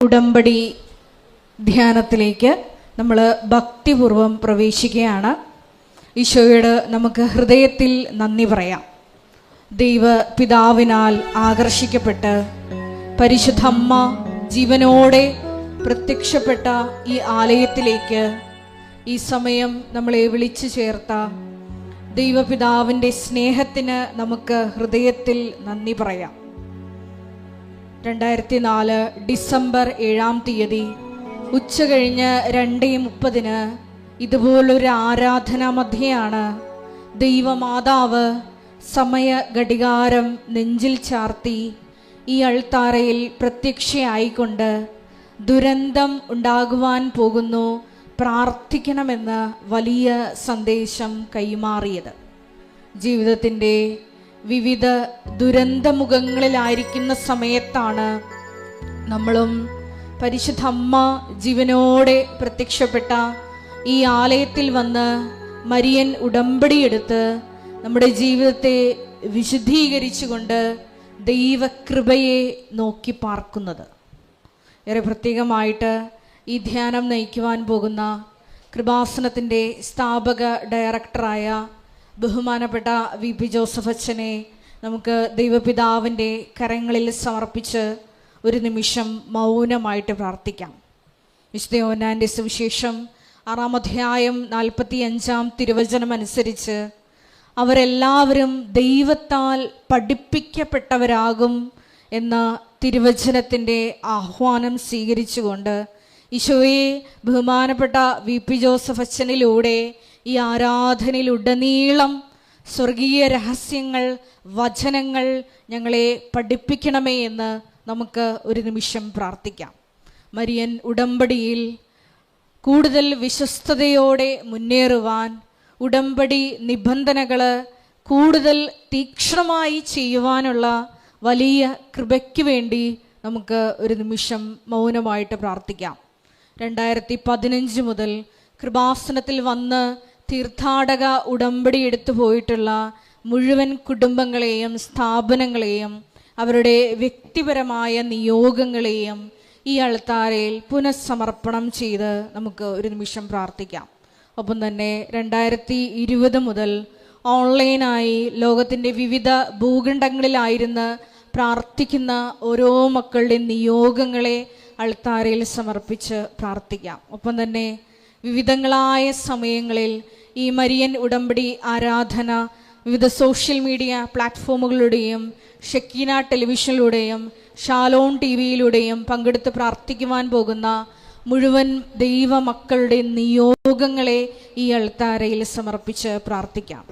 ഉടമ്പടി ധ്യാനത്തിലേക്ക് നമ്മൾ ഭക്തിപൂർവം പ്രവേശിക്കുകയാണ്. ഈശോയോട് നമുക്ക് ഹൃദയത്തിൽ നന്ദി പറയാം. ദൈവ പിതാവിനാൽ ആകർഷിക്കപ്പെട്ട് പരിശുദ്ധ അമ്മ ജീവനോടെ പ്രത്യക്ഷപ്പെട്ട ഈ ആലയത്തിലേക്ക് ഈ സമയം നമ്മളെ വിളിച്ചു ചേർത്ത ദൈവപിതാവിൻ്റെ സ്നേഹത്തിന് നമുക്ക് ഹൃദയത്തിൽ നന്ദി പറയാം. 2004 ഡിസംബർ 7-ാം തീയതി ഉച്ചകഴിഞ്ഞ് 2:30 ഇതുപോലൊരു ആരാധനാ മധ്യയാണ് ദൈവമാതാവ് സമയ ഘടികാരം നെഞ്ചിൽ ചാർത്തി ഈ അൾത്താരയിൽ പ്രത്യക്ഷയായിക്കൊണ്ട് ദുരന്തം ഉണ്ടാകുവാൻ പോകുന്നു, പ്രാർത്ഥിക്കണമെന്ന് വലിയ സന്ദേശം കൈമാറിയത്. ജീവിതത്തിൻ്റെ വിവിധ ദുരന്തമുഖങ്ങളിലായിരിക്കുന്ന സമയത്താണ് നമ്മളും പരിശുദ്ധ അമ്മ ജീവനോടെ പ്രത്യക്ഷപ്പെട്ട ഈ ആലയത്തിൽ വന്ന് മരിയൻ ഉടമ്പടിയെടുത്ത് നമ്മുടെ ജീവിതത്തെ വിശുദ്ധീകരിച്ചുകൊണ്ട് ദൈവകൃപയെ നോക്കി പാർക്കുന്നത്. ഏറെ പ്രത്യേകമായിട്ട് ഈ ധ്യാനം നയിക്കുവാൻ പോകുന്ന കൃപാസനത്തിൻ്റെ സ്ഥാപക ഡയറക്ടറായ ബഹുമാനപ്പെട്ട വി.പി. ജോസഫ് അച്ഛനെ നമുക്ക് ദൈവപിതാവിൻ്റെ കരങ്ങളിൽ സമർപ്പിച്ച് ഒരു നിമിഷം മൗനമായിട്ട് പ്രാർത്ഥിക്കാം. വിശുദ്ധ യോഹന്നാൻ്റെ സുവിശേഷം 6-ാം അധ്യായം 45-ാം തിരുവചനം അനുസരിച്ച് അവരെല്ലാവരും ദൈവത്താൽ പഠിപ്പിക്കപ്പെട്ടവരാകും എന്ന തിരുവചനത്തിൻ്റെ ആഹ്വാനം സ്വീകരിച്ചുകൊണ്ട് ഈശോയെ ബഹുമാനപ്പെട്ട വി.പി. ജോസഫ് അച്ഛനിലൂടെ ഈ ആരാധനയിലുടനീളം സ്വർഗീയ രഹസ്യങ്ങൾ, വചനങ്ങൾ ഞങ്ങളെ പഠിപ്പിക്കണമേ എന്ന് നമുക്ക് ഒരു നിമിഷം പ്രാർത്ഥിക്കാം. മരിയൻ ഉടമ്പടിയിൽ കൂടുതൽ വിശ്വസ്തയോടെ മുന്നേറുവാൻ, ഉടമ്പടി നിബന്ധനകൾ കൂടുതൽ തീക്ഷ്ണമായി ചെയ്യുവാനുള്ള വലിയ കൃപയ്ക്ക് വേണ്ടി നമുക്ക് ഒരു നിമിഷം മൗനമായിട്ട് പ്രാർത്ഥിക്കാം. 2015 മുതൽ കൃപാസനത്തിൽ വന്ന് തീർത്ഥാടക ഉടമ്പടി എടുത്തു പോയിട്ടുള്ള മുഴുവൻ കുടുംബങ്ങളെയും സ്ഥാപനങ്ങളെയും അവരുടെ വ്യക്തിപരമായ നിയോഗങ്ങളെയും ഈ അൾത്താരയിൽ പുനഃസമർപ്പണം ചെയ്ത് നമുക്ക് ഒരു നിമിഷം പ്രാർത്ഥിക്കാം. ഒപ്പം തന്നെ 2020 മുതൽ ഓൺലൈനായി ലോകത്തിൻ്റെ വിവിധ ഭൂഖണ്ഡങ്ങളിലായിരുന്ന് പ്രാർത്ഥിക്കുന്ന ഓരോ മക്കളുടെ നിയോഗങ്ങളെ അൾത്താരയിൽ സമർപ്പിച്ച് പ്രാർത്ഥിക്കാം. ഒപ്പം തന്നെ വിവിധങ്ങളായ സമയങ്ങളിൽ ഈ മരിയൻ ഉടമ്പടി ആരാധന വിവിധ സോഷ്യൽ മീഡിയ പ്ലാറ്റ്ഫോമുകളിലൂടെയും ഷെക്കീന ടെലിവിഷനിലൂടെയും ഷാലോൺ TV-യിലൂടെയും പങ്കെടുത്ത് പ്രാർത്ഥിക്കുവാൻ പോകുന്ന മുഴുവൻ ദൈവ മക്കളുടെ നിയോഗങ്ങളെ ഈ അൾത്താരയിൽ സമർപ്പിച്ച് പ്രാർത്ഥിക്കാം.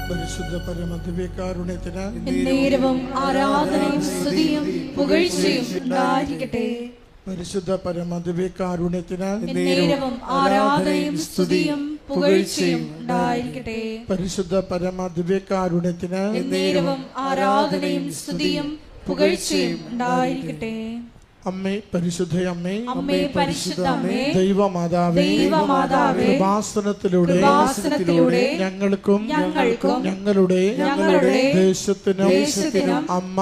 പരിശുദ്ധ പരമദിവ്യകാരുണ്യത്തിന് നേരവും ആരാധനയും സ്തുതിയും പുകഴ്ചയും ഉണ്ടായിരിക്കട്ടെ. പരിശുദ്ധ പരമദിവ്യകാരുണ്യത്തിന് നേരവും ആരാധനയും സ്തുതിയും പുകഴ്ചയും ഉണ്ടായിരിക്കട്ടെ. പരിശുദ്ധ പരമദിവ്യകാരുണ്യത്തിന് നേരവും ആരാധനയും സ്തുതിയും പുകഴ്ചയും ഉണ്ടായിരിക്കട്ടെ. അമ്മേ പരിശുദ്ധ അമ്മേ, അമ്മേ പരിശുദ്ധ അമ്മേ, ദൈവമാതാവേ, കൃപാസനത്തിലൂടെ ഞങ്ങൾക്കും ഞങ്ങളുടെ ദേശത്തിനും അമ്മ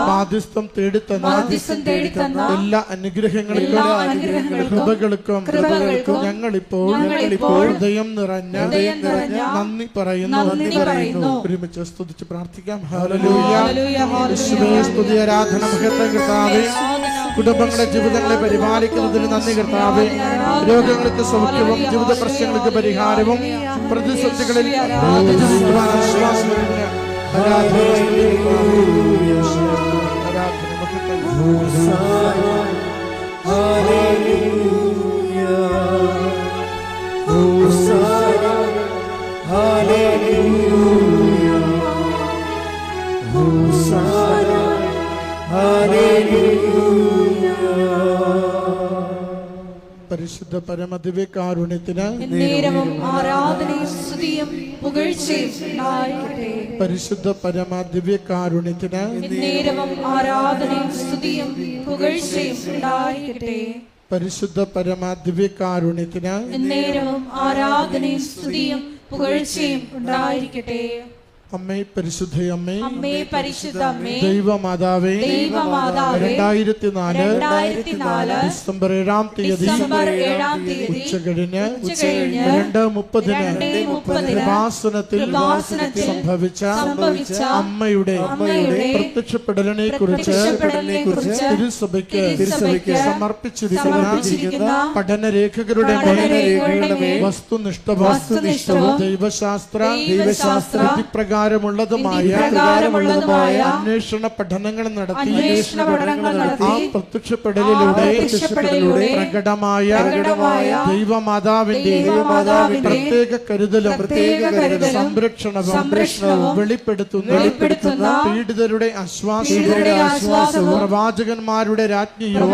മാധ്യസ്ഥം തേടിത്തന്ന എല്ലാ അനുഗ്രഹങ്ങൾക്കും കൃപകൾക്കും ഞങ്ങളിപ്പോൾ ഹൃദയം നിറഞ്ഞ നന്ദി പറയുന്നു. ഒരുമിച്ച് സ്തുതിച്ച് പ്രാർത്ഥിക്കാം. ഹല്ലേലൂയ. യേശുവേ സ്തുതി, ആരാധന, മഹത്വം കർത്താവേ. കുടുംബങ്ങളെ, ജീവിതങ്ങളെ പരിപാലിക്കുന്നതിന് നന്ദി കർത്താവേ. രോഗങ്ങൾക്ക് സൗഖ്യവും ജീവിത പ്രശ്നങ്ങൾക്ക് പരിഹാരവും പ്രതിസന്ധികളിൽ പരിശുദ്ധ പരമദിവ്യകാരുണ്യത്തിന് നേരവും ആരാധനയും സ്തുതിയും പുകഴ്ചയും ഉണ്ടായിരിക്കട്ടെ. പരിശുദ്ധ പരമദിവ്യകാരുണ്യത്തിന് നേരവും ആരാധനയും സ്തുതിയും പുകഴ്ചയും ഉണ്ടായിരിക്കട്ടെ. പരിശുദ്ധ പരമദിവ്യകാരുണ്യത്തിന് നേരവും ആരാധനയും സ്തുതിയും പുകഴ്ചയും ഉണ്ടായിരിക്കട്ടെ. അമ്മേ പരിശുദ്ധ അമ്മേ, അമ്മേ പരിശുദ്ധ അമ്മേ, ദൈവമാതാവേ, 2004 ഡിസംബർ 7-ാം തീയതി ഉച്ചകഴിഞ്ഞ് 2:30 കൃപാസനത്തിൽ സംഭവിച്ച അമ്മയുടെ പ്രത്യക്ഷപ്പെടലിനെ കുറിച്ച് തിരുസഭയ്ക്ക് സമർപ്പിച്ചിരിക്കുന്ന പഠനരേഖകളുടെ വസ്തുനിഷ്ഠവും ദൈവശാസ്ത്ര പ്രകാരമുള്ളതുമായ അന്വേഷണ പഠനങ്ങൾ നടത്തി ആ പ്രത്യക്ഷപ്പെടലിലൂടെ പ്രകടമായ ദൈവമാതാവിന്റെ പ്രത്യേക കരുതലും സംരക്ഷണവും വെളിപ്പെടുത്തുന്ന പീഡിതരുടെ ആശ്വാസവും പ്രവാചകന്മാരുടെ രാജ്ഞിയും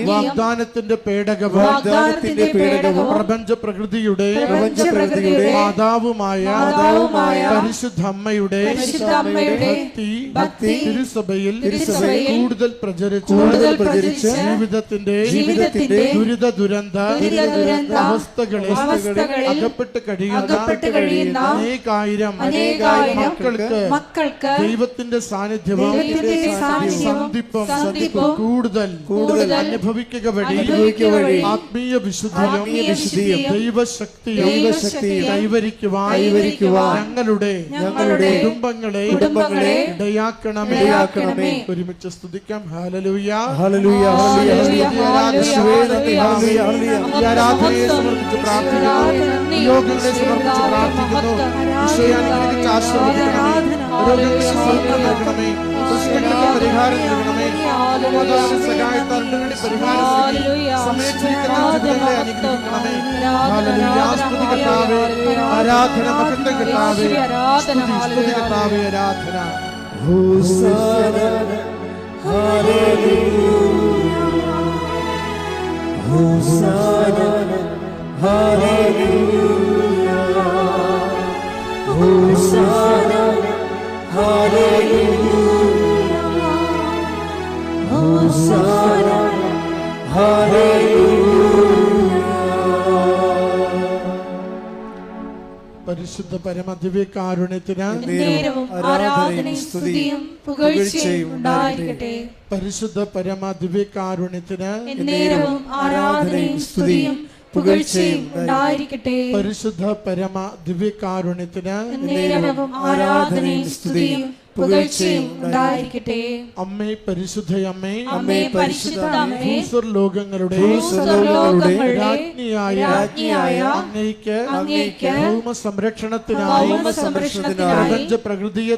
വാഗ്ദാനത്തിന്റെ പേടകവും പ്രപഞ്ച പ്രകൃതിയുടെ മാതാവുമായ പരിശുദ്ധ അമ്മയുടെ ഭക്തി തിരുസഭയിൽ കൂടുതൽ പ്രചരിച്ച് ജീവിതത്തിന്റെ ദുരിത ദുരന്ത അവസ്ഥകളെ അകപ്പെട്ട് കഴിയുന്ന അനേകായിരം മക്കൾക്ക് ദൈവത്തിന്റെ സാന്നിധ്യവും സന്ധിപ്പും കൂടുതൽ അനുഭവിക്കുക വഴി ആത്മീയ വിശുദ്ധിയും ദൈവശക്തിയും കൈവരിക്കുവാൻ ഞങ്ങളുടെ കുടുംബങ്ങളെ ഇടയാക്കണമേ. ഒരുമിച്ച് സ്തുതിക്കാം. ഹല്ലേലൂയ, ഹല്ലേലൂയ, ആരാധനയെ സമർപ്പിച്ച് പ്രാർത്ഥിക്കുന്നു. യോഗങ്ങളെ സമർപ്പിച്ച് പ്രാർത്ഥിക്കുന്നു. ഈശോയെ ആശീർവദിക്കണമേ, രോഗങ്ങൾക്ക് സൗഖ്യം നൽകണമേ, പ്രശ്നങ്ങൾക്ക് പരിഹാരം നൽകണമേ, സഹായത്താൽ പരിഹാരം സമയത്തിരിക്കുന്ന ജീവിതങ്ങളെ അനുഗ്രഹിക്കണമേ. ഹല്ലേലൂയ. സ്തുതി കർത്താവേ, ആരാധന മഹത്വം കർത്താവേ, സ്തുതി കർത്താവേ, ആരാധന. ഹോസാന ഹല്ലേലൂയ, ഹോസാന ഹല്ലേലൂയ, ഹോസാന ഹല്ലേലൂയ, ഹോസാന ഹല്ലേലൂയ. പരിശുദ്ധ പരമദിവ്യകാരുണ്യത്തിന് നേരവും ആരാധനയും സ്തുതിയും പുകഴ്ചയും ഉണ്ടായിരിക്കട്ടെ. പരിശുദ്ധ പരമദിവ്യകാരുണ്യത്തിന് നേരവും ആരാധനയും സ്തുതിയും പുകഴ്ചയും ഉണ്ടായിരിക്കട്ടെ. പരിശുദ്ധ പരമദിവ്യകാരുണ്യത്തിന് നേരവും ആരാധനയും സ്തുതിയും പുകഴ്ചയും ഉണ്ടായിരിക്കട്ടെ. അമ്മേ പരിശുദ്ധ അമ്മേ, അമ്മേ പരിശുദ്ധ അമ്മേ, ഭൂസ്വർലോകങ്ങളുടെ രാജ്ഞിയായ അങ്ങയ്ക്ക് ഭൗമ സംരക്ഷണത്തിനായി പ്രപഞ്ച പ്രകൃതിയെ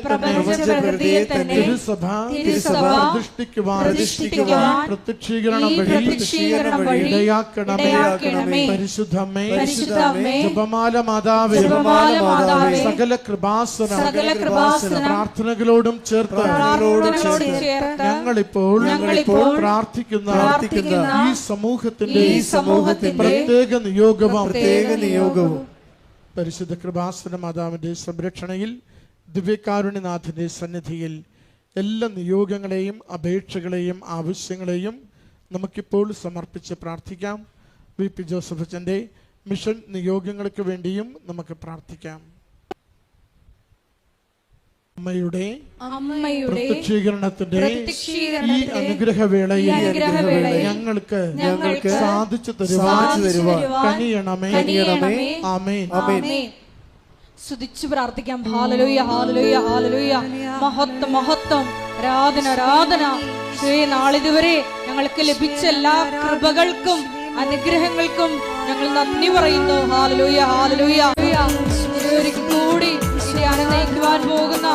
തന്നെ തിരുസഭ പ്രതിഷ്ഠിക്കുവാൻ പ്രത്യക്ഷീകരണം വഴി ഇടയാക്കണമേ. പരിശുദ്ധ അമ്മേ, ജപമാല മാതാവേ, സകല കൃപാസന പ്രാർത്ഥനകളോടും ചേർത്ത് ഞങ്ങളിപ്പോൾ പ്രാർത്ഥിക്കുന്ന ഈ സമൂഹത്തിന്റെ പ്രത്യേക നിയോഗവും പരിശുദ്ധ കൃപാസന മാതാവിന്റെ സംരക്ഷണയിൽ ദിവ്യകാരുണ്യനാഥന്റെ സന്നിധിയിൽ എല്ലാ നിയോഗങ്ങളെയും അപേക്ഷകളെയും ആവശ്യങ്ങളെയും നമുക്കിപ്പോൾ സമർപ്പിച്ച് പ്രാർത്ഥിക്കാം. വി പി ജോസഫ് അച്ഛൻ്റെ മിഷൻ നിയോഗങ്ങൾക്ക് വേണ്ടിയും നമുക്ക് പ്രാർത്ഥിക്കാം. അമ്മയുടെ പ്രത്യക്ഷീകരണത്തിന്റെ ഈ അനുഗ്രഹവേളയിൽ ഞങ്ങൾക്ക് സാധിച്ചു തരുവാൻ കനിയണമേ. ആമേൻ. സ്തുതിച്ചു പ്രാർത്ഥിക്കാം. ഹല്ലേലൂയ, ഹല്ലേലൂയ, ഹല്ലേലൂയ. മഹത്വം, മഹത്വം, ആരാധന, ആരാധന. നാളിതുവരെ ഞങ്ങൾക്ക് ലഭിച്ച എല്ലാ കൃപകൾക്കും അനുഗ്രഹങ്ങൾക്കും ഞങ്ങൾ നന്ദി പറയുന്നു. Hallelujah, hallelujah. ഒരിക്കൽ കൂടി നയിക്കുവാൻ പോകുന്ന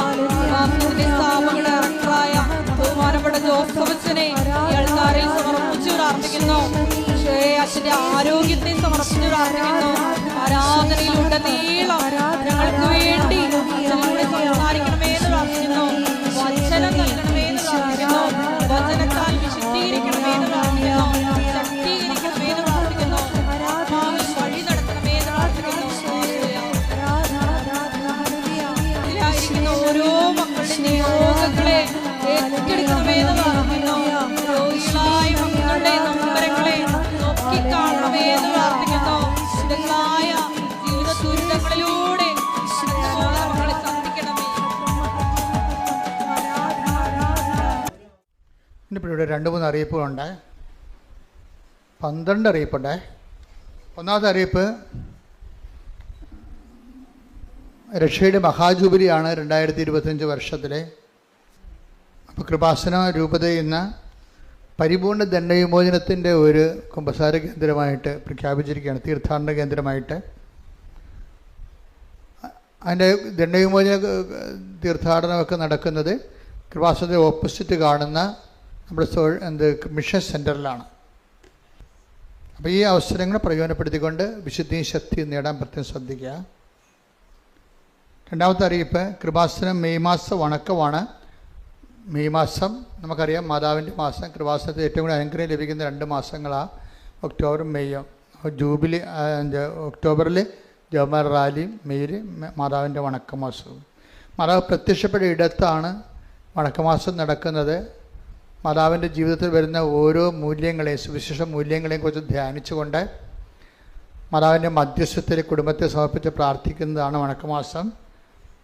സ്ഥാപകരായ ബഹുമാനപ്പെട്ട ജോസഫ് അച്ഛനെ ആൾക്കാരെ സമർപ്പിച്ചു പ്രാർത്ഥിക്കുന്നു. അച്ഛന്റെ ആരോഗ്യത്തെ സമർപ്പിച്ചു പ്രാർത്ഥിക്കുന്നു. ആരാധനയിലുടനീളം ഞങ്ങൾക്ക് വേണ്ടി അച്ഛനോട് സംസാരിക്കണമേ എന്ന് പ്രാർത്ഥിക്കുന്നു. വചനം നൽകണമേ എന്ന് പ്രാർത്ഥിക്കുന്നു. വചനത്താൽ വിശുദ്ധീകരിക്കണമേ എന്ന് പ്രാർത്ഥിക്കുന്നു. ശക്തീകരിക്കണമേ എന്ന് പ്രാർത്ഥിക്കുന്നു. വഴി നടത്തണമേ എന്ന് പ്രാർത്ഥിക്കുന്നു. ഓരോ മക്കളുടെ നിയോഗങ്ങളെ ഏറ്റെടുക്കണമേ എന്ന് പ്രാർത്ഥിക്കുന്നു. രോഗികളായ മക്കളുടെ നൊമ്പരങ്ങളെ നോക്കിക്കാണണമേ എന്ന് പ്രാർത്ഥിക്കുന്നു. വിവിധങ്ങളായ ജീവിത ദുരിതങ്ങളിലൂടെ മക്കളെ സന്ധിക്കണമേ. ഇന്നിപ്പോൾ ഇവിടെ 2-3 അറിയിപ്പുകളുണ്ട്. 12 അറിയിപ്പുണ്ട്. ഒന്നാമത്തെ അറിയിപ്പ് രക്ഷയുടെ മഹാജൂബിലിയാണ് 2025 വർഷത്തിലെ. അപ്പോൾ കൃപാസന രൂപതയിൽ നിന്ന് പരിപൂർണ്ണ ദണ്ഡവിമോചനത്തിൻ്റെ ഒരു കുമ്പസാര കേന്ദ്രമായിട്ട് പ്രഖ്യാപിച്ചിരിക്കുകയാണ്, തീർത്ഥാടന കേന്ദ്രമായിട്ട്. അതിൻ്റെ ദണ്ഡവിമോചന തീർത്ഥാടനമൊക്കെ നടക്കുന്നത് കൃപാസനത്തെ ഓപ്പോസിറ്റ് കാണുന്ന നമ്മുടെ മിഷൻ സെൻറ്ററിലാണ്. അപ്പോൾ ഈ അവസരങ്ങൾ പ്രയോജനപ്പെടുത്തിക്കൊണ്ട് വിശുദ്ധിയും ശക്തിയും നേടാൻ പ്രത്യേകം ശ്രദ്ധിക്കുക. രണ്ടാമത്തെ അറിയിപ്പ്, കൃപാസനം മെയ് മാസ വണക്കമാണ്. മെയ് മാസം നമുക്കറിയാം മാതാവിൻ്റെ മാസം. കൃപാസനത്തിൽ ഏറ്റവും കൂടുതൽ അനുഗ്രഹം ലഭിക്കുന്ന 2 മാസങ്ങളാണ് ഒക്ടോബറും മെയ്യും. ജൂബിലി ഒക്ടോബറിൽ ജവഹർ റാലിയും മെയ്യിൽ മാതാവിൻ്റെ വണക്കമാസവും. മാതാവ് പ്രത്യക്ഷപ്പെട്ട ഇടത്താണ് വണക്കമാസം നടക്കുന്നത്. മാതാവിൻ്റെ ജീവിതത്തിൽ വരുന്ന ഓരോ മൂല്യങ്ങളെയും സുവിശേഷ മൂല്യങ്ങളെയും കുറിച്ച് ധ്യാനിച്ചുകൊണ്ട് മാതാവിൻ്റെ മധ്യസ്ഥത്തിൽ കുടുംബത്തെ സമർപ്പിച്ച് പ്രാർത്ഥിക്കുന്നതാണ് വണക്കമാസം.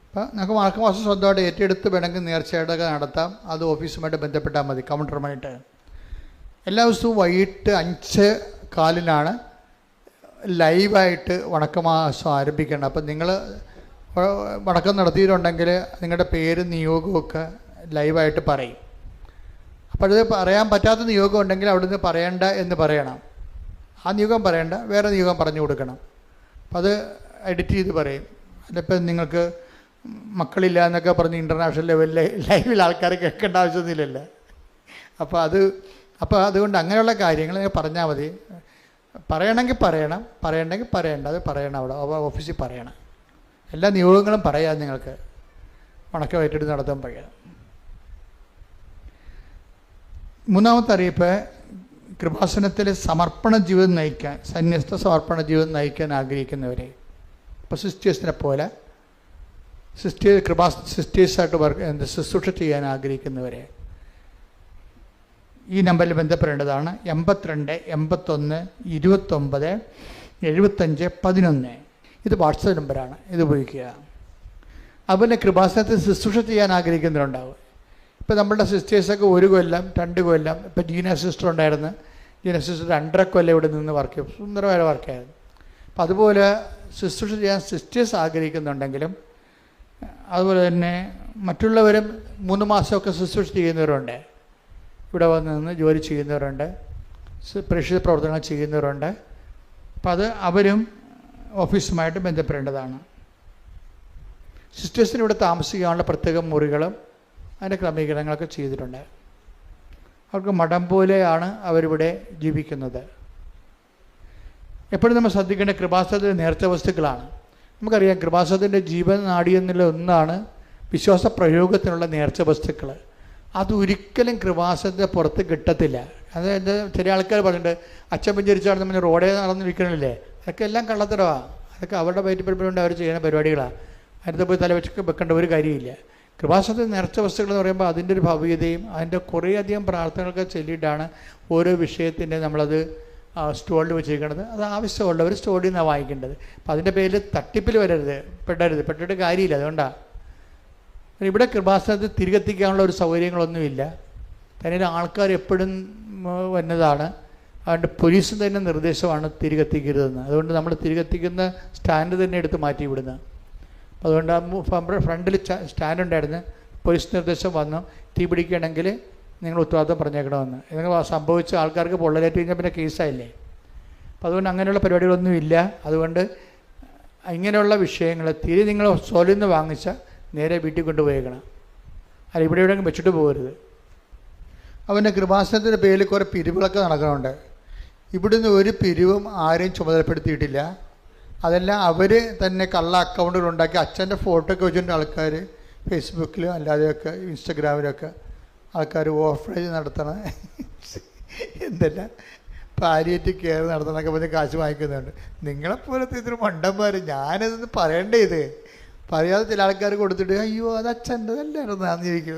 അപ്പോൾ നമുക്ക് വണക്കമാസം സ്വന്തമായിട്ട് ഏറ്റെടുത്ത് വേണമെങ്കിൽ നേർച്ചയായിട്ടൊക്കെ നടത്താം. അത് ഓഫീസുമായിട്ട് ബന്ധപ്പെട്ടാൽ മതി, കൗണ്ടറുമായിട്ട്. എല്ലാ ദിവസവും വൈകിട്ട് 5:15 ലൈവായിട്ട് വണക്കമാസം ആരംഭിക്കണം. അപ്പം നിങ്ങൾ വണക്കം നടത്തിയിട്ടുണ്ടെങ്കിൽ നിങ്ങളുടെ പേര് നിയോഗമൊക്കെ ലൈവായിട്ട് പറയും. അപ്പോൾ അത് പറയാൻ പറ്റാത്ത നിയോഗം ഉണ്ടെങ്കിൽ അവിടുന്ന് പറയണ്ട എന്ന് പറയണം. ആ നിയോഗം പറയണ്ട, വേറെ നിയോഗം പറഞ്ഞു കൊടുക്കണം. അപ്പം അത് എഡിറ്റ് ചെയ്ത് പറയും. അതിപ്പോൾ നിങ്ങൾക്ക് മക്കളില്ല എന്നൊക്കെ പറഞ്ഞ് ഇൻ്റർനാഷണൽ ലെവലിൽ ലൈവിൽ ആൾക്കാർ കേൾക്കേണ്ട ആവശ്യമൊന്നുമില്ലല്ലോ. അപ്പോൾ അതുകൊണ്ട് അങ്ങനെയുള്ള കാര്യങ്ങൾ നിങ്ങൾ പറഞ്ഞാൽ മതി. പറയണമെങ്കിൽ പറയണം, പറയണമെങ്കിൽ പറയണ്ട, അത് പറയണം. അവിടെ ഓഫീസിൽ പറയണം. എല്ലാ നിയോഗങ്ങളും പറയാം. നിങ്ങൾക്ക് വണക്കമായിട്ട് നടത്താൻ പറയാം. മൂന്നാമത്തെ അറിയിപ്പ്, കൃപാസനത്തിൽ സമർപ്പണ ജീവിതം നയിക്കാൻ, സന്യസ്ത സമർപ്പണ ജീവിതം നയിക്കാൻ ആഗ്രഹിക്കുന്നവരെ, ഇപ്പോൾ സിസ്റ്റേഴ്സിനെ പോലെ സിസ്റ്റേഴ്സായിട്ട് ശുശ്രൂഷ ചെയ്യാൻ ആഗ്രഹിക്കുന്നവരെ ഈ നമ്പറിൽ ബന്ധപ്പെടേണ്ടതാണ്. 82 81 29 75 11. ഇത് വാട്സപ്പ് നമ്പറാണ്, ഇത് ഉപയോഗിക്കുക. അതുപോലെ കൃപാസനത്തിൽ ശുശ്രൂഷ ചെയ്യാൻ ആഗ്രഹിക്കുന്നവരുണ്ടാവും. ഇപ്പോൾ നമ്മളുടെ സിസ്റ്റേഴ്സൊക്കെ 1 കൊല്ലം 2 കൊല്ലം, ഇപ്പോൾ ജീന സിസ്റ്റർ ഉണ്ടായിരുന്നു, ജീന സിസ്റ്റർ 2.5 കൊല്ലം ഇവിടെ നിന്ന് വർക്ക് ചെയ്യും, സുന്ദരമായ വർക്കായിരുന്നു. അപ്പം അതുപോലെ ശുശ്രൂഷ ചെയ്യാൻ സിസ്റ്റേഴ്സ് ആഗ്രഹിക്കുന്നുണ്ടെങ്കിലും അതുപോലെ തന്നെ മറ്റുള്ളവരും 3 മാസമൊക്കെ ശുശ്രൂഷ ചെയ്യുന്നവരുണ്ട്, ഇവിടെ വന്ന് നിന്ന് ജോലി ചെയ്യുന്നവരുണ്ട്, പ്രേക്ഷിത പ്രവർത്തനങ്ങൾ ചെയ്യുന്നവരുണ്ട്. അപ്പം അത് അവരും ഓഫീസുമായിട്ട് ബന്ധപ്പെടേണ്ടതാണ്. സിസ്റ്റേഴ്സിന് ഇവിടെ താമസിക്കാനുള്ള പ്രത്യേക മുറികളും അതിൻ്റെ ക്രമീകരണങ്ങളൊക്കെ ചെയ്തിട്ടുണ്ട്. അവർക്ക് മഠം പോലെയാണ് അവരിവിടെ ജീവിക്കുന്നത്. എപ്പോഴും നമ്മൾ ശ്രദ്ധിക്കേണ്ട കൃപാസനത്തിൻ്റെ നേർച്ച വസ്തുക്കളാണ്. നമുക്കറിയാം കൃപാസനത്തിൻ്റെ ജീവൻ നാഡി എന്നുള്ള ഒന്നാണ് വിശ്വാസ പ്രയോഗത്തിനുള്ള നേർച്ച വസ്തുക്കൾ. അതൊരിക്കലും കൃപാസനത്തിൻ്റെ പുറത്ത് കിട്ടത്തില്ല. അതായത് ചില ആൾക്കാർ പറഞ്ഞിട്ടുണ്ട് അച്ഛൻ പഞ്ചരിച്ചാണ് നമ്മൾ റോഡേ നടന്നിരിക്കണില്ലേ, അതൊക്കെ എല്ലാം കള്ളത്തരമാണ്. അതൊക്കെ അവരുടെ വയറ്റിപ്പഴുപ്പുകൊണ്ട് അവർ ചെയ്യുന്ന പരിപാടികളാണ്. അതിനകത്ത് പോയി തലവെച്ച് വെക്കേണ്ട ഒരു കാര്യമില്ല. കൃപാസനത്തിൽ നേർച്ച വസ്തുക്കൾ എന്ന് പറയുമ്പോൾ അതിൻ്റെ ഒരു ഭവ്യതയും അതിൻ്റെ കുറേയധികം പ്രാർത്ഥനകളൊക്കെ ചൊല്ലിയിട്ടാണ് ഓരോ വിഷയത്തിൻ്റെ നമ്മളത് സ്റ്റോളിൽ വെച്ചിരിക്കുന്നത്. അത് ആവശ്യമുള്ളവർ സ്റ്റോളിൽ നിന്നാണ് വാങ്ങിക്കേണ്ടത്. അപ്പം അതിൻ്റെ പേരിൽ തട്ടിപ്പിൽ പെട്ടിട്ട് കാര്യമില്ല. അതുകൊണ്ടാണ് ഇവിടെ കൃപാസനത്തിൽ തിരികെത്തിക്കാനുള്ള ഒരു സൗകര്യങ്ങളൊന്നുമില്ല. തന്നെ ആൾക്കാർ എപ്പോഴും വന്നതാണ്. അതുകൊണ്ട് പോലീസിന് തന്നെ നിർദ്ദേശമാണ് തിരികെത്തിക്കരുതെന്ന്. അതുകൊണ്ട് നമ്മൾ തിരികെത്തിക്കുന്ന സ്റ്റാൻഡ് തന്നെ എടുത്ത് മാറ്റി വിടുന്നത്. അതുകൊണ്ട് ഫ്രണ്ടിൽ സ്റ്റാൻഡ് ഉണ്ടായിരുന്നു, പോലീസ് നിർദ്ദേശം വന്നു, തീ പിടിക്കുകയാണെങ്കിൽ നിങ്ങൾ ഉത്തരവാദിത്വം പറഞ്ഞേക്കണമെന്ന്. ഇതൊക്കെ സംഭവിച്ച ആൾക്കാർക്ക് പൊള്ളലേറ്റ് കഴിഞ്ഞാൽ പിന്നെ കേസായില്ലേ. അപ്പോൾ അതുകൊണ്ട് അങ്ങനെയുള്ള പരിപാടികളൊന്നുമില്ല. അതുകൊണ്ട് ഇങ്ങനെയുള്ള വിഷയങ്ങൾ തിരി നിങ്ങൾ സോലിൽ നിന്ന് വാങ്ങിച്ച നേരെ വീട്ടിൽ കൊണ്ടുപോയേക്കണം, അല്ല ഇവിടെ എവിടെയെങ്കിലും വെച്ചിട്ട് പോകരുത്. അവൻ്റെ കൃപാസനത്തിൻ്റെ പേരിൽ കുറേ പിരിവുകളൊക്കെ നടക്കുന്നുണ്ട്. ഇവിടുന്ന് ഒരു പിരിവും ആരെയും ചുമതലപ്പെടുത്തിയിട്ടില്ല. അതെല്ലാം അവർ തന്നെ കള്ള അക്കൗണ്ടുകൾ ഉണ്ടാക്കി അച്ഛൻ്റെ ഫോട്ടോ ഒക്കെ വെച്ചിട്ടുണ്ട് ആൾക്കാർ ഫേസ്ബുക്കിലും അല്ലാതെയൊക്കെ ഇൻസ്റ്റഗ്രാമിലൊക്കെ ആൾക്കാർ ഓഫറേജ് നടത്തണം, എന്തെല്ലാം പാലിയേറ്റീവ് കെയർ നടത്തണമൊക്കെ പറഞ്ഞ് കാശ് വാങ്ങിക്കുന്നുണ്ട്. നിങ്ങളെപ്പോലത്തെ ഇതൊരു മണ്ടന്മാർ. ഞാനിതൊന്ന് പറയണ്ടേ, ഇത് പറയാതെ ചില ആൾക്കാർ കൊടുത്തിട്ട് അയ്യോ അത് അച്ഛൻ്റെതല്ലായിരുന്നു ചോദിക്കും.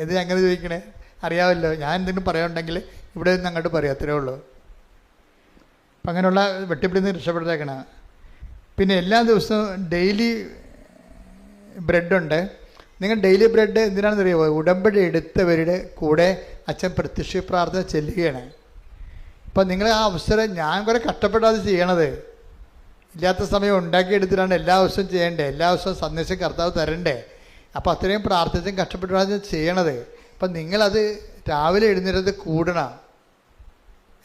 എന്തിനാ അങ്ങനെ ചോദിക്കണേ? അറിയാമല്ലോ, ഞാൻ എന്തെങ്കിലും പറയാനുണ്ടെങ്കിൽ ഇവിടെ നിന്ന് അങ്ങോട്ട് പറയാം, അത്രേ ഉള്ളൂ. അപ്പം അങ്ങനെയുള്ള വെട്ടിപ്പിടിന്ന് രക്ഷപ്പെടുത്തേക്കണം. പിന്നെ എല്ലാ ദിവസവും ഡെയിലി ബ്രെഡുണ്ട്. നിങ്ങൾ ഡെയിലി ബ്രെഡ് എന്തിനാണെന്ന് അറിയുമോ? ഉടമ്പടി എടുത്തവരുടെ കൂടെ അച്ഛൻ പ്രത്യക്ഷ പ്രാർത്ഥന ചെല്ലുകയാണ്. അപ്പം നിങ്ങൾ ആ അവസരം ഞാൻ കുറേ കഷ്ടപ്പെടാതെ ചെയ്യണത്, ഇല്ലാത്ത സമയം ഉണ്ടാക്കിയെടുത്തിട്ടാണ് എല്ലാ ദിവസവും ചെയ്യേണ്ടത്. എല്ലാ ദിവസവും സന്ദേശം കർത്താവ് തരണ്ടേ. അപ്പോൾ അത്രയും പ്രാർത്ഥിച്ചും കഷ്ടപ്പെട്ടാണ് ചെയ്യണത്. അപ്പം നിങ്ങളത് രാവിലെ എഴുന്നേറ്റ് കൂടണം.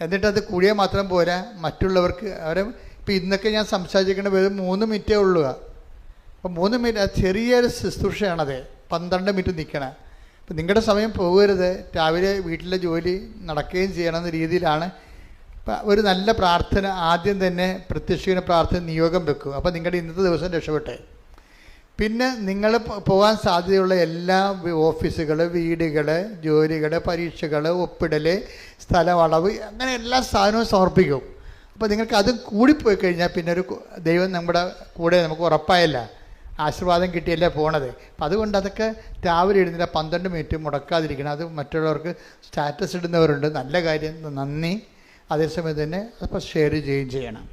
എന്നിട്ടത് കൂടിയാൽ മാത്രം പോരാ, മറ്റുള്ളവർക്ക് അവരെ ഇപ്പം ഇന്നൊക്കെ ഞാൻ സംസാരിക്കേണ്ട വെറും 3 മിനിറ്റേ ഉള്ളൂ. അപ്പം 3 മിനിറ്റ് ചെറിയൊരു ശുശ്രൂഷയാണത്, 12 മിനിറ്റ് നിൽക്കണം. അപ്പം നിങ്ങളുടെ സമയം പോകരുത്. രാവിലെ വീട്ടിലെ ജോലി നടക്കുകയും ചെയ്യണമെന്ന രീതിയിലാണ്. ഒരു നല്ല പ്രാർത്ഥന ആദ്യം തന്നെ പ്രത്യക്ഷീകരണ പ്രാർത്ഥന നിയോഗം വെക്കും. അപ്പോൾ നിങ്ങളുടെ ഇന്നത്തെ ദിവസം രക്ഷപ്പെട്ടെ. പിന്നെ നിങ്ങൾ പോകാൻ സാധ്യതയുള്ള എല്ലാ ഓഫീസുകൾ, വീടുകൾ, ജോലികൾ, പരീക്ഷകൾ, ഒപ്പിടൽ, സ്ഥലം അളവ്, അങ്ങനെ എല്ലാ സാധനവും സമർപ്പിക്കും. അപ്പോൾ നിങ്ങൾക്ക് അതും കൂടിപ്പോയി കഴിഞ്ഞാൽ പിന്നെ ഒരു ദൈവം നമ്മുടെ കൂടെ നമുക്ക് ഉറപ്പായല്ല, ആശീർവാദം കിട്ടിയല്ലേ പോണത്. അപ്പം അതുകൊണ്ട് അതൊക്കെ രാവിലെ എഴുന്നില്ല 12 മിനിറ്റ് മുടക്കാതിരിക്കണം. അത് മറ്റുള്ളവർക്ക് സ്റ്റാറ്റസ് ഇടുന്നവരുണ്ട്, നല്ല കാര്യം, നന്ദി. അതേസമയം തന്നെ അപ്പോൾ ഷെയർ ചെയ്യുകയും ചെയ്യണം.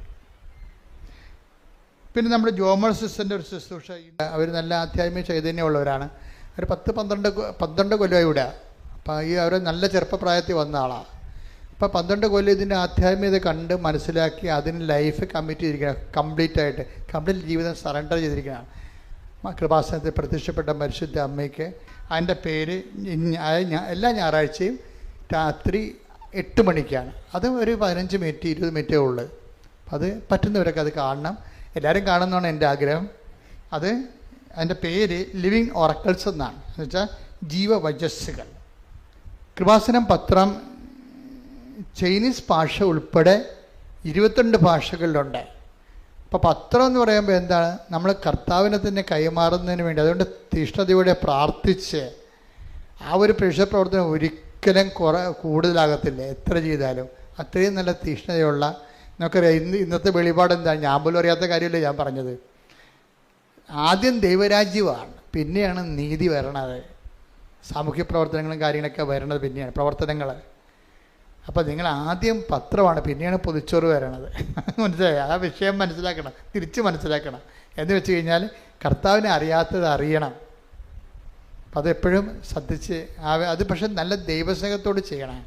പിന്നെ നമ്മുടെ ജോമർ സിസ്റ്ററിൻ്റെ ഒരു ശുശ്രൂഷ, അവർ നല്ല ആധ്യാത്മിക ചൈതന്യമുള്ളവരാണ്. അവർ 12 കൊല്ലമായി ഇവിടെ. അപ്പോൾ അവർ നല്ല ചെറുപ്പപ്രായത്തിൽ വന്ന ആളാണ്. അപ്പോൾ 12 കൊല്ലം ഇതിൻ്റെ ആധ്യാത്മികത കണ്ട് മനസ്സിലാക്കി അതിന് ലൈഫ് കമ്മിറ്റ് ചെയ്തിരിക്കുകയാണ്. കംപ്ലീറ്റ് ജീവിതം സറണ്ടർ ചെയ്തിരിക്കുകയാണ്. കൃപാസനത്തിൽ പ്രത്യക്ഷപ്പെട്ട പരിശുദ്ധ അമ്മയ്ക്ക് അതിൻ്റെ പേര് എല്ലാ ഞായറാഴ്ചയും രാത്രി 8 മണിക്കാണ്. അത് ഒരു 15 മിനിറ്റ് 20 മിനിറ്റേ ഉള്ളൂ. അത് പറ്റുന്നവരൊക്കെ അത് കാണണം. എല്ലാവരും കാണുന്നതാണ് എൻ്റെ ആഗ്രഹം. അതിൻ്റെ പേര് ലിവിങ് ഓറക്കിൾസ് എന്നാണ്. എന്ന് വെച്ചാൽ ജീവവചസ്സുകൾ. കൃപാസനം പത്രം ചൈനീസ് ഭാഷ ഉൾപ്പെടെ 22 ഭാഷകളിലുണ്ട്. അപ്പോൾ പത്രം എന്ന് പറയുമ്പോൾ എന്താണ്? നമ്മൾ കർത്താവിനെ തന്നെ കൈമാറുന്നതിന് വേണ്ടി, അതുകൊണ്ട് തീഷ്ണതയോടെ പ്രാർത്ഥിച്ച് ആ ഒരു പ്രവർത്തനം ഒരിക്കലും കൂടുതലാകത്തില്ല. എത്ര ചെയ്താലും അത്രയും നല്ല തീഷ്ണതയുള്ള, നമുക്കറിയാം ഇന്നത്തെ വെളിപാട് എന്താണ്? ഞാൻ പോലും അറിയാത്ത കാര്യമല്ലേ ഞാൻ പറഞ്ഞത്. ആദ്യം ദൈവരാജ്യമാണ്, പിന്നെയാണ് നീതി വരണത്. സാമൂഹ്യ പ്രവർത്തനങ്ങളും കാര്യങ്ങളൊക്കെ വരണത് പിന്നെയാണ് പ്രവർത്തനങ്ങൾ. അപ്പോൾ നിങ്ങൾ ആദ്യം പത്രമാണ്, പിന്നെയാണ് പൊതിച്ചോറ് വരണത്. മനസ്സിലായി? ആ വിഷയം മനസ്സിലാക്കണം, തിരിച്ച് മനസ്സിലാക്കണം. എന്ന് വെച്ച് കഴിഞ്ഞാൽ കർത്താവിനെ അറിയാത്തത് അറിയണം. അപ്പം അതെപ്പോഴും ശ്രദ്ധിച്ച് അത് പക്ഷെ നല്ല ദൈവസ്നേഹത്തോട് ചെയ്യണം.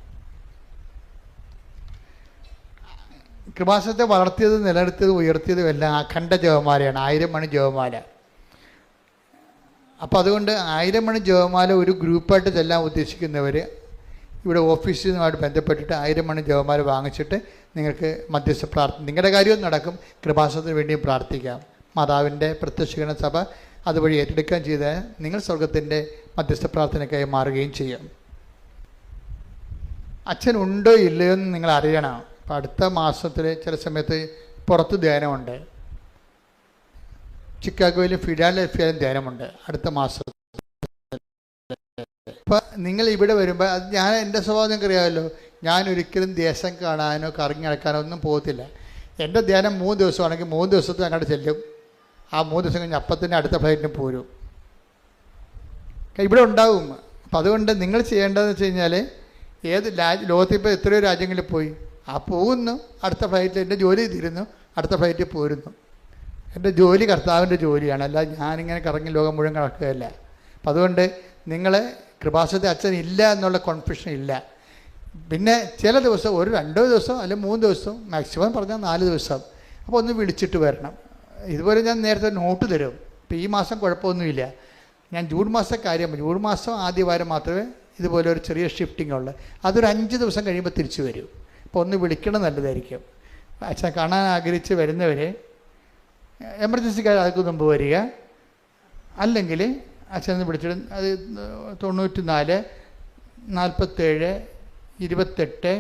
കൃപാസനത്തെ വളർത്തിയത്, നിലനിർത്തിയതും ഉയർത്തിയതും എല്ലാം അഖണ്ഡ ജപമാലയാണ്, 1000 മണി ജപമാല. അപ്പോൾ അതുകൊണ്ട് 1000 മണി ജപമാല ഒരു ഗ്രൂപ്പായിട്ട് ചെല്ലാൻ ഉദ്ദേശിക്കുന്നവർ ഇവിടെ ഓഫീസുമായിട്ട് ബന്ധപ്പെട്ടിട്ട് 1000 മണി ജപമാല വാങ്ങിച്ചിട്ട് നിങ്ങൾക്ക് മധ്യസ്ഥ പ്രാർത്ഥന, നിങ്ങളുടെ കാര്യവും നടക്കും, കൃപാസനത്തിന് വേണ്ടിയും പ്രാർത്ഥിക്കാം. മാതാവിൻ്റെ പ്രത്യക്ഷീകരണ സഭ അതുവഴി ഏറ്റെടുക്കാൻ ചെയ്താൽ നിങ്ങൾ സ്വർഗത്തിൻ്റെ മധ്യസ്ഥ പ്രാർത്ഥനയ്ക്കായി മാറുകയും ചെയ്യും. അച്ഛൻ ഉണ്ടോ ഇല്ലയോ എന്ന് നിങ്ങൾ അറിയണം. അപ്പം അടുത്ത മാസത്തിൽ ചില സമയത്ത് പുറത്ത് ധ്യാനമുണ്ട്, ചിക്കാഗോയിലും ഫിലാഡൽഫിയയിലും ധ്യാനമുണ്ട് അടുത്ത മാസം. അപ്പം നിങ്ങൾ ഇവിടെ വരുമ്പോൾ അത് ഞാൻ എൻ്റെ സ്വഭാവം നിങ്ങൾക്ക് അറിയാമല്ലോ, ഞാൻ ഒരിക്കലും ദേശം കാണാനോ കറങ്ങി നടക്കാനോ ഒന്നും പോകത്തില്ല. എൻ്റെ ധ്യാനം 3 ദിവസമാണെങ്കിൽ 3 ദിവസത്തിൽ അങ്ങോട്ട് ചെല്ലും. ആ 3 ദിവസം കഴിഞ്ഞ് അപ്പത്തന്നെ അടുത്ത ഫ്ലൈറ്റിന് പോരും, ഇവിടെ ഉണ്ടാവും. അപ്പം അതുകൊണ്ട് നിങ്ങൾ ചെയ്യേണ്ടതെന്ന് വെച്ച് കഴിഞ്ഞാൽ ഏത് ലോകത്തിൽ ഇപ്പോൾ എത്രയോ രാജ്യങ്ങളിൽ പോയി, ആ പോകുന്നു, അടുത്ത ഫ്ലൈറ്റിൽ എൻ്റെ ജോലി തീരുന്നു, അടുത്ത ഫ്ലൈറ്റിൽ പോരുന്നു. എൻ്റെ ജോലി കർത്താവിൻ്റെ ജോലിയാണ്, അല്ല ഞാനിങ്ങനെ കറങ്ങി ലോകം മുഴുവൻ കിടക്കുകയല്ല. അപ്പം അതുകൊണ്ട് നിങ്ങൾ കൃപാസനത്തിൽ അച്ഛൻ ഇല്ല എന്നുള്ള കോൺഫ്യൂഷൻ ഇല്ല. പിന്നെ ചില ദിവസം ഒരു 2 ദിവസം അല്ലെങ്കിൽ 3 ദിവസം, മാക്സിമം പറഞ്ഞാൽ 4 ദിവസം, അപ്പോൾ ഒന്ന് വിളിച്ചിട്ട് വരണം. ഇതുപോലെ ഞാൻ നേരത്തെ നോട്ട് തരും. ഇപ്പോൾ ഈ മാസം കുഴപ്പമൊന്നുമില്ല, ഞാൻ ജൂൺ മാസത്തെ കാര്യം, ജൂൺ മാസം ആദ്യ വാരം മാത്രമേ ഇതുപോലെ ഒരു ചെറിയ ഷിഫ്റ്റിംഗ് ഉള്ളൂ. അതൊരു 5 ദിവസം കഴിയുമ്പോൾ തിരിച്ചു വരും. അപ്പോൾ ഒന്ന് വിളിക്കണം, നല്ലതായിരിക്കും. അച്ഛൻ കാണാൻ ആഗ്രഹിച്ച് വരുന്നവർ എമർജൻസിക്കാർ അതൊക്കെ മുമ്പ് വരിക, അല്ലെങ്കിൽ അച്ഛനെ വിളിച്ചിട്ട് അത് 94 47 28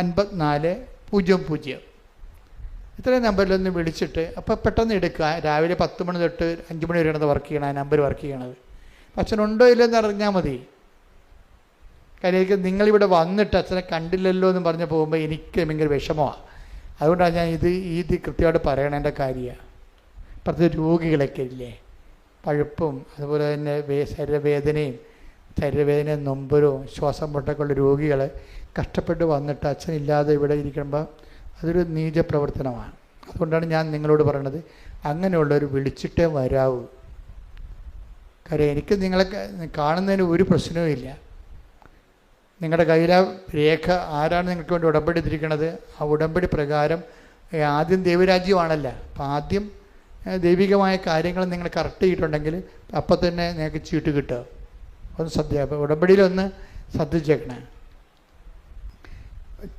54 00 ഇത്രയും നമ്പറിലൊന്ന് വിളിച്ചിട്ട് അപ്പോൾ പെട്ടെന്ന് എടുക്കുക. രാവിലെ 10 മണി തൊട്ട് 5 മണി വരെയാണ് വർക്ക് ചെയ്യണം, ആ നമ്പർ വർക്ക് ചെയ്യണത്. അച്ഛനുണ്ടോ ഇല്ലെന്ന് അറിഞ്ഞാൽ മതി. കാര്യം നിങ്ങളിവിടെ വന്നിട്ട് അച്ഛനെ കണ്ടില്ലല്ലോ എന്ന് പറഞ്ഞ് പോകുമ്പോൾ എനിക്ക് ഭയങ്കര വിഷമമാണ്. അതുകൊണ്ടാണ് ഞാൻ ഇത് കൃത്യമായിട്ട് പറയണതിൻ്റെ കാര്യമാണ്. പ്രത്യേകിച്ച് രോഗികളൊക്കെ ഇല്ലേ, പഴുപ്പും അതുപോലെ തന്നെ ശരീരവേദനയും നൊമ്പരവും ശ്വാസം മുട്ടൊക്കെ ഉള്ള രോഗികൾ കഷ്ടപ്പെട്ട് വന്നിട്ട് അച്ഛനില്ലാതെ ഇവിടെ ഇരിക്കുമ്പോൾ അതൊരു നീച പ്രവർത്തനമാണ്. അതുകൊണ്ടാണ് ഞാൻ നിങ്ങളോട് പറയണത്, അങ്ങനെയുള്ളവർ വിളിച്ചിട്ടേ വരാവൂ. കാര്യം എനിക്ക് നിങ്ങളെ കാണുന്നതിന് ഒരു പ്രശ്നവും ഇല്ല. നിങ്ങളുടെ കയ്യിലെ രേഖ ആരാണ് നിങ്ങൾക്ക് വേണ്ടി ഉടമ്പടി തിരിക്കണത്, ആ ഉടമ്പടി പ്രകാരം ആദ്യം ദൈവരാജ്യമാണല്ലോ. അപ്പം ആദ്യം ദൈവികമായ കാര്യങ്ങൾ നിങ്ങൾ കറക്റ്റ് ചെയ്തിട്ടുണ്ടെങ്കിൽ അപ്പം തന്നെ നിങ്ങൾക്ക് ചീട്ട് കിട്ടുക. ഒന്ന് അപ്പോൾ ഉടമ്പടിയിലൊന്ന് ശ്രദ്ധിച്ചേക്കണേ.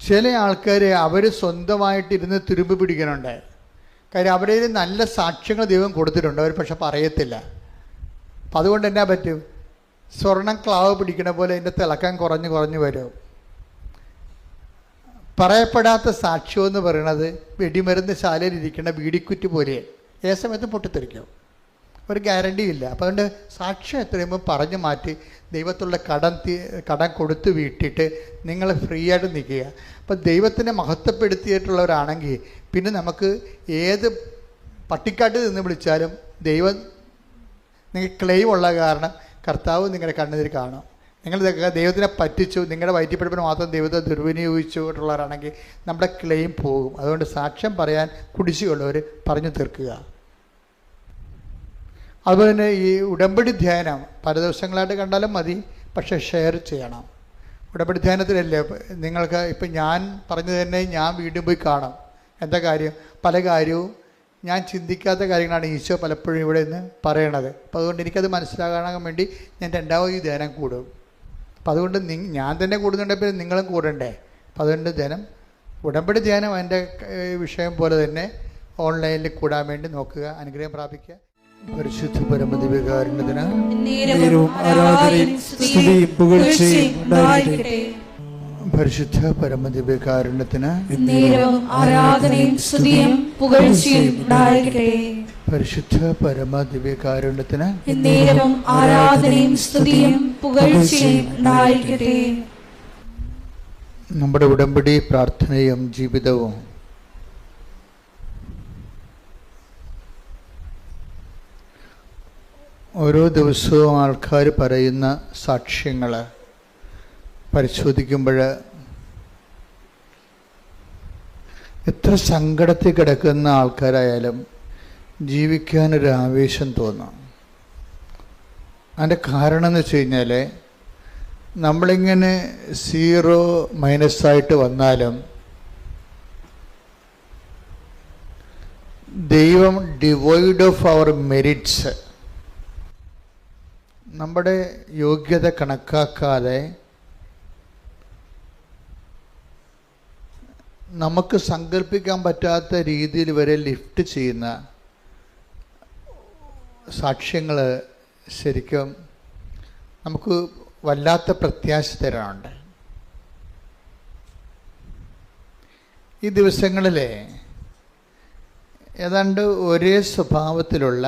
ചില ആൾക്കാർ അവർ സ്വന്തമായിട്ടിരുന്ന് തുരുമ്പ് പിടിക്കുന്നുണ്ട്. കാര്യം അവരുടെ നല്ല സാക്ഷ്യങ്ങൾ ദൈവം കൊടുത്തിട്ടുണ്ട്, അവർ പക്ഷെ പറയത്തില്ല. അപ്പം അതുകൊണ്ട് എന്നാ പറ്റും, സ്വർണം ക്ലാവ് പിടിക്കണ പോലെ അതിൻ്റെ തിളക്കം കുറഞ്ഞു വരും. പറയപ്പെടാത്ത സാക്ഷ്യമെന്ന് പറയണത് വെടിമരുന്ന് ശാലയിൽ ഇരിക്കുന്ന ബീഡിക്കുറ്റി പോലെ ഏ സമയത്തും പൊട്ടിത്തെറിക്കും, ഒരു ഗ്യാരണ്ടി ഇല്ല. അപ്പം അതുകൊണ്ട് സാക്ഷ്യം എത്രയുമ്പോൾ പറഞ്ഞു മാറ്റി ദൈവത്തുള്ള കടം കൊടുത്ത് വീട്ടിയിട്ട് നിങ്ങൾ ഫ്രീ ആയിട്ട് നിൽക്കുക. അപ്പം ദൈവത്തിനെ മഹത്വപ്പെടുത്തിയിട്ടുള്ളവരാണെങ്കിൽ പിന്നെ നമുക്ക് ഏത് പട്ടിക്കാട്ടിൽ നിന്ന് വിളിച്ചാലും ദൈവം നിങ്ങൾക്ക് ക്ലെയിം ഉള്ള കാരണം കർത്താവ് നിങ്ങളുടെ കണ്ണെതിരെ കാണും. നിങ്ങൾ ദൈവത്തിനെ പറ്റിച്ചു, നിങ്ങളുടെ വയറ്റിപ്പിടിപ്പിന് മാത്രം ദൈവത്തെ ദുർവിനിയോഗിച്ചിട്ടുള്ളവരാണെങ്കിൽ നമ്മുടെ ക്ലെയിം പോകും. അതുകൊണ്ട് സാക്ഷ്യം പറയാൻ കുടിശ്ശികയുള്ളവർ പറഞ്ഞു തീർക്കുക. അതുപോലെ തന്നെ ഈ ഉടമ്പടി ധ്യാനം പല ദിവസങ്ങളായിട്ട് കണ്ടാലും മതി, പക്ഷേ ഷെയർ ചെയ്യണം. ഉടമ്പടി ധ്യാനത്തിലല്ലേ നിങ്ങൾക്ക് ഇപ്പം ഞാൻ പറഞ്ഞത് തന്നെ ഞാൻ വീണ്ടും പോയി കാണാം. എന്താ കാര്യം, പല കാര്യവും ഞാൻ ചിന്തിക്കാത്ത കാര്യങ്ങളാണ് ഈശോ പലപ്പോഴും ഇവിടെ നിന്ന് പറയണത്. അപ്പോൾ അതുകൊണ്ട് എനിക്കത് മനസ്സിലാകാൻ വേണ്ടി ഞാൻ 2ാമത് ഈ ധ്യാനം കൂടും. അപ്പം അതുകൊണ്ട് ഞാൻ തന്നെ കൂടുന്നുണ്ടെങ്കിൽ പിന്നെ നിങ്ങളും കൂടണ്ടേ. അപ്പം അതുകൊണ്ട് ഉടമ്പടി ധ്യാനം അതിൻ്റെ വിഷയം പോലെ തന്നെ ഓൺലൈനിൽ കൂടാൻ വേണ്ടി നോക്കുക. അനുഗ്രഹം പ്രാപിക്കുക. പരിശുദ്ധ പരമദിവ്യകാരുണ്യത്തിന് പരിശുദ്ധ പരമദിവ്യകാരുണ്യത്തിന് പരിശുദ്ധ പരമദിവ്യകാരുണ്യത്തിന് നമ്മുടെ ഉടമ്പടി പ്രാർത്ഥനയും ജീവിതവും ഓരോ ദിവസവും ആൾക്കാർ പറയുന്ന സാക്ഷ്യങ്ങൾ പരിശോധിക്കുമ്പോൾ എത്ര സങ്കടത്തിൽ കിടക്കുന്ന ആൾക്കാരായാലും ജീവിക്കാനൊരു ആവേശം തോന്നാം. അതിൻ്റെ കാരണം എന്ന് വെച്ച് കഴിഞ്ഞാൽ നമ്മളിങ്ങനെ 0- വന്നാലും ദൈവം ഡിവോയ്ഡ് ഓഫ് അവർ മെറിറ്റ്സ്, നമ്മുടെ യോഗ്യത കണക്കാക്കാതെ നമുക്ക് സങ്കല്പിക്കാൻ പറ്റാത്ത രീതിയിൽ വരെ ലിഫ്റ്റ് ചെയ്യുന്ന സാക്ഷ്യങ്ങൾ ശരിക്കും നമുക്ക് വല്ലാത്ത പ്രത്യാശ തരാനുണ്ട്. ഈ ദിവസങ്ങളിൽ ഏതാണ്ട് ഒരേ സ്വഭാവത്തിലുള്ള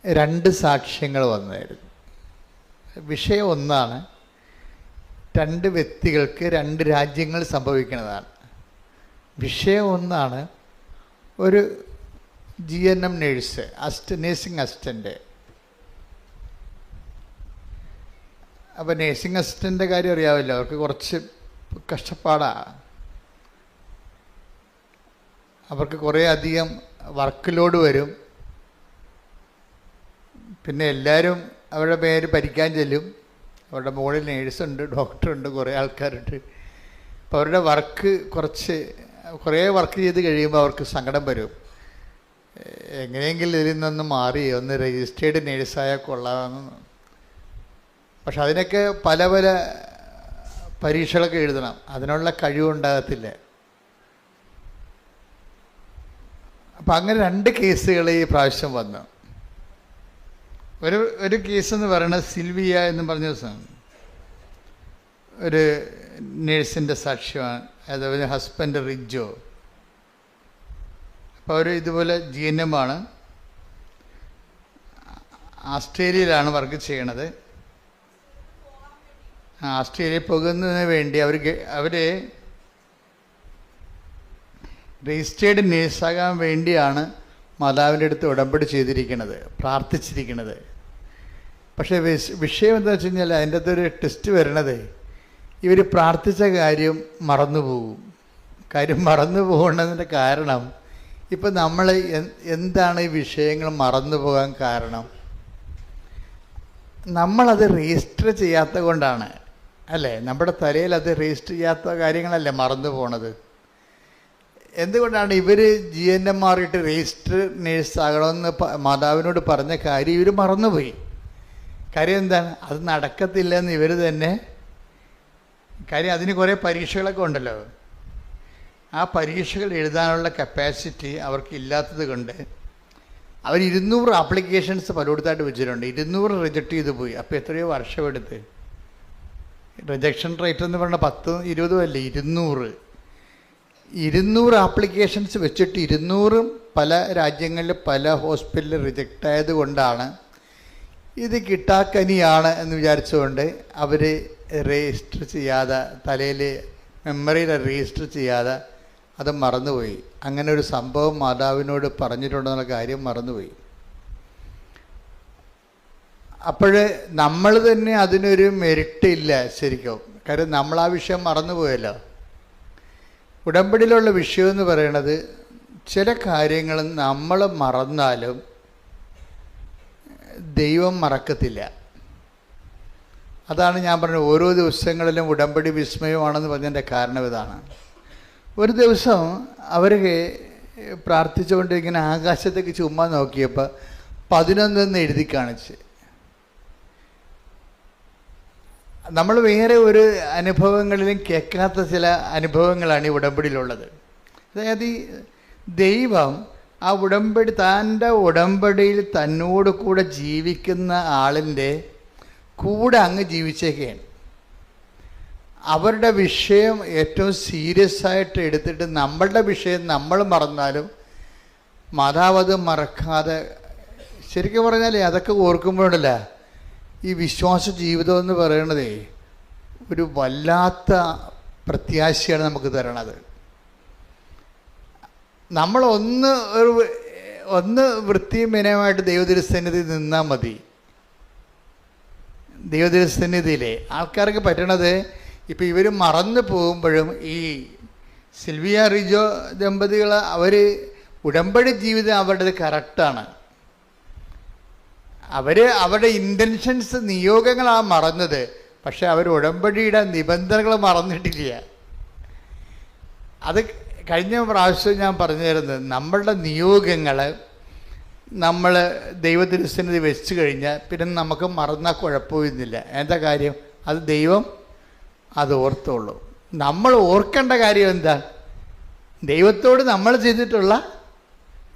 2 സാക്ഷ്യങ്ങൾ വന്നായിരുന്നു. വിഷയം ഒന്നാണ്, 2 വ്യക്തികൾക്ക് 2 രാജ്യങ്ങൾ സംഭവിക്കുന്നതാണ്. വിഷയം ഒന്നാണ്, ഒരു GNM നേഴ്സ്, നേഴ്സിംഗ് അസിസ്റ്റൻ്റ്. അപ്പോൾ നേഴ്സിംഗ് അസിസ്റ്റൻ്റിൻ്റെ കാര്യം അറിയാമല്ലോ, അവർക്ക് കുറച്ച് കഷ്ടപ്പാടാണ്. അവർക്ക് കുറേ അധികം വർക്ക് ലോഡ് വരും. പിന്നെ എല്ലാവരും അവരുടെ പേര് ഭരിക്കാൻ ചെല്ലും. അവരുടെ മുകളിൽ നേഴ്സുണ്ട്, ഡോക്ടറുണ്ട്, കുറേ ആൾക്കാരുണ്ട്. അപ്പോൾ അവരുടെ വർക്ക് കുറേ വർക്ക് ചെയ്ത് കഴിയുമ്പോൾ അവർക്ക് സങ്കടം വരും. എങ്ങനെയെങ്കിലും ഇതിൽ നിന്ന് മാറി ഒന്ന് രജിസ്റ്റേർഡ് നേഴ്സായാൽ കൊള്ളാമെന്ന്. പക്ഷെ അതിനൊക്കെ പല പല പരീക്ഷകളൊക്കെ എഴുതണം, അതിനുള്ള കഴിവുണ്ടാകത്തില്ല. അപ്പം അങ്ങനെ 2 കേസുകൾ ഈ പ്രാവശ്യം വന്നു. ഒരു കേസെന്ന് പറയുന്നത് സിൽവിയ എന്ന് പറഞ്ഞ ഒരു നേഴ്സിൻ്റെ സാക്ഷ്യമാണ്. അതുപോലെ ഹസ്ബൻഡ് റിജോ. അപ്പോൾ അവർ ഇതുപോലെ GNM ആണ്, ആസ്ട്രേലിയയിലാണ് വർക്ക് ചെയ്യണത്. ആസ്ട്രേലിയയിൽ പോകുന്നതിന് വേണ്ടി അവർ രജിസ്റ്റേർഡ് നേഴ്സാകാൻ വേണ്ടിയാണ് മാതാവിൻ്റെ അടുത്ത് ഉടമ്പടി ചെയ്തിരിക്കുന്നത്, പ്രാർത്ഥിച്ചിരിക്കുന്നത്. പക്ഷേ വിഷയം എന്താ വെച്ച് കഴിഞ്ഞാൽ അതിൻ്റെ അകത്തൊരു ടെസ്റ്റ് വരണത്, ഇവർ പ്രാർത്ഥിച്ച കാര്യം മറന്നുപോകും. കാര്യം മറന്നു പോകേണ്ടതിൻ്റെ കാരണം, ഇപ്പം നമ്മൾ എന്താണ് ഈ വിഷയങ്ങൾ മറന്നു പോകാൻ കാരണം? നമ്മളത് രജിസ്റ്റർ ചെയ്യാത്ത കൊണ്ടാണ്, അല്ലേ? നമ്മുടെ തലയിൽ അത് രജിസ്റ്റർ ചെയ്യാത്ത കാര്യങ്ങളല്ലേ മറന്നു പോണത്. എന്തുകൊണ്ടാണ് ഇവർ GNM മാറിയിട്ട് രജിസ്റ്റർ നേഴ്സ് ആകണമെന്ന് മാതാവിനോട് പറഞ്ഞ കാര്യം ഇവർ മറന്നുപോയി. കാര്യം എന്താണ്? അത് നടക്കത്തില്ലെന്ന് ഇവർ തന്നെ. കാര്യം അതിന് കുറേ പരീക്ഷകളൊക്കെ ഉണ്ടല്ലോ. ആ പരീക്ഷകൾ എഴുതാനുള്ള കപ്പാസിറ്റി അവർക്ക് ഇല്ലാത്തത് കൊണ്ട് അവർ 200 ആപ്ലിക്കേഷൻസ് പലയിടത്തായിട്ട് വെച്ചിട്ടുണ്ട്. 200 റിജക്റ്റ് ചെയ്ത് പോയി. അപ്പോൾ എത്രയോ വർഷമെടുത്ത്. റിജക്ഷൻ റേറ്റ് എന്ന് പറഞ്ഞാൽ 10-20 അല്ലേ, 200 ആപ്ലിക്കേഷൻസ് വെച്ചിട്ട് 200 പല രാജ്യങ്ങളിൽ പല ഹോസ്പിറ്റലിൽ റിജക്റ്റ് ആയത് കൊണ്ടാണ് ഇത് കിട്ടാക്കനിയാണ് എന്ന് വിചാരിച്ചുകൊണ്ട് അവർ രജിസ്റ്റർ ചെയ്യാതെ, തലയിൽ മെമ്മറിയിൽ രജിസ്റ്റർ ചെയ്യാതെ അത് മറന്നുപോയി. അങ്ങനെ ഒരു സംഭവം മാതാവിനോട് പറഞ്ഞിട്ടുണ്ടെന്നുള്ള കാര്യം മറന്നുപോയി. അപ്പോൾ നമ്മൾ തന്നെ അതിനൊരു മെറിറ്റ് ഇല്ല ശരിക്കും. കാര്യം നമ്മൾ ആ വിഷയം മറന്നുപോയല്ലോ. ഉടമ്പടിയിലുള്ള വിഷയം എന്ന് പറയുന്നത്, ചില കാര്യങ്ങൾ നമ്മൾ മറന്നാലും ദൈവം മറക്കത്തില്ല. അതാണ് ഞാൻ പറഞ്ഞത്, ഓരോ ദിവസങ്ങളിലും ഉടമ്പടി വിസ്മയമാണെന്ന് പറഞ്ഞതിൻ്റെ കാരണം ഇതാണ്. ഒരു ദിവസം അവർ പ്രാർത്ഥിച്ചുകൊണ്ട് ഇങ്ങനെ ആകാശത്തേക്ക് ചുമ്മാ നോക്കിയപ്പോൾ 11 എഴുതി കാണിച്ച്. നമ്മൾ വേറെ ഒരു അനുഭവങ്ങളിലും കേൾക്കാത്ത ചില അനുഭവങ്ങളാണ് ഈ ഉടമ്പടിയിലുള്ളത്. അതായത് ഈ ദൈവം ആ ഉടമ്പടി, തൻ്റെ ഉടമ്പടിയിൽ തന്നോട് കൂടെ ജീവിക്കുന്ന ആളിൻ്റെ കൂടെ അങ്ങ് ജീവിച്ചേക്കുകയാണ്. അവരുടെ വിഷയം ഏറ്റവും സീരിയസ് ആയിട്ട് എടുത്തിട്ട് നമ്മളുടെ വിഷയം നമ്മൾ മറന്നാലും മാതാവ് അത് മറക്കാതെ, ശരിക്കും പറഞ്ഞാൽ അതൊക്കെ ഓർക്കുമ്പോഴല്ല ഈ വിശ്വാസ ജീവിതം എന്ന് പറയണതേ ഒരു വല്ലാത്ത പ്രത്യാശയാണ് നമുക്ക് തരണത്. ഒന്ന് വൃത്തിയും വിനയമായിട്ട് ദൈവതിരുസന്നിധി നിന്നാൽ മതി. ദൈവതിരുസന്നിധിയിലെ ആൾക്കാർക്ക് പറ്റണത്, ഇപ്പം ഇവർ മറന്നു പോകുമ്പോഴും ഈ സിൽവിയ റിജോ ദമ്പതികൾ അവർ ഉടമ്പടി ജീവിതം അവരുടേത് കറക്റ്റാണ്. അവരുടെ ഇൻറ്റൻഷൻസ് നിയോഗങ്ങളാണ് മറന്നത്. പക്ഷെ അവർ ഉടമ്പടിയുടെ നിബന്ധനകൾ മറന്നിട്ടില്ല. അത് കഴിഞ്ഞ പ്രാവശ്യം ഞാൻ പറഞ്ഞു തരുന്നത്, നമ്മളുടെ നിയോഗങ്ങൾ നമ്മൾ ദൈവത്തിരുസന്നിധി വെച്ച് കഴിഞ്ഞാൽ പിന്നെ നമുക്ക് മറന്നാൽ കുഴപ്പമൊന്നുമില്ല. എന്താ കാര്യം? അത് ദൈവം അത് ഓർത്തുള്ളൂ. നമ്മൾ ഓർക്കേണ്ട കാര്യം എന്താ? ദൈവത്തോട് നമ്മൾ ചെയ്തിട്ടുള്ള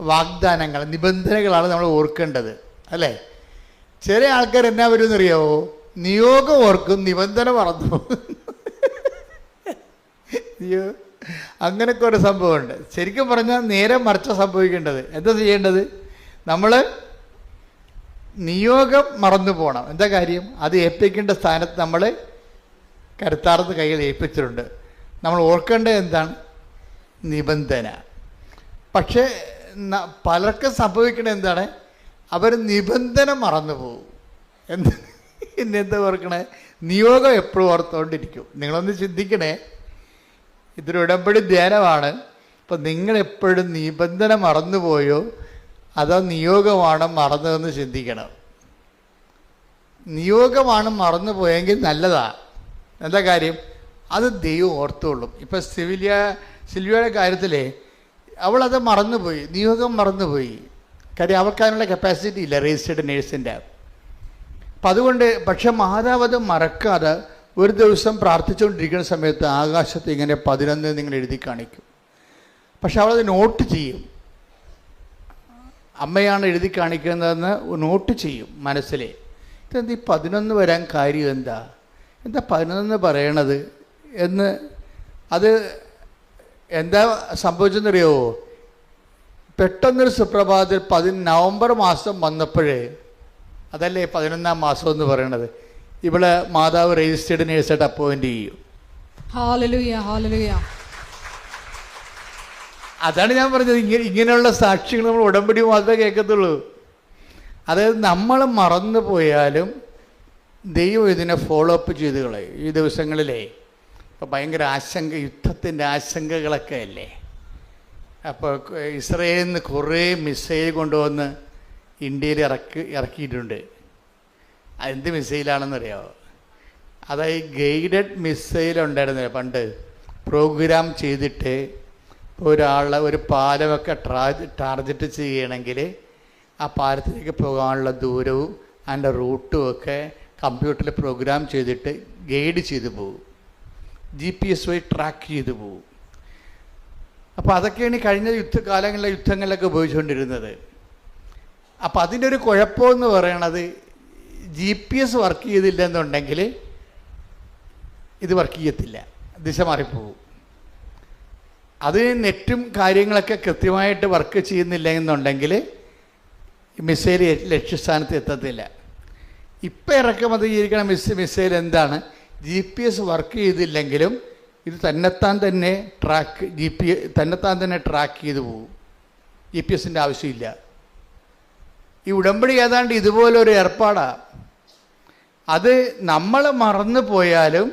വാഗ്ദാനങ്ങൾ, നിബന്ധനകളാണ് നമ്മൾ ഓർക്കേണ്ടത്, അല്ലേ? ചില ആൾക്കാർ എന്നാ വരുമെന്നറിയാവോ? നിയോഗം ഓർക്കും, നിബന്ധന മറന്നു. അങ്ങനെയൊക്കെ ഒരു സംഭവമുണ്ട്. ശരിക്കും പറഞ്ഞാൽ നേരെ മറിച്ച സംഭവിക്കേണ്ടത്. എന്താ ചെയ്യേണ്ടത്? നമ്മൾ നിയോഗം മറന്നു പോകണം. എന്താ കാര്യം? അത് ഏൽപ്പിക്കേണ്ട സ്ഥാനത്ത് നമ്മൾ കരുത്താർന്ന് കയ്യിൽ ഏൽപ്പിച്ചിട്ടുണ്ട്. നമ്മൾ ഓർക്കേണ്ടത് എന്താണ്? നിബന്ധന. പക്ഷേ പലർക്കും സംഭവിക്കേണ്ടത് എന്താണ്? അവർ നിബന്ധന മറന്നു പോകും. എന്താ ഓർക്കണേ? നിയോഗം എപ്പോഴും ഓർത്തുകൊണ്ടിരിക്കും. നിങ്ങളൊന്ന് ചിന്തിക്കണേ, ഇതൊരു ഉടമ്പടി ധ്യാനമാണ്. അപ്പം നിങ്ങളെപ്പോഴും നിബന്ധന മറന്നുപോയോ അതോ നിയോഗമാണ് മറന്നതെന്ന് ചിന്തിക്കണം. നിയോഗമാണ് മറന്നു പോയെങ്കിൽ നല്ലതാണ്. എന്താ കാര്യം? അത് ദൈവം ഓർത്തുകൊള്ളും. ഇപ്പം സിൽവിയയുടെ കാര്യത്തിലേ അവളത് മറന്നുപോയി, നിയോഗം മറന്നുപോയി. കാര്യം അവൾക്ക് അതിനുള്ള കപ്പാസിറ്റി ഇല്ല, രജിസ്റ്റേർഡ് നേഴ്സിൻ്റെ. അപ്പം അതുകൊണ്ട് പക്ഷെ മാതാവ് അത് മറക്കാതെ ഒരു ദിവസം പ്രാർത്ഥിച്ചുകൊണ്ടിരിക്കുന്ന സമയത്ത് ആകാശത്ത് ഇങ്ങനെ 11 നിങ്ങൾ എഴുതി കാണിക്കും. പക്ഷെ അവളത് നോട്ട് ചെയ്യും. അമ്മയാണ് എഴുതി കാണിക്കുന്നതെന്ന് നോട്ട് ചെയ്യും മനസ്സിലെ. ഇതെന്ത് ഈ 11 വരാൻ കാര്യം എന്താ 11 പറയണത് എന്ന്. അത് എന്താ സംഭവിച്ചെന്നറിയാവോ? പെട്ടെന്നൊരു സുപ്രഭാതത്തിൽ നവംബർ മാസം വന്നപ്പോഴേ, അതല്ലേ 11ാം മാസം എന്ന് പറയണത്, ഇവിടെ മാതാവ് രജിസ്റ്റേർഡ് നേഴ്സായിട്ട് അപ്പോയിന്റ് ചെയ്യും. Hallelujah, hallelujah. അതാണ് ഞാൻ പറഞ്ഞത്, ഇങ്ങനെയുള്ള സാക്ഷ്യങ്ങൾ നമ്മൾ ഉടമ്പടി മാത്രമേ കേൾക്കത്തുള്ളൂ. അതായത് നമ്മൾ മറന്നു പോയാലും ദൈവം ഇതിനെ ഫോളോ അപ്പ് ചെയ്ത് കളയും. ഈ ദിവസങ്ങളിലേ ഇപ്പോൾ ഭയങ്കര യുദ്ധത്തിൻ്റെ ആശങ്കകളൊക്കെ അല്ലേ. അപ്പോൾ ഇസ്രയേലിൽ നിന്ന് കുറേ മിസൈൽ കൊണ്ടുവന്ന് ഇന്ത്യയിൽ ഇറക്കിയിട്ടുണ്ട്. അതെന്ത് മിസൈലാണെന്നറിയാമോ? അതായത് ഗൈഡഡ് മിസൈൽ ഉണ്ടായിരുന്നില്ല പണ്ട്. പ്രോഗ്രാം ചെയ്തിട്ട് ഒരു പാലമൊക്കെ ടാർഗറ്റ് ചെയ്യണമെങ്കിൽ ആ പാലത്തിലേക്ക് പോകാനുള്ള ദൂരവും അതിൻ്റെ റൂട്ടും ഒക്കെ കമ്പ്യൂട്ടറിൽ പ്രോഗ്രാം ചെയ്തിട്ട് ഗൈഡ് ചെയ്തു പോകും. GPS വഴി ട്രാക്ക് ചെയ്തു പോകും. അപ്പോൾ അതൊക്കെയാണ് കഴിഞ്ഞ യുദ്ധങ്ങളിലൊക്കെ ഉപയോഗിച്ചുകൊണ്ടിരുന്നത്. അപ്പോൾ അതിൻ്റെ ഒരു കുഴപ്പമെന്ന് പറയണത് GPS വർക്ക് ചെയ്തില്ല എന്നുണ്ടെങ്കിൽ ഇത് വർക്ക് ചെയ്യത്തില്ല, ദിശ മാറിപ്പോകും. അത് നെറ്റും കാര്യങ്ങളൊക്കെ കൃത്യമായിട്ട് വർക്ക് ചെയ്യുന്നില്ല എന്നുണ്ടെങ്കിൽ മിസൈൽ ലക്ഷ്യസ്ഥാനത്ത് എത്തത്തില്ല. ഇപ്പം ഇറക്കുമതി ചെയ്തിരിക്കുന്ന മിസൈൽ എന്താണ്? GPS വർക്ക് ചെയ്തില്ലെങ്കിലും ഇത് തന്നെത്താൻ തന്നെ ട്രാക്ക് ചെയ്തു പോകും. GPS-ൻ്റെ ആവശ്യമില്ല. ഈ ഉടമ്പടി ഏതാണ്ട് ഇതുപോലൊരു ഏർപ്പാടാണ്. അത് നമ്മൾ മറന്നു പോയാലും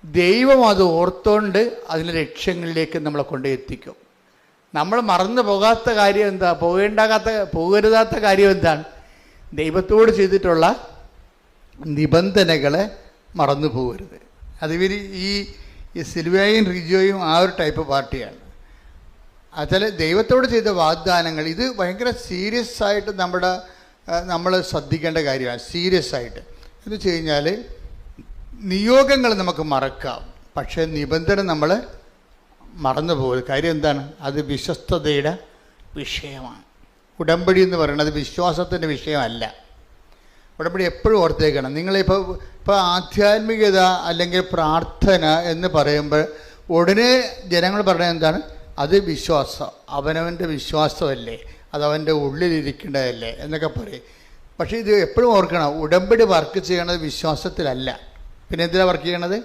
ദൈവം അത് ഓർത്തുകൊണ്ട് അതിൻ്റെ ലക്ഷ്യങ്ങളിലേക്ക് നമ്മളെ കൊണ്ട് എത്തിക്കും. നമ്മൾ മറന്നു പോകാത്ത കാര്യം എന്താ? പോകരുതാത്ത കാര്യം എന്താണ്? ദൈവത്തോട് ചെയ്തിട്ടുള്ള നിബന്ധനകളെ മറന്നു പോകരുത്. അതിവർ ഈ സിൽവിയയും റിജോയും ആ ഒരു ടൈപ്പ് പാർട്ടിയാണ്. അതിൽ ദൈവത്തോട് ചെയ്ത വാഗ്ദാനങ്ങൾ, ഇത് ഭയങ്കര സീരിയസ് ആയിട്ട് നമ്മൾ ശ്രദ്ധിക്കേണ്ട കാര്യമാണ്. സീരിയസ് ആയിട്ട് എന്ന് വെച്ച് കഴിഞ്ഞാൽ നിയോഗങ്ങൾ നമുക്ക് മറക്കാം, പക്ഷേ നിബന്ധന നമ്മൾ മറന്നു പോകരുത്. കാര്യം എന്താണ്? അത് വിശ്വസ്തതയുടെ വിഷയമാണ്. ഉടമ്പടി എന്ന് പറയുന്നത് വിശ്വാസത്തിൻ്റെ വിഷയമല്ല. ഉടമ്പടി എപ്പോഴും ഓർത്തേക്കണം. ഇപ്പോൾ ആധ്യാത്മികത അല്ലെങ്കിൽ പ്രാർത്ഥന എന്ന് പറയുമ്പോൾ ഉടനെ ജനങ്ങൾ പറയുന്നത് എന്താണ്? അത് വിശ്വാസം, അവനവൻ്റെ വിശ്വാസമല്ലേ, അതവൻ്റെ ഉള്ളിലിരിക്കേണ്ടതല്ലേ എന്നൊക്കെ പറയും. പക്ഷേ ഇത് എപ്പോഴും ഓർക്കണം, ഉടമ്പടി വർക്ക് ചെയ്യണത് വിശ്വാസത്തിലല്ല. പിന്നെ എന്തിനാണ് വർക്ക് ചെയ്യണത്?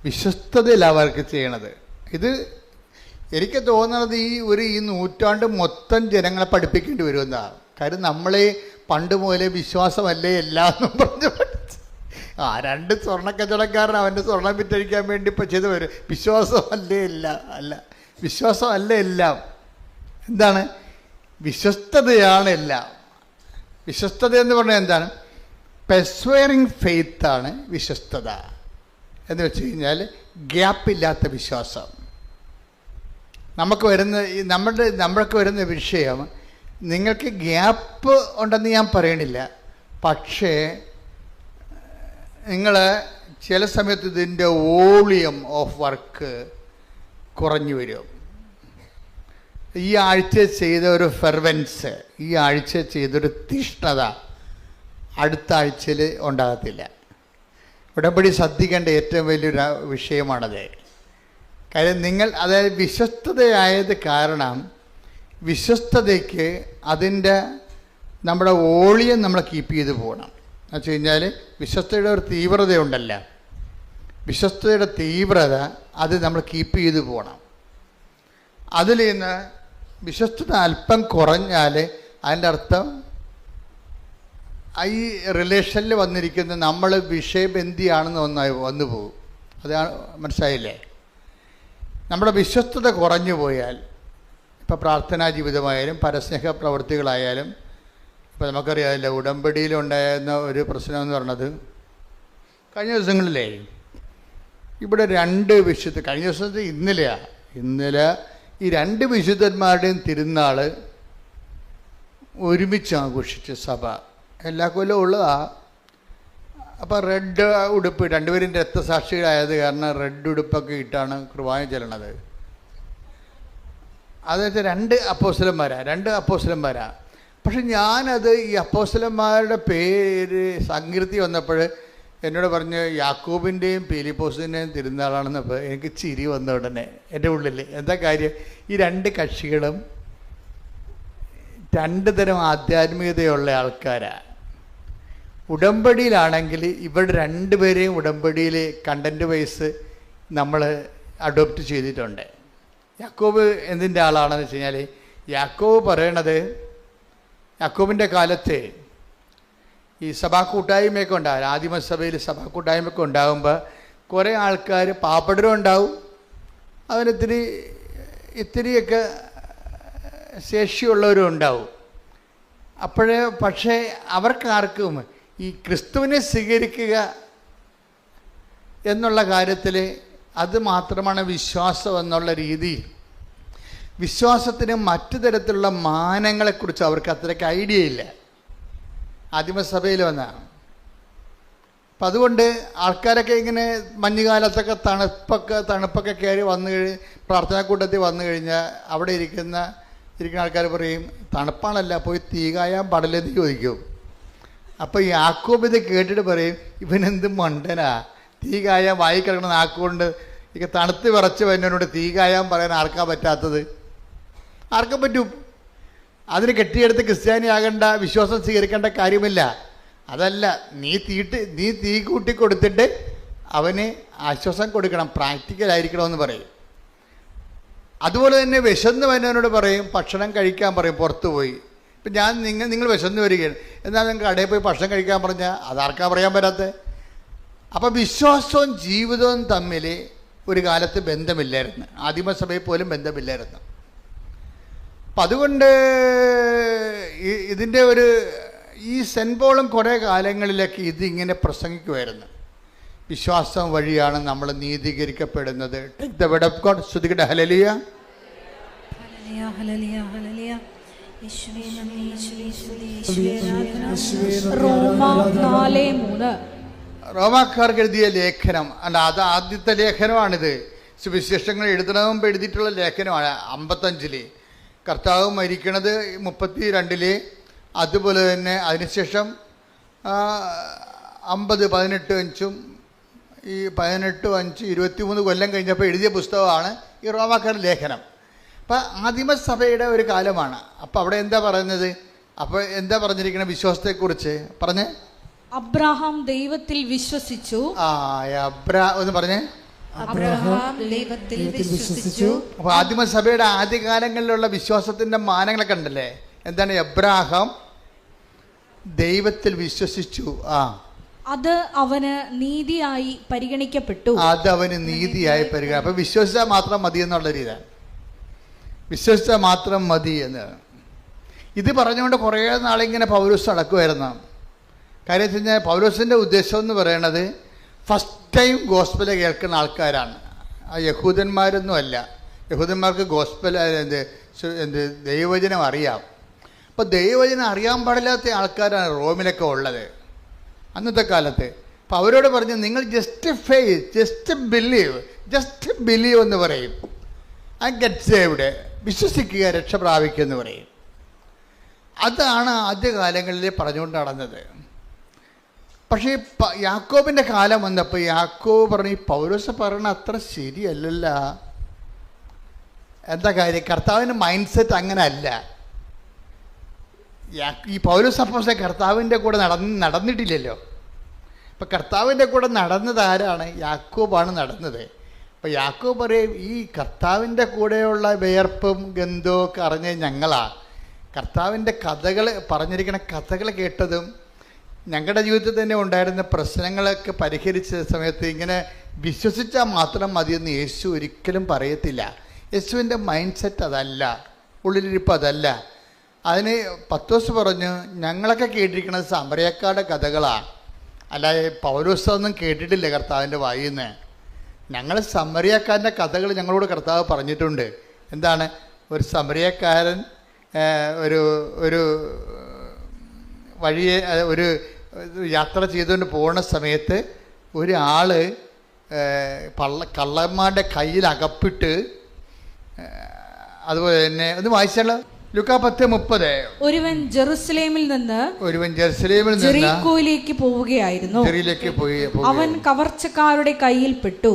വിശ്വസ്തതയിലാണ് വർക്ക് ചെയ്യണത്. ഇത് എനിക്ക് തോന്നുന്നത് ഈ നൂറ്റാണ്ട് മൊത്തം ജനങ്ങളെ പഠിപ്പിക്കേണ്ടി വരുമെന്നാണ്. കാര്യം നമ്മളെ പണ്ട് മുതലേ വിശ്വാസമല്ലേ എല്ലാന്നും പറഞ്ഞ് പഠിച്ച് രണ്ട് സ്വർണ്ണ കച്ചവടക്കാരൻ അവൻ്റെ സ്വർണം വിറ്റഴിക്കാൻ വേണ്ടി ഇപ്പോൾ ചെയ്തു വരും. വിശ്വാസമല്ലേ അല്ല, വിശ്വാസമല്ല എല്ലാം. എന്താണ്? വിശ്വസ്തതയാണ് എല്ലാം. വിശ്വസ്തത എന്ന് പറഞ്ഞാൽ എന്താണ്? പെർസ്വയറിങ് ഫെയ്ത്താണ് വിശ്വസ്തത എന്ന് വെച്ച് കഴിഞ്ഞാൽ ഗ്യാപ്പില്ലാത്ത വിശ്വാസം. നമ്മൾക്ക് വരുന്ന വിഷയം നിങ്ങൾക്ക് ഗ്യാപ്പ് ഉണ്ടെന്ന് ഞാൻ പറയണില്ല, പക്ഷേ നിങ്ങൾ ചില സമയത്ത് ഇതിൻ്റെ വോളിയം ഓഫ് വർക്ക് കുറഞ്ഞു വരും. ഈ ആഴ്ച ചെയ്ത ഒരു ഫെർവൻസ്, ഈ ആഴ്ച ചെയ്തൊരു തീഷ്ണത അടുത്ത ആഴ്ചയിൽ ഉണ്ടാകത്തില്ല. ഉടമ്പടി ശ്രദ്ധിക്കേണ്ട ഏറ്റവും വലിയൊരു വിഷയമാണത്. കാര്യം അതായത് വിശ്വസ്തതയായത് കാരണം വിശ്വസ്തതയ്ക്ക് നമ്മുടെ വോളിയം നമ്മൾ കീപ്പ് ചെയ്ത് പോകണം. എന്ന് വെച്ച് കഴിഞ്ഞാൽ വിശ്വസ്തയുടെ ഒരു തീവ്രതയുണ്ടല്ല, വിശ്വസ്തയുടെ തീവ്രത അത് നമ്മൾ കീപ്പ് ചെയ്ത് പോകണം. അതിൽ നിന്ന് വിശ്വസ്തത അല്പം കുറഞ്ഞാൽ അതിൻ്റെ അർത്ഥം ഈ റിലേഷനിൽ വന്നിരിക്കുന്ന നമ്മൾ വിഷയബന്ധിയാണെന്ന് വന്നു പോകും. അതാണ്, മനസ്സിലായില്ലേ? നമ്മുടെ വിശ്വസ്തത കുറഞ്ഞു പോയാൽ, ഇപ്പോൾ പ്രാർത്ഥനാ ജീവിതമായാലും പരസ്നേഹ പ്രവൃത്തികളായാലും, ഇപ്പോൾ നമുക്കറിയാമല്ലോ ഉടമ്പടിയിലുണ്ടായിരുന്ന ഒരു പ്രശ്നം എന്ന് പറഞ്ഞത്, കഴിഞ്ഞ ദിവസങ്ങളിലേ ഇവിടെ കഴിഞ്ഞ ദിവസത്തെ ഇന്നലെ ഈ രണ്ട് വിശുദ്ധന്മാരുടെയും തിരുനാൾ ഒരുമിച്ച് ആഘോഷിച്ച് സഭ എല്ലാ കൊല്ലവും ഉള്ളതാ. അപ്പോൾ റെഡ് ഉടുപ്പ്, രണ്ടുപേരും രക്തസാക്ഷികളായത് കാരണം റെഡ് ഉടുപ്പൊക്കെ ഇട്ടാണ് കുർബാന ചെല്ലണത്. അതായത് രണ്ട് അപ്പോസ്തലന്മാരാ. പക്ഷെ ഞാനത് ഈ അപ്പോസ്തലന്മാരുടെ പേര് സങ്കീർത്തി വന്നപ്പോൾ എന്നോട് പറഞ്ഞ് യാക്കോബിൻ്റെയും പീലിപ്പോസിൻ്റെയും തിരുനാളാണെന്നപ്പോൾ എനിക്ക് ചിരി വന്ന ഉടനെ എൻ്റെ ഉള്ളിൽ. എന്താ കാര്യം? ഈ രണ്ട് കക്ഷികളും രണ്ട് തരം ആധ്യാത്മികതയുള്ള ആൾക്കാരാണ്. ഉടമ്പടിയിലാണെങ്കിൽ ഇവരുടെ രണ്ടുപേരെയും ഉടമ്പടിയിൽ കണ്ടൻറ്റ് വൈസ് നമ്മൾ അഡോപ്റ്റ് ചെയ്തിട്ടുണ്ട്. യാക്കോബ് എന്തിൻ്റെ ആളാണെന്ന് വെച്ച് കഴിഞ്ഞാൽ, യാക്കോബ് പറയണത് യാക്കോബിൻ്റെ കാലത്ത് ഈ സഭാ കൂട്ടായ്മയൊക്കെ ഉണ്ടാകും, ആദിമസഭയിൽ സഭാ കൂട്ടായ്മയൊക്കെ ഉണ്ടാകുമ്പോൾ കുറേ ആൾക്കാർ പാപ്പടരും ഉണ്ടാവും, ഇത്തിരിയൊക്കെ ശേഷിയുള്ളവരും ഉണ്ടാവും. പക്ഷേ അവർക്കാർക്കും ഈ ക്രിസ്തുവിനെ സ്വീകരിക്കുക എന്നുള്ള കാര്യത്തിൽ അത് മാത്രമാണ് വിശ്വാസം എന്നുള്ള രീതിയിൽ വിശ്വാസത്തിന് മറ്റു തരത്തിലുള്ള മാനങ്ങളെക്കുറിച്ച് അവർക്ക് അത്രയ്ക്ക് ഐഡിയ ഇല്ല ആദിമസഭയിൽ വന്നാണ്. അപ്പം അതുകൊണ്ട് ആൾക്കാരൊക്കെ ഇങ്ങനെ മഞ്ഞുകാലത്തൊക്കെ തണുപ്പൊക്കെ കയറി പ്രാർത്ഥനാക്കൂട്ടത്തിൽ വന്നു കഴിഞ്ഞാൽ അവിടെ ഇരിക്കുന്ന ആൾക്കാർ പറയും, തണുപ്പാണല്ല, പോയി തീ കായാൻ പാടില്ലെന്ന് ചോദിക്കും. അപ്പോൾ ഈ യാക്കോബ് ഇത് കേട്ടിട്ട് പറയും, ഇവനെന്ത് മണ്ടനാ, തീ കായാൻ വായി കിടക്കുന്ന നാക്കുകൊണ്ട് തണുത്ത് വിറച്ച് വരുന്നതിനോട് തീ കായാൻ പറയാൻ ആർക്കാ പറ്റാത്തത്? ആർക്കും പറ്റും. അതിന് കെട്ടിയെടുത്ത് ക്രിസ്ത്യാനിയാകേണ്ട, വിശ്വാസം സ്വീകരിക്കേണ്ട കാര്യമില്ല. അതല്ല, നീ തീ കൂട്ടി കൊടുത്തിട്ട് അവന് ആശ്വാസം കൊടുക്കണം, പ്രാക്ടിക്കലായിരിക്കണമെന്ന് പറയും. അതുപോലെ തന്നെ വിശന്ന് വരുന്നവനോട് പറയും ഭക്ഷണം കഴിക്കാൻ പറയും, പുറത്തു പോയി. ഇപ്പം നിങ്ങൾ വിശന്ന് വരികയാണ്, എന്നാൽ നിങ്ങൾക്ക് കടയിൽ പോയി ഭക്ഷണം കഴിക്കാൻ പറഞ്ഞാൽ അതാർക്കാ പറയാൻ പറ്റാത്തത്? അപ്പം വിശ്വാസവും ജീവിതവും തമ്മിൽ ഒരു കാലത്ത് ബന്ധമില്ലായിരുന്നു, ആദിമസഭയിൽ പോലും ബന്ധമില്ലായിരുന്നു. അപ്പം അതുകൊണ്ട് ഇതിൻ്റെ ഈ സെൻറ്റ് പോളും കുറേ കാലങ്ങളിലേക്ക് ഇതിങ്ങനെ പ്രസംഗിക്കുമായിരുന്നു. വിശ്വാസം വഴിയാണ് നമ്മൾ നീതീകരിക്കപ്പെടുന്നത്. Take the word of God. സ്തുതിക്കട്ടെ. ഹല്ലേലൂയ. റോമാക്കാർക്ക് എഴുതിയ ലേഖനം അല്ല, അത് ആദ്യത്തെ ലേഖനമാണിത്. സുവിശേഷങ്ങൾ എഴുതണം മുമ്പ് എഴുതിയിട്ടുള്ള ലേഖനമാണ്. 55 കർത്താവ് മരിക്കണത് 32, അതുപോലെ തന്നെ അതിനുശേഷം 50, 18 ഈ 18, 5, 23 കൊല്ലം കഴിഞ്ഞപ്പോൾ എഴുതിയ പുസ്തകമാണ് ഈ റോമാക്കാരുടെ ലേഖനം. അപ്പം ആദിമസഭയുടെ ഒരു കാലമാണ്. അപ്പം അവിടെ എന്താ പറയുന്നത്? അപ്പോൾ എന്താ പറഞ്ഞിരിക്കുന്നത് വിശ്വാസത്തെക്കുറിച്ച്? പറഞ്ഞേ. അബ്രഹാം ദൈവത്തിൽ വിശ്വസിച്ചു. ഒന്ന് പറഞ്ഞേ. അബ്രഹാം ദൈവത്തിൽ വിശ്വസിച്ചു. അപ്പോൾ ആദിമസഭയുടെ ആദ്യകാലങ്ങളിലുള്ള വിശ്വാസത്തിൻ്റെ മാനങ്ങളൊക്കെ ഉണ്ടല്ലേ? എന്താണ്? അബ്രഹാം ദൈവത്തിൽ വിശ്വസിച്ചു. അത് അവന് നീതിയായി പരിഗണിക്കപ്പെട്ടു. അപ്പൊ വിശ്വസിച്ചാൽ മാത്രം മതി എന്നുള്ള രീതിയാണ്. വിശ്വസിച്ചാൽ മാത്രം മതി എന്നാണ്. ഇത് പറഞ്ഞുകൊണ്ട് കുറേ നാളിങ്ങനെ പൗലോസ് നടക്കുമായിരുന്നു. കാര്യം വെച്ച് കഴിഞ്ഞാൽ പൗലോസിൻ്റെ ഉദ്ദേശം എന്ന് പറയുന്നത് ഫസ്റ്റ് ടൈം ഗോസ്പൽ കേൾക്കുന്ന ആൾക്കാരാണ്. ആ യഹൂദന്മാരൊന്നും അല്ല. യഹൂദന്മാർക്ക് ഗോസ്പൽ ദൈവവചനം അറിയാം. അപ്പോൾ ദൈവവചനം അറിയാൻ പാടില്ലാത്ത ആൾക്കാരാണ് റോമിലൊക്കെ ഉള്ളത് അന്നത്തെ കാലത്ത്. അപ്പോൾ അവരോട് പറഞ്ഞ് നിങ്ങൾ ജസ്റ്റ് ഫെയ്ത്ത്, ജസ്റ്റ് ബിലീവ് എന്ന് പറയും. ഗെറ്റ് സേവ്ഡ്, വിശ്വസിക്കുക രക്ഷ പ്രാപിക്കുക എന്ന് പറയും. അതാണ് ആദ്യകാലങ്ങളിൽ പറഞ്ഞുകൊണ്ട് നടന്നത്. പക്ഷേ യാക്കോബിൻ്റെ കാലം വന്നപ്പോൾ യാക്കോബ് പറഞ്ഞു ഈ പൗലോസ് പറയണ അത്ര ശരിയല്ലല്ല. എന്താ കാര്യം? കർത്താവിൻ്റെ മൈൻഡ് സെറ്റ് അങ്ങനെ അല്ല. ഈ പൗലോസ് അപ്പോസ്തലൻ കർത്താവിൻ്റെ കൂടെ നടന്നിട്ടില്ലല്ലോ. ഇപ്പം കർത്താവിൻ്റെ കൂടെ നടന്നത് ആരാണ്? യാക്കോബാണ് നടന്നത്. അപ്പം യാക്കോബ് പറയും ഈ കർത്താവിൻ്റെ കൂടെയുള്ള വിയർപ്പും ഗന്ധവും ഒക്കെ അറിഞ്ഞ ഞങ്ങളാണ്. കർത്താവിൻ്റെ കഥകൾ പറഞ്ഞിരിക്കുന്ന കഥകൾ കേട്ടതും ഞങ്ങളുടെ ജീവിതത്തിൽ തന്നെ ഉണ്ടായിരുന്ന പ്രശ്നങ്ങളൊക്കെ പരിഹരിച്ച സമയത്ത് ഇങ്ങനെ വിശ്വസിച്ചാൽ മാത്രം മതിയെന്ന് യേശു ഒരിക്കലും പറയത്തില്ല. യേശുവിൻ്റെ മൈൻഡ് സെറ്റ് അതല്ല, ഉള്ളിലിരിപ്പ് അതല്ല. അതിന് പത്രോസ് പറഞ്ഞു ഞങ്ങളൊക്കെ കേട്ടിരിക്കുന്നത് സമറിയക്കാരുടെ കഥകളാണ്, അല്ലാതെ പൗലോസൊന്നും കേട്ടിട്ടില്ല കർത്താവിൻ്റെ വായിൽ നിന്ന്. ഞങ്ങൾ സമറിയക്കാരൻ്റെ കഥകൾ ഞങ്ങളോട് കർത്താവ് പറഞ്ഞിട്ടുണ്ട്. എന്താണ്? ഒരു സമറിയക്കാരൻ ഒരു വഴിയെ ഒരു യാത്ര ചെയ്തുകൊണ്ട് പോകുന്ന സമയത്ത് ഒരാൾ കള്ളന്മാരുടെ കയ്യിൽ അകപ്പെട്ട്, അതുപോലെ തന്നെ ഒന്ന് വായിച്ചാലോ, ലൂക്കാ 10:30. ഒരുവൻ ജെറുസലേമിൽ നിന്ന് ജെറീക്കോയിലേക്ക് പോവുകയായിരുന്നു. അവൻ കവർച്ചക്കാരുടെ കയ്യിൽ പെട്ടു.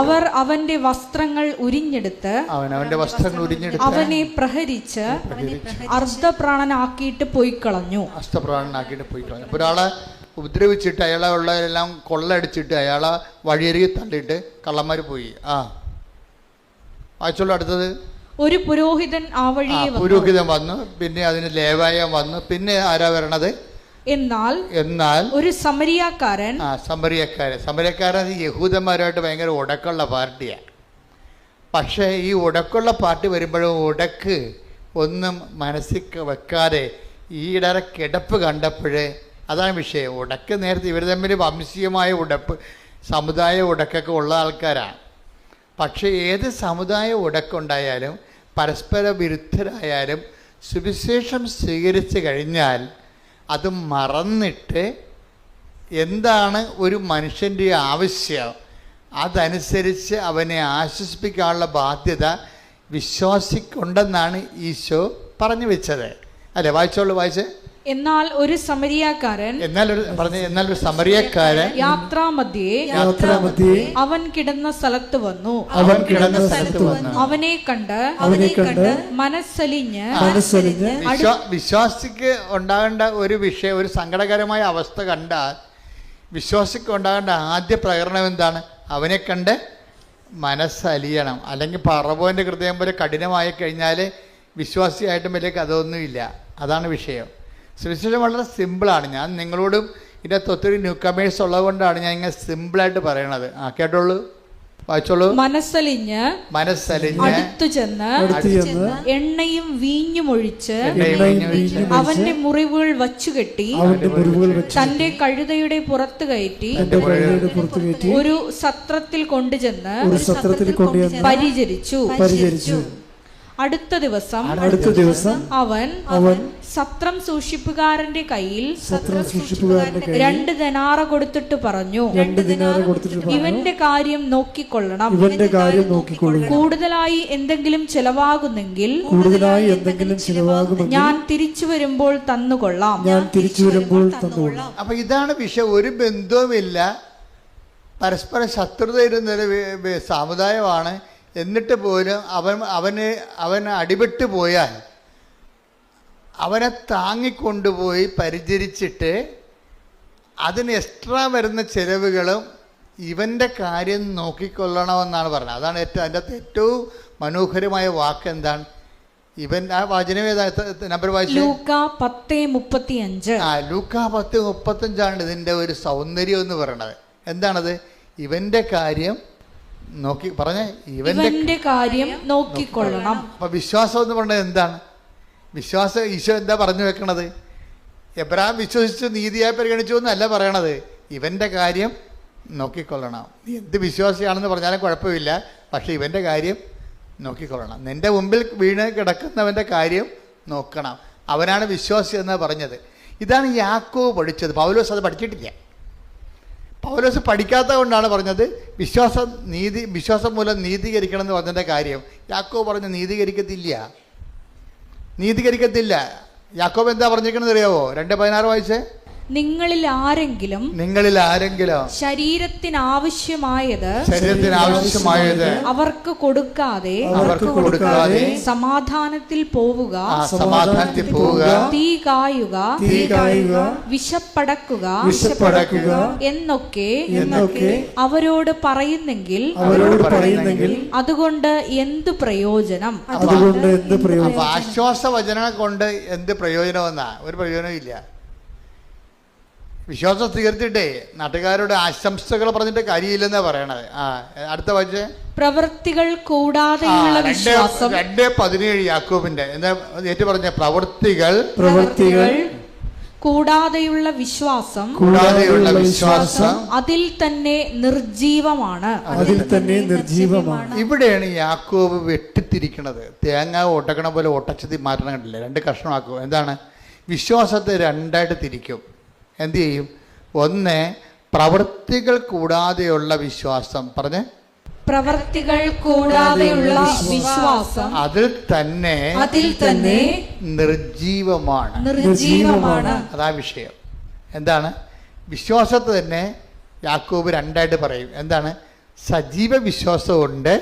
അവർ അവന്റെ വസ്ത്രങ്ങൾ ഉരിഞ്ഞെടുത്ത് അവനെ പ്രഹരിച്ച് അർദ്ധപ്രാണനാക്കിയിട്ട് പോയി കളഞ്ഞു. ഒരാളെ ഉപദ്രവിച്ചിട്ട് അയാളെ ഉള്ളതെല്ലാം കൊള്ളടിച്ചിട്ട് അയാളെ വഴിയരികെ തള്ളിയിട്ട് കള്ളന്മാർ പോയി. വായിച്ചോളൂ അടുത്തത്. ഒരു പുരോഹിതൻ ആ വഴിയെ വന്നു, പിന്നെ അതിന് ലേവായം വന്നു, പിന്നെ ആരാ വരണത്? എന്നാൽ ഒരു സമരിയാക്കാരൻ യഹൂദന്മാരുമായിട്ട് ഭയങ്കര ഉടക്കുള്ള പാർട്ടിയാണ്. പക്ഷേ ഈ ഉടക്കുള്ള പാർട്ടി വരുമ്പോഴും ഉടക്ക് ഒന്നും മനസ്സിൽ വെക്കാതെ ഈയിടെ കിടപ്പ് കണ്ടപ്പോഴേ, അതാണ് വിഷയം. ഉടക്ക് നേരത്തെ ഇവർ തമ്മിൽ വംശീയമായ ഉടപ്പ്, സമുദായ ഉടക്കൊക്കെ ഉള്ള ആൾക്കാരാണ്. പക്ഷേ ഏത് സമുദായ ഉടക്കുണ്ടായാലും പരസ്പര വിരുദ്ധരായാലും സുവിശേഷം സ്വീകരിച്ചു കഴിഞ്ഞാൽ അത് മറന്നിട്ട് എന്താണ് ഒരു മനുഷ്യൻ്റെ ആവശ്യം അതനുസരിച്ച് അവനെ ആശ്വസിപ്പിക്കാനുള്ള ബാധ്യത വിശ്വാസിക്കുണ്ടെന്നാണ് ഈശോ പറഞ്ഞു വെച്ചത്. അല്ലേ? വായിച്ചേ. എന്നാൽ ഒരു സമരിയാക്കാരൻ യാത്രാമധ്യേ അവൻ കിടന്ന സ്ഥലത്ത് വന്നു. അവനെ കണ്ട് മനസ്സലിഞ്ഞ് വിശ്വാസിക്ക് ഉണ്ടാകേണ്ട ഒരു വിഷയം, ഒരു സങ്കടകരമായ അവസ്ഥ കണ്ടാൽ വിശ്വാസിക്ക് ഉണ്ടാകേണ്ട ആദ്യ പ്രകടനം എന്താണ്? അവനെ കണ്ട് മനസ്സലിയണം. അല്ലെങ്കിൽ പറവോൻ്റെ ഹൃദയം പോലെ കഠിനമായി കഴിഞ്ഞാൽ വിശ്വാസിയായിട്ടും വലിയ കഥയൊന്നുമില്ല. അതാണ് വിഷയം. സുവിശേഷം വളരെ സിമ്പിളാണ്. ഞാൻ നിങ്ങളോടും ഇതിനകത്ത് ഒത്തിരി ന്യൂ കമേഴ്സ് ഉള്ളത് കൊണ്ടാണ് ഞാൻ ഇങ്ങനെ സിമ്പിളായിട്ട് പറയണത്. കേട്ടോളൂ, വായിച്ചോളൂ. മനസ്സലിഞ്ഞ് അടുത്തു ചെന്ന് എണ്ണയും വീഞ്ഞും ഒഴിച്ച് അവന്റെ മുറിവുകൾ വച്ചുകെട്ടി തന്റെ കഴുതയുടെ പുറത്ത് കയറ്റി ഒരു സത്രത്തിൽ കൊണ്ടുചെന്ന് പരിചരിച്ചു. അടുത്ത ദിവസം അവൻ സത്രം സൂക്ഷിപ്പുകാരന്റെ കയ്യിൽ 2 ദിനാറ കൊടുത്തിട്ട് പറഞ്ഞു, ഇവന്റെ കാര്യം നോക്കിക്കൊള്ളണം. കൂടുതലായി എന്തെങ്കിലും ചെലവാകുന്നെങ്കിൽ ഞാൻ തിരിച്ചു വരുമ്പോൾ തന്നുകൊള്ളാം. അപ്പൊ ഇതാണ് വിഷയം. ഒരു ബന്ധവുമില്ല, പരസ്പര ശത്രുത ഇരുന്നൊരു സമുദായമാണ്. എന്നിട്ട് പോലും അവൻ അടിപെട്ട് പോയാൽ അവനെ താങ്ങിക്കൊണ്ടുപോയി പരിചരിച്ചിട്ട് അതിന് എക്സ്ട്രാ വരുന്ന ചിലവുകളും ഇവൻ്റെ കാര്യം നോക്കിക്കൊള്ളണമെന്നാണ് പറഞ്ഞത്. അതാണ് അതിൻ്റെ അകത്ത് ഏറ്റവും മനോഹരമായ വാക്ക്. എന്താണ്? ഇവൻ ആ വചനം ഏതാ നമ്പർ വായിച്ചു? ലൂക്ക 10:35. ലൂക്ക 10:35 ഇതിൻ്റെ ഒരു സൗന്ദര്യം എന്ന് പറയണത്. എന്താണത്? ഇവന്റെ കാര്യം നോക്കി പറഞ്ഞ ഇവന്റെ കാര്യം നോക്കിക്കൊള്ളണം. അപ്പൊ വിശ്വാസം എന്ന് പറയുന്നത് എന്താണ്? വിശ്വാസം ഈശോ എന്താ പറഞ്ഞു വെക്കണത്? എബ്രഹാം വിശ്വസിച്ച് നീതിയായി പരിഗണിച്ചു എന്നല്ല പറയണത്. ഇവന്റെ കാര്യം നോക്കിക്കൊള്ളണം. നീ എന്ത് വിശ്വാസിയാണെന്ന് പറഞ്ഞാലും കുഴപ്പമില്ല, പക്ഷെ ഇവന്റെ കാര്യം നോക്കിക്കൊള്ളണം. നിന്റെ മുമ്പിൽ വീണ് കിടക്കുന്നവന്റെ കാര്യം നോക്കണം. അവനാണ് വിശ്വാസി എന്നാണ് പറഞ്ഞത്. ഇതാണ് യാക്കോബ് പഠിച്ചത്. പൗലോസ് അത് പഠിച്ചിട്ടില്ല. പൗലോസ് പഠിക്കാത്തത് കൊണ്ടാണ് പറഞ്ഞത് വിശ്വാസം മൂലം നീതീകരിക്കണം എന്ന് പറഞ്ഞതിൻ്റെ കാര്യം. യാക്കോബ് പറഞ്ഞ് നീതീകരിക്കത്തില്ല. യാക്കോബ് എന്താ പറഞ്ഞിരിക്കണമെന്ന് അറിയാവോ? 2:16 വായിച്ചേ. നിങ്ങളിൽ ആരെങ്കിലും ശരീരത്തിന് ആവശ്യമായത് അവർക്ക് കൊടുക്കാതെ സമാധാനത്തിൽ പോവുക, തീ കായുക, വിശപ്പടക്കുക എന്നൊക്കെ അവരോട് പറയുന്നെങ്കിൽ അതുകൊണ്ട് എന്ത് പ്രയോജനം? ആശ്വാസവചനം കൊണ്ട് എന്ത് പ്രയോജനമെന്നാ? ഒരു പ്രയോജനവും ഇല്ല. വിശ്വാസം തീർത്തിട്ടേ നാട്ടുകാരുടെ ആശംസകൾ പറഞ്ഞിട്ട് കാര്യമില്ലെന്നാ പറയണത്. അടുത്ത വായിച്ചേ. പ്രവൃത്തികൾ കൂടാതെയുള്ള വിശ്വാസം. 2:17 യാക്കോബിന്റെ എന്താ ഏറ്റു പറഞ്ഞ? പ്രവൃത്തികൾ കൂടാതെയുള്ള വിശ്വാസം അതിൽ തന്നെ നിർജീവമാണ്. ഇവിടെയാണ് യാക്കോബ് വെട്ടിത്തിരിക്കണത്. തേങ്ങ ഒട്ടക്കണ പോലെ ഒട്ടച്ചതി മാറ്റണം കണ്ടില്ലേ? 2 കഷ്ണമാക്കും. എന്താണ്? വിശ്വാസത്തെ 2ആയിട്ട് തിരിക്കും. എന്തു ചെയ്യും? ഒന്ന്, പ്രവൃത്തികൾ കൂടാതെയുള്ള വിശ്വാസം. പറഞ്ഞേ. പ്രവൃത്തികൾ കൂടാതെയുള്ള വിശ്വാസം അതിൽ തന്നെ നിർജീവമാണ്. അതാ വിഷയം. എന്താണ്? വിശ്വാസത്തെ തന്നെ യാക്കോബ് 2ആയിട്ട് പറയും. എന്താണ്? സജീവ വിശ്വാസമുണ്ട്,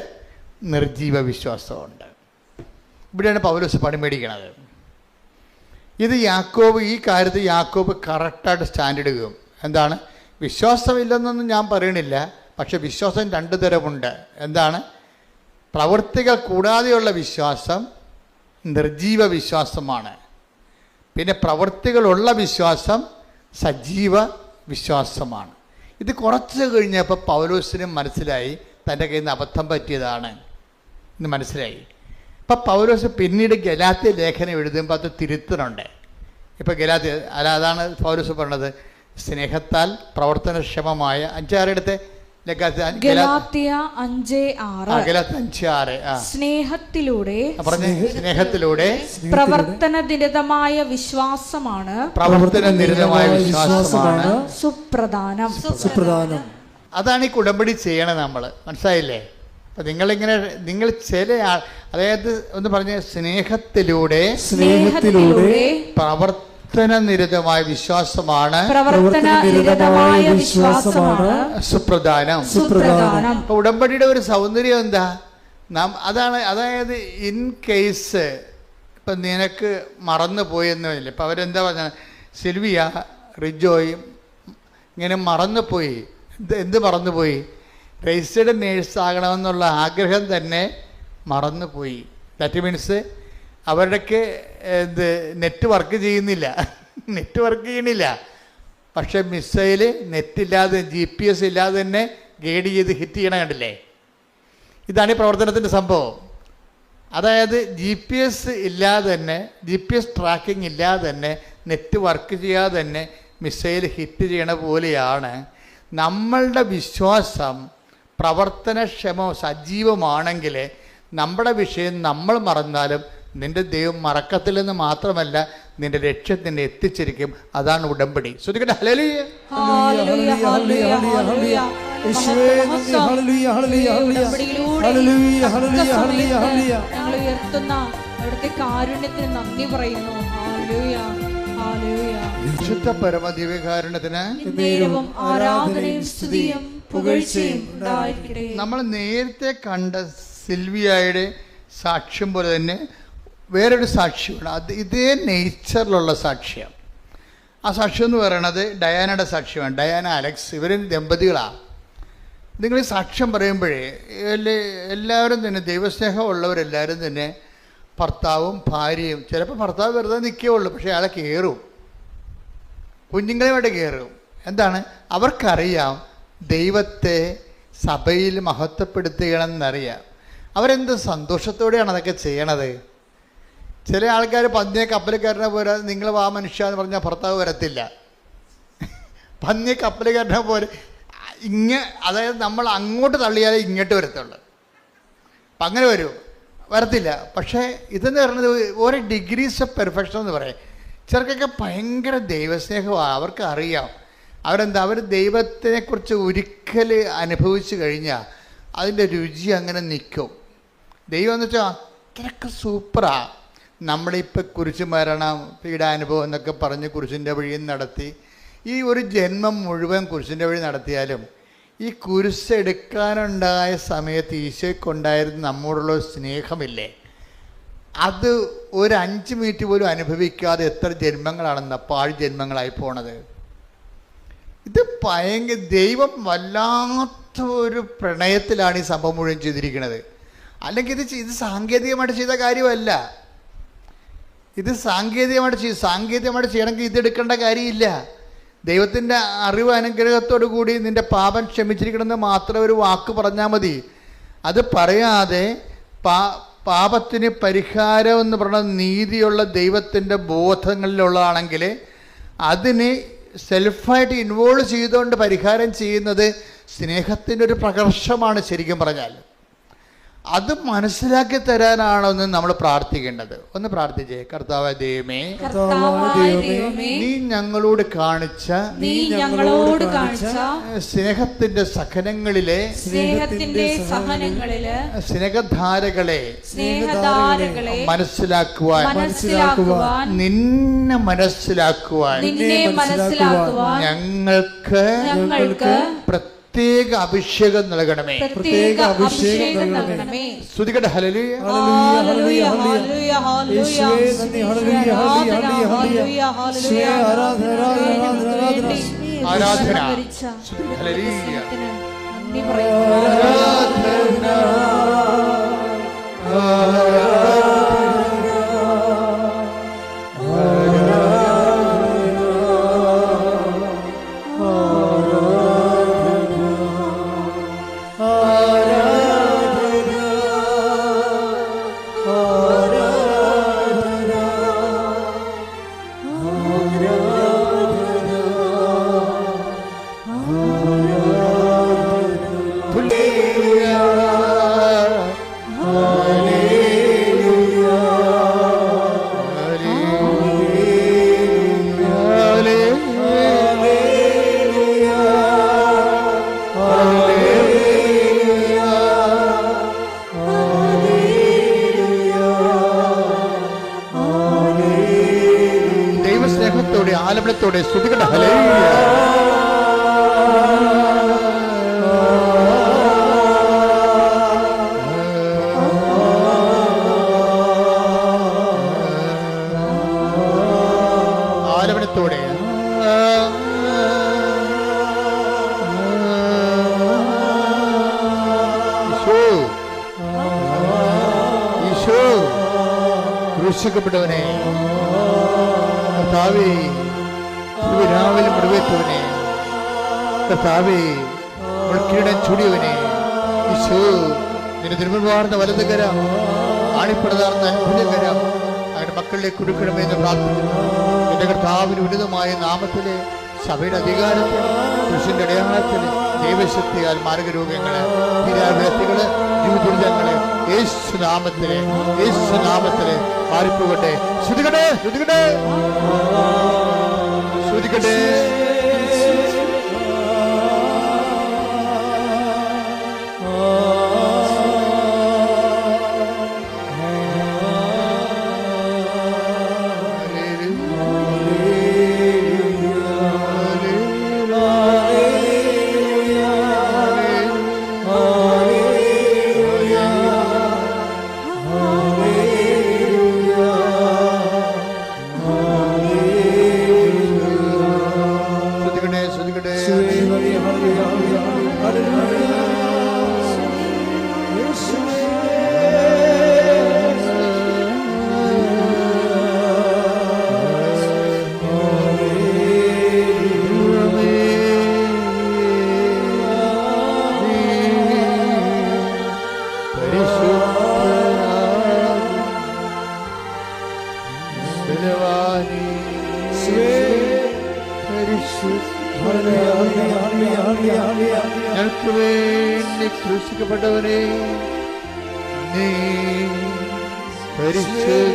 നിർജീവ വിശ്വാസമുണ്ട്. ഇവിടെയാണ് പൗലോസ് പണി മേടിക്കണത്. ഇത് ഈ കാര്യത്തിൽ യാക്കോബ് കറക്റ്റായിട്ട് സ്റ്റാൻഡ് എടുക്കും. എന്താണ്? വിശ്വാസമില്ലെന്നൊന്നും ഞാൻ പറയണില്ല, പക്ഷെ വിശ്വാസം 2 തരമുണ്ട്. എന്താണ്? പ്രവൃത്തികൾ കൂടാതെയുള്ള വിശ്വാസം നിർജീവ വിശ്വാസമാണ്. പിന്നെ പ്രവൃത്തികളുള്ള വിശ്വാസം സജീവ വിശ്വാസമാണ്. ഇത് കുറച്ച് കഴിഞ്ഞപ്പോൾ പൗലോസിനും മനസ്സിലായി തൻ്റെ കയ്യിൽ നിന്ന് അബദ്ധം പറ്റിയതാണ് എന്ന് മനസ്സിലായി. ഇപ്പം പൗലോസ് പിന്നീട് ഗലാത്യ ലേഖനം എഴുതുമ്പോൾ അത് തിരുത്തലുണ്ട്. ഇപ്പം അതാണ് പൗലോസ് പറഞ്ഞത്, സ്നേഹത്താൽ പ്രവർത്തനക്ഷമമായ 5:6 എടുത്ത് ഗലാത്യ 5:6 സ്നേഹത്തിലൂടെ പ്രവർത്തനനിരതമായ വിശ്വാസമാണ് സുപ്രധാനം. അതാണ് ഈ ഉടമ്പടി ചെയ്യണത് നമ്മൾ. മനസ്സിലായില്ലേ? അപ്പം നിങ്ങൾ ചില അതായത് ഒന്ന് പറഞ്ഞ സ്നേഹത്തിലൂടെ പ്രവർത്തനനിരതമായ വിശ്വാസമാണ് സുപ്രധാനം. അപ്പൊ ഉടമ്പടിയുടെ ഒരു സൗന്ദര്യം എന്താ? അതായത് ഇൻ കേസ് ഇപ്പം നിനക്ക് മറന്നു പോയെന്നില്ല. ഇപ്പം അവരെന്താ പറഞ്ഞ? സിൽവിയ, റിജോയ് ഇങ്ങനെ മറന്നുപോയി. എന്ത് മറന്നുപോയി? രജിസ്റ്റേർഡ് നേഴ്സ് ആകണമെന്നുള്ള ആഗ്രഹം തന്നെ മറന്നുപോയി. ദാറ്റ് മീൻസ് അവരുടെയൊക്കെ നെറ്റ് വർക്ക് ചെയ്യണില്ല. പക്ഷെ മിസൈൽ നെറ്റില്ലാതെ GPS ഇല്ലാതെ തന്നെ ഗൈഡ് ചെയ്ത് ഹിറ്റ് ചെയ്യണം. കണ്ടില്ലേ? ഇതാണ് ഈ പ്രവർത്തനത്തിൻ്റെ സംഭവം. അതായത് GPS ഇല്ലാതെ തന്നെ, GPS ട്രാക്കിംഗ് ഇല്ലാതെ തന്നെ, നെറ്റ് വർക്ക് ചെയ്യാതെ തന്നെ മിസൈൽ ഹിറ്റ് ചെയ്യണ പോലെയാണ് നമ്മളുടെ വിശ്വാസം. സജീവമാണെങ്കിൽ നമ്മുടെ വിഷയം നമ്മൾ മറന്നാലും നിന്റെ ദൈവം മറക്കത്തില്ലെന്ന് മാത്രമല്ല, നിന്റെ ലക്ഷ്യത്തിനെ എത്തിച്ചിരിക്കും. അതാണ് ഉടമ്പടി. ശ്രദ്ധിക്കട്ടെ. ഹല്ലേലൂയ. നന്ദി പറയുന്നു. വിശുദ്ധ പരമദിവ്യകാരുണ്യത്തിന് നമ്മൾ നേരത്തെ കണ്ട സിൽവിയയുടെ സാക്ഷ്യം പോലെ തന്നെ വേറൊരു സാക്ഷ്യമാണ്. അത് ഇതേ നേച്ചറിലുള്ള സാക്ഷ്യം. ആ സാക്ഷ്യം എന്ന് പറയുന്നത് ഡയാനയുടെ സാക്ഷ്യമാണ്. ഡയാന, അലക്സ്, ഇവർ ദമ്പതികളാണ്. നിങ്ങൾ ഈ സാക്ഷ്യം പറയുമ്പോഴേ എല്ലാവരും തന്നെ, ദൈവസ്നേഹമുള്ളവരെല്ലാവരും തന്നെ ഭർത്താവും ഭാര്യയും. ചിലപ്പോൾ ഭർത്താവ് വെറുതെ നിൽക്കുകയുള്ളൂ, പക്ഷേ അയാളെ കയറും, കുഞ്ഞുങ്ങളെയുമായിട്ട് കയറും. എന്താണ്? അവർക്കറിയാം ദൈവത്തെ സഭയിൽ മഹത്വപ്പെടുത്തുകയാണെന്നറിയാം. അവരെന്ത് സന്തോഷത്തോടെയാണ് അതൊക്കെ ചെയ്യണത്. ചില ആൾക്കാർ പന്നിയെ കപ്പലുകാരനെ പോലെ നിങ്ങൾ വാ മനുഷ്യ എന്ന് പറഞ്ഞാൽ ഭർത്താവ് വരത്തില്ല. പന്നിയെ കപ്പലുകാരനെ പോലെ അതായത് നമ്മൾ അങ്ങോട്ട് തള്ളിയാലേ ഇങ്ങോട്ട് വരത്തുള്ളൂ. അപ്പം അങ്ങനെ വരത്തില്ല. പക്ഷേ ഇതെന്ന് പറയുന്നത് ഓരോ ഡിഗ്രീസ് ഓഫ് പെർഫെക്ഷൻ എന്ന് പറയും. ചിലർക്കൊക്കെ ഭയങ്കര ദൈവസ്നേഹമാണ്, അവർക്ക് അറിയാം. അവർ ദൈവത്തിനെക്കുറിച്ച് ഒരിക്കൽ അനുഭവിച്ചു കഴിഞ്ഞാൽ അതിൻ്റെ രുചി അങ്ങനെ നിൽക്കും. ദൈവം എന്ന് വെച്ചാൽ അത്രയ്ക്ക് സൂപ്പറാണ്. നമ്മളിപ്പോൾ കുരിശ് മരണം, പീഡാനുഭവം എന്നൊക്കെ പറഞ്ഞ് കുരിശിൻ്റെ വഴി നടത്തി ഈ ഒരു ജന്മം മുഴുവൻ കുരിശിൻ്റെ വഴി നടത്തിയാലും ഈ കുരിശ് എടുക്കാനുണ്ടായ സമയത്ത് ഈശോയ്ക്കുണ്ടായിരുന്ന നമ്മോടുള്ള സ്നേഹമില്ലേ, അത് ഒരു 5 മിനിറ്റ് പോലും അനുഭവിക്കാതെ എത്ര ജന്മങ്ങളാണെന്ന പാഴ് ജന്മങ്ങളായി പോണത്. ഇത് ഭയങ്കര ദൈവം വല്ലാത്ത ഒരു പ്രണയത്തിലാണ് ഈ സംഭവം മുഴുവൻ ചെയ്തിരിക്കുന്നത്. അല്ലെങ്കിൽ ഇത് സാങ്കേതികമായിട്ട് ചെയ്ത കാര്യമല്ല. ഇത് സാങ്കേതികമായിട്ട് ചെയ്യണമെങ്കിൽ ഇതെടുക്കേണ്ട കാര്യമില്ല. ദൈവത്തിൻ്റെ അറിവ് അനുഗ്രഹത്തോടു കൂടി നിൻ്റെ പാപം ക്ഷമിച്ചിരിക്കണമെന്ന് മാത്രം ഒരു വാക്ക് പറഞ്ഞാൽ മതി. അത് പറയാതെ പാപത്തിന് പരിഹാരം എന്ന് പറയുന്ന നീതിയുള്ള ദൈവത്തിൻ്റെ ബോധങ്ങളിലുള്ളതാണെങ്കിൽ അതിന് സെൽഫായിട്ട് ഇൻവോൾവ് ചെയ്തുകൊണ്ട് പരിഹാരം ചെയ്യുന്നത് സ്നേഹത്തിൻ്റെ ഒരു പ്രകർഷമാണ്. ശരിക്കും പറഞ്ഞാൽ അത് മനസ്സിലാക്കി തരാനാണ് ഒന്ന് നമ്മൾ പ്രാർത്ഥിക്കേണ്ടത്. ഒന്ന് പ്രാർത്ഥിച്ചേ. കർത്താവായ ദൈവമേ, നീ ഞങ്ങളോട് കാണിച്ച സ്നേഹത്തിന്റെ സഹനങ്ങളിലെ സ്നേഹധാരകളെ മനസ്സിലാക്കുവാൻ, നിന്നെ മനസ്സിലാക്കുവാൻ ഞങ്ങൾക്ക് പ്രത്യേക അഭിഷേകം നൽകണമേ. സ്തുതിക്കട്ടെ. ഹല്ലേലൂയ, ഹല്ലേലൂയ, ഹല്ലേലൂയ, ആരാധന. ഹല്ലേലൂയ, ആലംബനത്തോടെ സ്തുതിക്കട്ടെ. ഹല്ലേലൂയ, ആലംബനത്തോടെ ഈശോ ക്രൂശിക്കപ്പെട്ടവനെ, കർത്താവേ രാവിലെ മുറിവേറ്റവനെ, കർത്താവേ കിരീടം ചൂടിയവനെ, ഈശോ നിന്റെ തിരുമുൻപാർന്ന വലതുകരം, ആണിപ്പടതാർന്ന അത്ഭുതകരം അങ്ങനെ മക്കളിലേക്ക് കൊടുക്കണമെന്ന് പ്രാർത്ഥിക്കുന്നു. എന്റെ കർത്താവിന് ഉന്നതമായ നാമത്തില്, സഭയുടെ അധികാരത്തിൽ, കൃഷിന്റെ അടയാളത്തിൽ, ദൈവശക്തിയാൽ മാർഗരോഗങ്ങള്, തീരാവ്യക്തികള്, ജീവിതങ്ങള് യേശുനാമത്തില് മാറിപ്പോകട്ടെ. ശ്രുതികട്ടെ, ശ്രുതികട്ടെ, ശ്രുതികട്ടെ. ഞങ്ങൾക്ക് വേണ്ടി ക്രൂശിക്കപ്പെട്ടവനെ, നീ പരിശുദ്ധനാകുന്നു.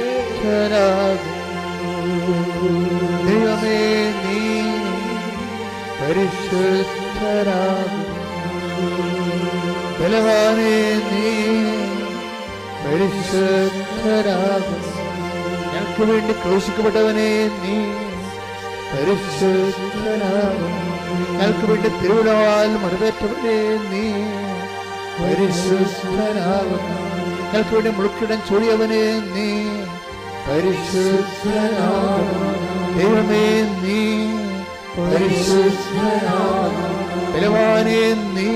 ദൈവമേ, നീ പരിശുദ്ധനാകുന്നു. ബലവാനേ, നീ പരിശുദ്ധനാകുന്നു. ഞങ്ങൾക്ക് വേണ്ടി ക്രൂശിക്കപ്പെട്ടവനെ, നീ പരിശുദ്ധനാകുന്നു. ഞങ്ങൾക്ക് വേണ്ടി തിരുവിടവാൽ മറുപേറ്റവനെ, നീ പരിശുദ്ധനാകുന്നു. ഞങ്ങൾക്ക് വേണ്ടി മുളുക്കിടം ചൂടിയവനെ, നീ പരിശുദ്ധനാകുന്നു. ദൈവമേ, നീ പരിശുദ്ധനാകുന്നു. ബലവാനേ, നീ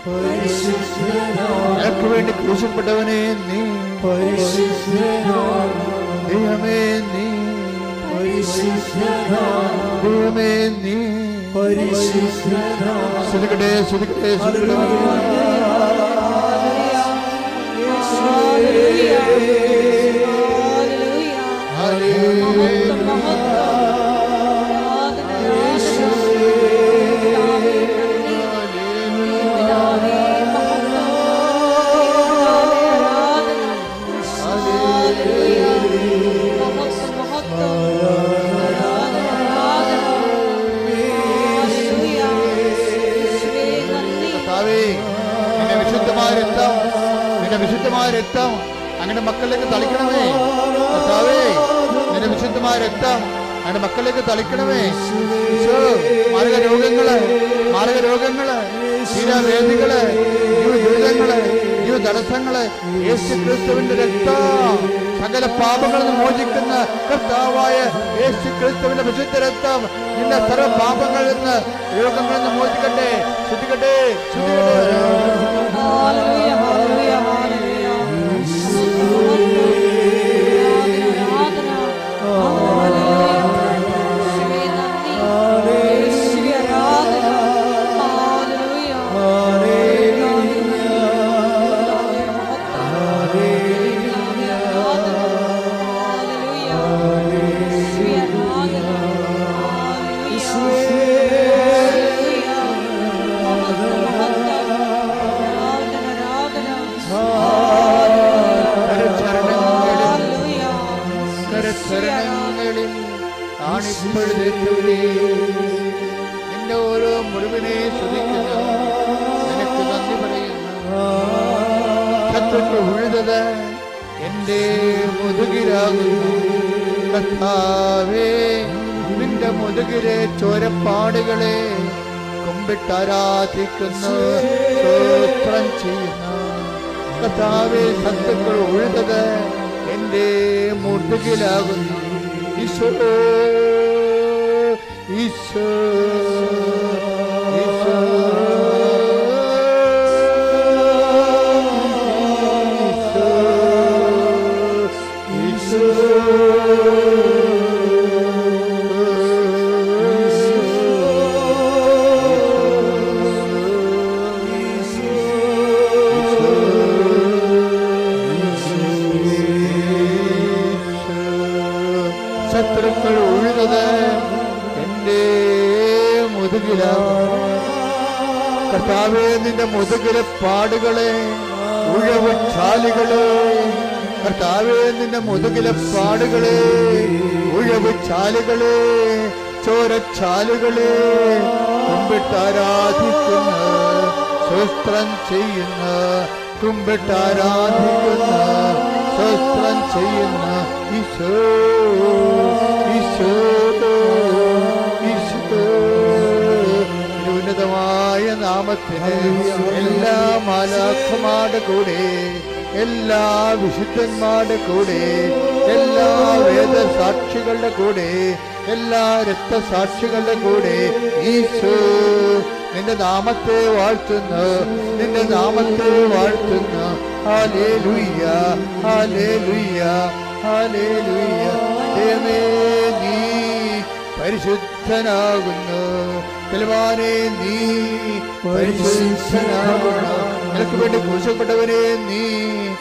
പരിശുദ്ധനാകുന്നു. ഞങ്ങൾക്ക് വേണ്ടി ക്രൂശിക്കപ്പെട്ടവനെ, നീ പരിശുദ്ധനാകുന്നു. ദൈവമേ, നീ പരിശുദ്ധനാകുന്നു. ദൈവമേ, നീ പരിശുദ്ധനാകുന്നു. സ്തുതിക്കട്ടെ, സ്തുതിക്കട്ടെ, സ്തുതിക്കട്ടെ. വിശുദ്ധമായ രക്തം അങ്ങനെ മക്കളിലേക്ക് തളിക്കണമേ. കർത്താവേ, നിന്റെ വിശുദ്ധമായ രക്തം അങ്ങനെ മക്കളിലേക്ക് തളിക്കണമേ. മാരകരോഗങ്ങള്, ശീലവേദികള്, ജീവിതങ്ങള്, ജീവിത തടസ്സങ്ങള്, യേശു ക്രിസ്തുവിന്റെ രക്തം സകല പാപങ്ങളിൽ നിന്ന് മോചിക്കുന്ന കർത്താവായ യേശു ക്രിസ്തുവിന്റെ വിശുദ്ധ രക്തം നിന്റെ സർവ്വ പാപങ്ങളിൽ നിന്ന്, രോഗങ്ങളിൽ നിന്ന് മോചിക്കട്ടെ. ശ്രദ്ധിക്കട്ടെ, നിന്റെ ഓരോ മുറിവിനെ ശ്രദ്ധിക്കുന്നു. നിനക്ക് നന്ദി പറയുന്നു. ശത്രുക്കൾ ഉഴുതത് എന്റെ മുതുകിലാകുന്നു. കർത്താവേ, നിന്റെ മുതുകിലെ ചോരപ്പാടുകളെ കുമ്പിട്ടാരാധിക്കുന്നു, സ്തോത്രം ചെയ്യുന്നു. കർത്താവേ, ശത്രുക്കൾ ഉഴുതത് എന്റെ മുതുകിലാകുന്നു. ഈശോ, ഈശോ, ഈശോ, ഈശോ, ശത്രുക്കൾ ഉഴുന്നത് എന്റെ മുതുകിലാണ്. കർത്താവേ, നിന്റെ മുതുകിലെ പാടുകളെ, ഉഴവ് ചാലുകളെ, കർത്താവേ, നിന്റെ മുതുകിലെ പാടുകളെ, ഉഴവ് ചാലുകളെ, ചോരച്ചാലുകളെ കുമ്പിട്ടാരാധിക്കുന്ന, സ്തോത്രം ചെയ്യുന്ന, കുമ്പിട്ടാരാധിക്കുന്ന, സ്തോത്രം ചെയ്യുന്ന ഈശോ, ഈശോ, ഈശോ. ഉന്നതമായ നാമത്തിന് എല്ലാ മാലാഖമാരുടെ കൂടെ, എല്ലാ വിശുദ്ധന്മാരുടെ കൂടെ, എല്ലാ വേദസാക്ഷികളുടെ കൂടെ, എല്ലാ രക്തസാക്ഷികളുടെ കൂടെ ഈശോ നിന്റെ നാമത്തെ വാഴ്ത്തുന്നു, നിന്റെ നാമത്തെ വാഴ്ത്തുന്നു. Hallelujah, hallelujah, hallelujah. ദൈവമേ, നീ പരിശുദ്ധ പരിശുദ്ധനാകുന്നു. ബലവാനേ നീ പരിശുദ്ധനാകുന്നു. നിനക്ക് വേണ്ടി ക്രൂശിക്കപ്പെട്ടവനെ നീ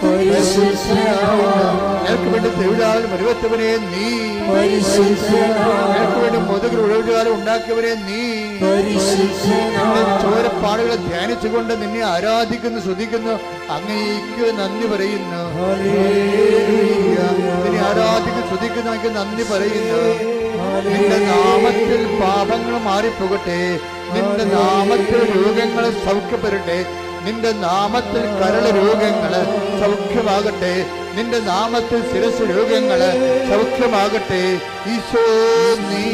പരിശുദ്ധനാകുന്നു. നിനക്ക് വേണ്ടി തെരുവിലാൽ മരുവത്തവനെ നീ പരിശുദ്ധനാകുന്നു. നിനക്ക് വേണ്ടി മുതുകിൽ ഉഴവുകാലം ഉണ്ടാക്കിയവനെ നീ പരിശുദ്ധനാകുന്നു. ചോരപ്പാടുകളെ ധ്യാനിച്ചുകൊണ്ട് നിന്നെ ആരാധിക്കുന്നു, സ്തുതിക്കുന്നു, അങ്ങേക്ക് നന്ദി പറയുന്നു. നിന്നെ ആരാധിക്കുന്നു, സ്തുതിക്കുന്നു, അങ്ങേക്ക് നന്ദി പറയുന്നു. നിന്റെ നാമത്തിൽ പാപങ്ങൾ മാറിപ്പോകട്ടെ. നിന്റെ നാമത്തിൽ രോഗങ്ങൾ സൗഖ്യപ്പെടട്ടെ. നിന്റെ നാമത്തിൽ കരൾ രോഗങ്ങൾ സൗഖ്യമാകട്ടെ. നിന്റെ നാമത്തിൽ ശിരസ് രോഗങ്ങൾ സൗഖ്യമാകട്ടെ. ഈശോ നീ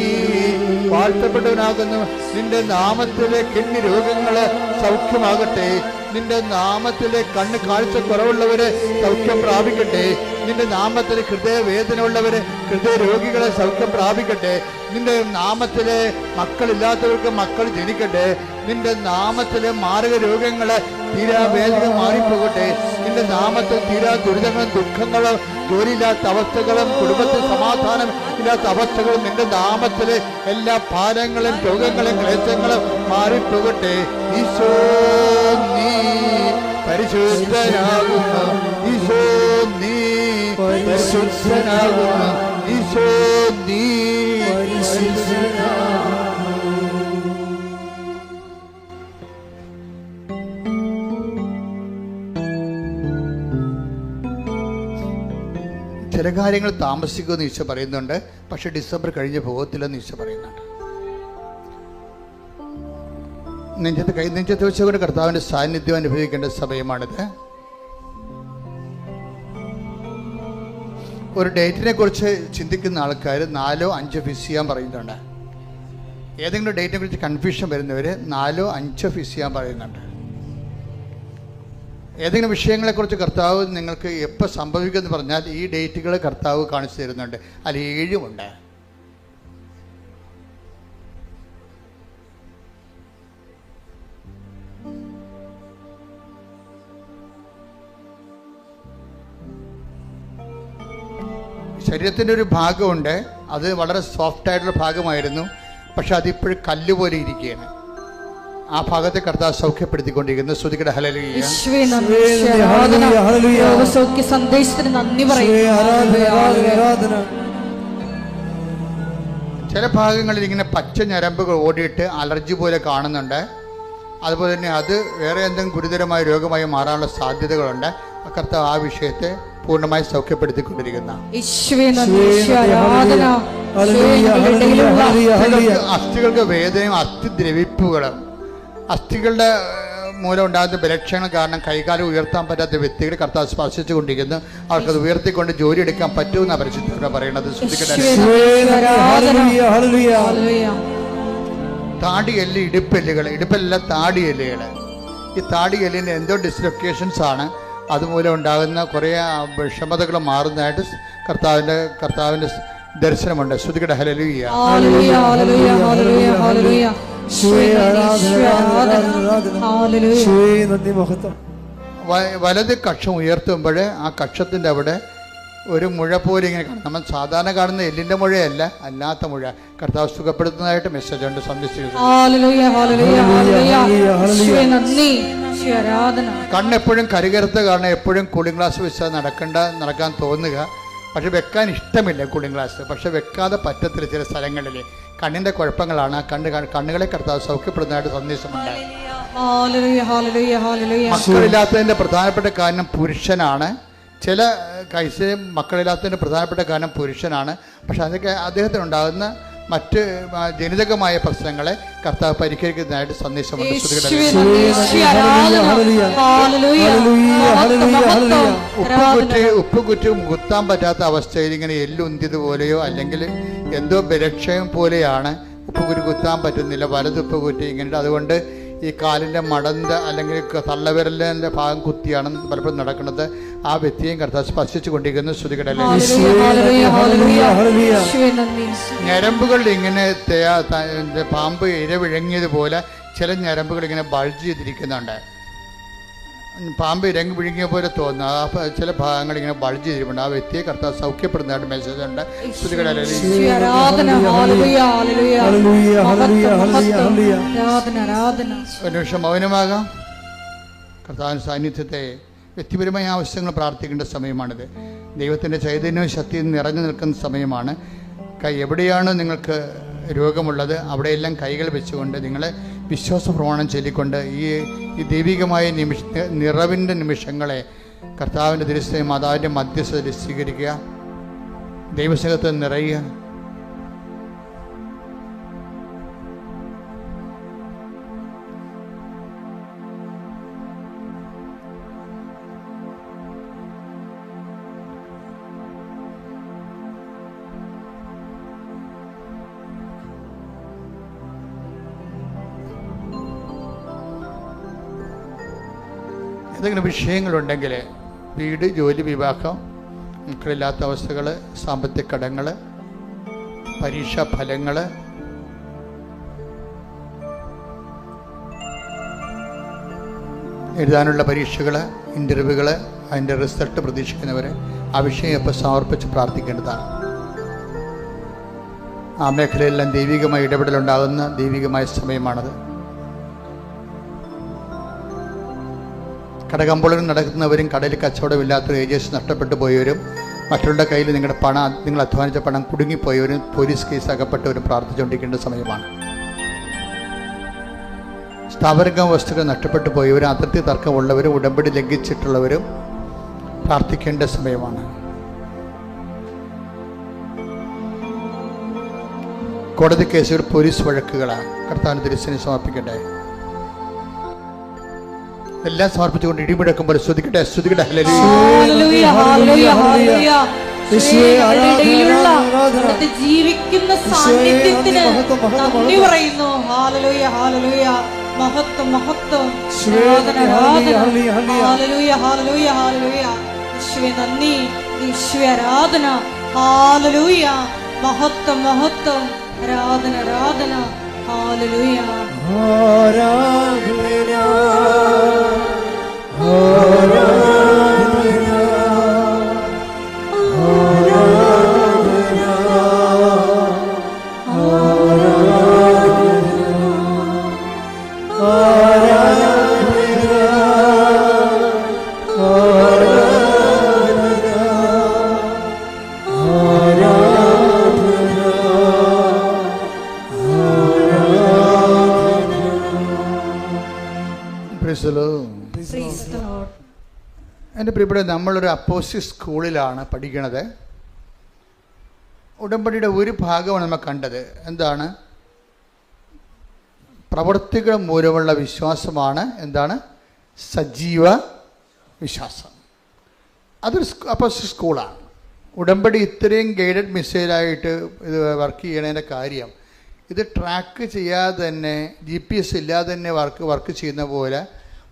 വാഴ്ത്തപ്പെട്ടവനാകുന്നു. നിന്റെ നാമത്തിലെ കിഡ്നി രോഗങ്ങൾ സൗഖ്യമാകട്ടെ. നിന്റെ നാമത്തിലെ കണ്ണ് കാഴ്ച കുറവുള്ളവരെ സൗഖ്യം പ്രാപിക്കട്ടെ. നിന്റെ നാമത്തിലെ ഹൃദയവേദന ഉള്ളവരെ, ഹൃദയ രോഗികളെ സൗഖ്യം പ്രാപിക്കട്ടെ. നിന്റെ നാമത്തിലെ മക്കളില്ലാത്തവർക്ക് മക്കൾ ജനിക്കട്ടെ. നിന്റെ നാമത്തിലെ മാരക രോഗങ്ങളെ തീരാ വേദന മാറിപ്പോകട്ടെ. നിന്റെ നാമത്തിൽ തീരാ ദുരിതങ്ങളും ദുഃഖങ്ങളും ജോലിയില്ലാത്ത അവസ്ഥകളും കുടുംബത്തിൽ സമാധാനം ഇല്ലാത്ത അവസ്ഥകളും നിന്റെ നാമത്തിലെ എല്ലാ ഭാരങ്ങളും രോഗങ്ങളും ക്ലേശങ്ങളും മാറിപ്പോകട്ടെ. ഈശോ നീ പരിശുദ്ധനാകുന്നു. ഈശോ നീ പരിശുദ്ധനാകുന്നു. ഈശോ നീ ചില കാര്യങ്ങൾ താമസിക്കുമെന്ന് ഈശോ പറയുന്നുണ്ട്. പക്ഷെ ഡിസംബർ കഴിഞ്ഞ് പോകത്തില്ലെന്ന് ഈശോ പറയുന്നുണ്ട്. നെഞ്ചത്ത് വെച്ചുകൊണ്ട് കർത്താവിൻ്റെ സാന്നിധ്യം അനുഭവിക്കേണ്ട സമയമാണിത്. ഒരു ഡേറ്റിനെ കുറിച്ച് ചിന്തിക്കുന്ന ആൾക്കാർ 4 or 5 ഫിക്സ് ചെയ്യാൻ പറയുന്നുണ്ട്. ഏതെങ്കിലും ഡേറ്റിനെ കുറിച്ച് കൺഫ്യൂഷൻ വരുന്നവർ 4 or 5 ഫിക്സ് ചെയ്യാൻ പറയുന്നുണ്ട്. ഏതെങ്കിലും വിഷയങ്ങളെക്കുറിച്ച് കർത്താവ് നിങ്ങൾക്ക് എപ്പോൾ സംഭവിക്കുമെന്ന് പറഞ്ഞാൽ ഈ ഡേറ്റുകൾ കർത്താവ് കാണിച്ചു തരുന്നുണ്ട്. അതിൽ 7 ഉണ്ട്. ശരീരത്തിൻ്റെ ഒരു ഭാഗമുണ്ട്, അത് വളരെ സോഫ്റ്റ് ആയിട്ടുള്ള ഭാഗമായിരുന്നു. പക്ഷെ അതിപ്പോഴും കല്ലുപോലെ ഇരിക്കുകയാണ്. ആ ഭാഗത്തെ കർത്താവ് സൗഖ്യപ്പെടുത്തിക്കൊണ്ടിരിക്കുന്നു. ശ്രുതികട ഹല്ലേലൂയ. ചില ഭാഗങ്ങളിൽ ഇങ്ങനെ പച്ച ഞരമ്പുകൾ ഓടിയിട്ട് അലർജി പോലെ കാണുന്നുണ്ട്. അതുപോലെ തന്നെ അത് വേറെ എന്തെങ്കിലും ഗുരുതരമായ രോഗമായി മാറാനുള്ള സാധ്യതകളുണ്ട്. കർത്താവ് ആ വിഷയത്തെ പൂർണ്ണമായി സൗഖ്യപ്പെടുത്തിക്കൊണ്ടിരിക്കുന്ന അസ്ഥികൾക്ക് വേദനയും അസ്ഥിദ്രവിപ്പുകളും അസ്ഥികളുടെ മൂലം ഉണ്ടാകുന്ന ബലക്ഷണം കാരണം കൈകാലം ഉയർത്താൻ പറ്റാത്ത വ്യക്തികൾ കർത്താവ് സ്പർശിച്ചു കൊണ്ടിരിക്കുന്നു. അവർക്കത് ഉയർത്തിക്കൊണ്ട് ജോലി എടുക്കാൻ പറ്റുമെന്നാണ് പരിശുദ്ധ പറയുന്നത്. താടിയെല്ല്, ഇടുപ്പെല്ല താടിയെല്ലുകൾ. ഈ താടിയെല്ലിന് എന്തോ ഡിസ്ലൊക്കേഷൻസ് ആണ്. അതുമൂലം ഉണ്ടാകുന്ന കുറേ വിഷമതകൾ മാറുന്നതായിട്ട് കർത്താവിൻ്റെ ദർശനമുണ്ട്. ശ്രുതികട ഹല്ലേലൂയ. വലത് കക്ഷം ഉയർത്തുമ്പോൾ ആ കക്ഷത്തിൻ്റെ അവിടെ ഒരു മുഴ പോലെ ഇങ്ങനെ കാണും. നമ്മൾ സാധാരണ കാണുന്ന എല്ലിൻ്റെ മുഴയല്ല, അല്ലാത്ത മുഴ. കർത്താവ് സുഖപ്പെടുത്തുന്നതായിട്ട് മെസ്സേജ് ഉണ്ട്. സന്ദേശിക്കുന്നു. കണ്ണെപ്പോഴും കരുകരുത്ത കാരണം എപ്പോഴും കൂളിംഗ് ഗ്ലാസ് വെച്ചാൽ നടക്കാൻ തോന്നുക. പക്ഷെ വെക്കാൻ ഇഷ്ടമില്ല കൂളിംഗ് ഗ്ലാസ്. പക്ഷെ വെക്കാതെ പറ്റത്തില്ല ചില സ്ഥലങ്ങളിൽ. കണ്ണിൻ്റെ കുഴപ്പങ്ങളാണ്. കണ്ണുകളെ കർത്താവ് സൗഖ്യപ്പെടുന്നതായിട്ട് സന്ദേശമുണ്ട്. മക്കളില്ലാത്തതിൻ്റെ പ്രധാനപ്പെട്ട കാരണം പുരുഷനാണ്. ചില കേസിൽ മക്കളില്ലാത്തതിൻ്റെ പ്രധാനപ്പെട്ട കാരണം പുരുഷനാണ്. പക്ഷെ അതൊക്കെ അദ്ദേഹത്തിനുണ്ടാകുന്ന മറ്റ് ജനിതകമായ പ്രശ്നങ്ങളെ കർത്താവ് പരിഹരിക്കുന്നതായിട്ട് സന്ദേശമുണ്ട്. ഉപ്പുകുറ്റി കുത്താൻ പറ്റാത്ത അവസ്ഥയിൽ ഇങ്ങനെ എല്ലുന്തിയതുപോലെയോ അല്ലെങ്കിൽ എന്തോ ബലക്ഷയം പോലെയാണ്. ഉപ്പുകുറ്റി കുത്താൻ പറ്റുന്നില്ല, വലത് ഉപ്പുകുറ്റി ഇങ്ങനെ. അതുകൊണ്ട് ഈ കാലിൻ്റെ മടന്ത് അല്ലെങ്കിൽ തള്ളവിരലിൻ്റെ ഭാഗം കുത്തിയാണ് പലപ്പോഴും നടക്കുന്നത്. ആ വ്യക്തിയും കർത്താവ് സ്പർശിച്ചു കൊണ്ടിരിക്കുന്നു. ശ്രുതികടലെ ഞരമ്പുകളിൽ ഇങ്ങനെ പാമ്പ് ഇര വിഴങ്ങിയതുപോലെ ചില ഞരമ്പുകൾ ഇങ്ങനെ ബൾജ് ചെയ്തിരിക്കുന്നുണ്ട്. പാമ്പ് ഇരങ്ങ് വിഴുങ്ങിയ പോലെ തോന്നുന്നു. ആ ചില ഭാഗങ്ങൾ ഇങ്ങനെ ബൾജ് ചെയ്തിട്ടുണ്ട്. ആ വ്യക്തിയെ കർത്താവ് സൗഖ്യപ്പെടുന്നതായിട്ട് മെസ്സേജ് ഉണ്ട്. ഒരു നിമിഷം മൗനമാകാം. കർത്താവിൻ്റെ സാന്നിധ്യത്തെ വ്യക്തിപരമായ ആവശ്യങ്ങൾ പ്രാർത്ഥിക്കേണ്ട സമയമാണിത്. ദൈവത്തിൻ്റെ ചൈതന്യവും ശക്തിയും നിറഞ്ഞു നിൽക്കുന്ന സമയമാണ്. എവിടെയാണ് നിങ്ങൾക്ക് രോഗമുള്ളത് അവിടെയെല്ലാം കൈകൾ വെച്ചുകൊണ്ട് നിങ്ങൾ വിശ്വാസ പ്രമാണം ചൊല്ലിക്കൊണ്ട് ഈ ദൈവികമായ നിറവിൻ്റെ നിമിഷങ്ങളെ കർത്താവിൻ്റെ തിരുസേന മാതാവിൻ്റെ മധ്യസ്ഥതയിൽ സ്വീകരിക്കുക. ദൈവസ്നേഹത്തിൽ നിറയുക. എന്തെങ്കിലും വിഷയങ്ങളുണ്ടെങ്കിൽ വീട്, ജോലി, വിവാഹം, മക്കളില്ലാത്ത അവസ്ഥകൾ, സാമ്പത്തിക കടങ്ങൾ, പരീക്ഷാ ഫലങ്ങൾ, എഴുതാനുള്ള പരീക്ഷകൾ, ഇൻ്റർവ്യൂകൾ, അതിൻ്റെ റിസൾട്ട് പ്രതീക്ഷിക്കുന്നവർ ആ വിഷയം ഇപ്പോൾ സമർപ്പിച്ച് പ്രാർത്ഥിക്കേണ്ടതാണ്. ആ മേഖലയെല്ലാം ദൈവികമായ ഇടപെടലുണ്ടാകുന്ന ദൈവികമായ സമയമാണത്. കടകമ്പോളത്തിൽ നടക്കുന്നവരും കടലിൽ കച്ചവടമില്ലാത്തവരും ഏജൻസി നഷ്ടപ്പെട്ടു പോയവരും മറ്റുള്ള കയ്യിൽ നിങ്ങൾ അധ്വാനിച്ച പണം കുടുങ്ങിപ്പോയവരും പോലീസ് കേസ് അകപ്പെട്ടവരും പ്രാർത്ഥിച്ചുകൊണ്ടിരിക്കേണ്ട സമയമാണ്. സ്ഥാപനക വസ്തുക്കൾ നഷ്ടപ്പെട്ടു പോയവരും അതിർത്തി തർക്കമുള്ളവരും ഉടമ്പടി ലംഘിച്ചിട്ടുള്ളവരും പ്രാർത്ഥിക്കേണ്ട സമയമാണ്. കോടതി കേസുകൾ, പോലീസ് വഴക്കുകളാണ്. കർത്താവിന്റെ തിരുസേനയെ സമർപ്പിക്കട്ടെ. എല്ലാം സമർപ്പിച്ചുകൊണ്ട് ഇടിമുഴക്കുമ്പോൾ സ്തുതിക്കട്ടെ, സ്തുതിക്കട്ടെ. ജീവിക്കുന്ന സാന്നിധ്യത്തിന് നന്ദി പറയുന്നു. ഹല്ലേലൂയ, ഹല്ലേലൂയ, മഹത്വം, മഹത്വം, ഹല്ലേലൂയ, ഹല്ലേലൂയ, ഹല്ലേലൂയ. യേശുവേ നന്ദി, യേശുവേ ആരാധന. ഹല്ലേലൂയ, മഹത്വം, മഹത്വം, ആരാധന, ആരാധന. ഹല്ലേലൂയ, ആരാധന, എൻ്റെ പ്രിയപ്പെട്ട, നമ്മളൊരു അപ്പോസ്റ്റിക് സ്കൂളിലാണ് പഠിക്കണത്. ഉടമ്പടിയുടെ ഒരു ഭാഗമാണ് നമ്മൾ കണ്ടത്. എന്താണ്? പ്രവൃത്തികൾ മൂലമുള്ള വിശ്വാസമാണ് എന്താണ്? സജീവ വിശ്വാസം. അതൊരു അപ്പോസ്റ്റിക് സ്കൂളാണ്. ഉടമ്പടി ഇത്രയും ഗൈഡഡ് മെസ്സേജായിട്ട് ഇത് വർക്ക് ചെയ്യണതിൻ്റെ കാര്യം, ഇത് ട്രാക്ക് ചെയ്യാതെ തന്നെ GPS ഇല്ലാതെ തന്നെ വർക്ക് ചെയ്യുന്ന പോലെ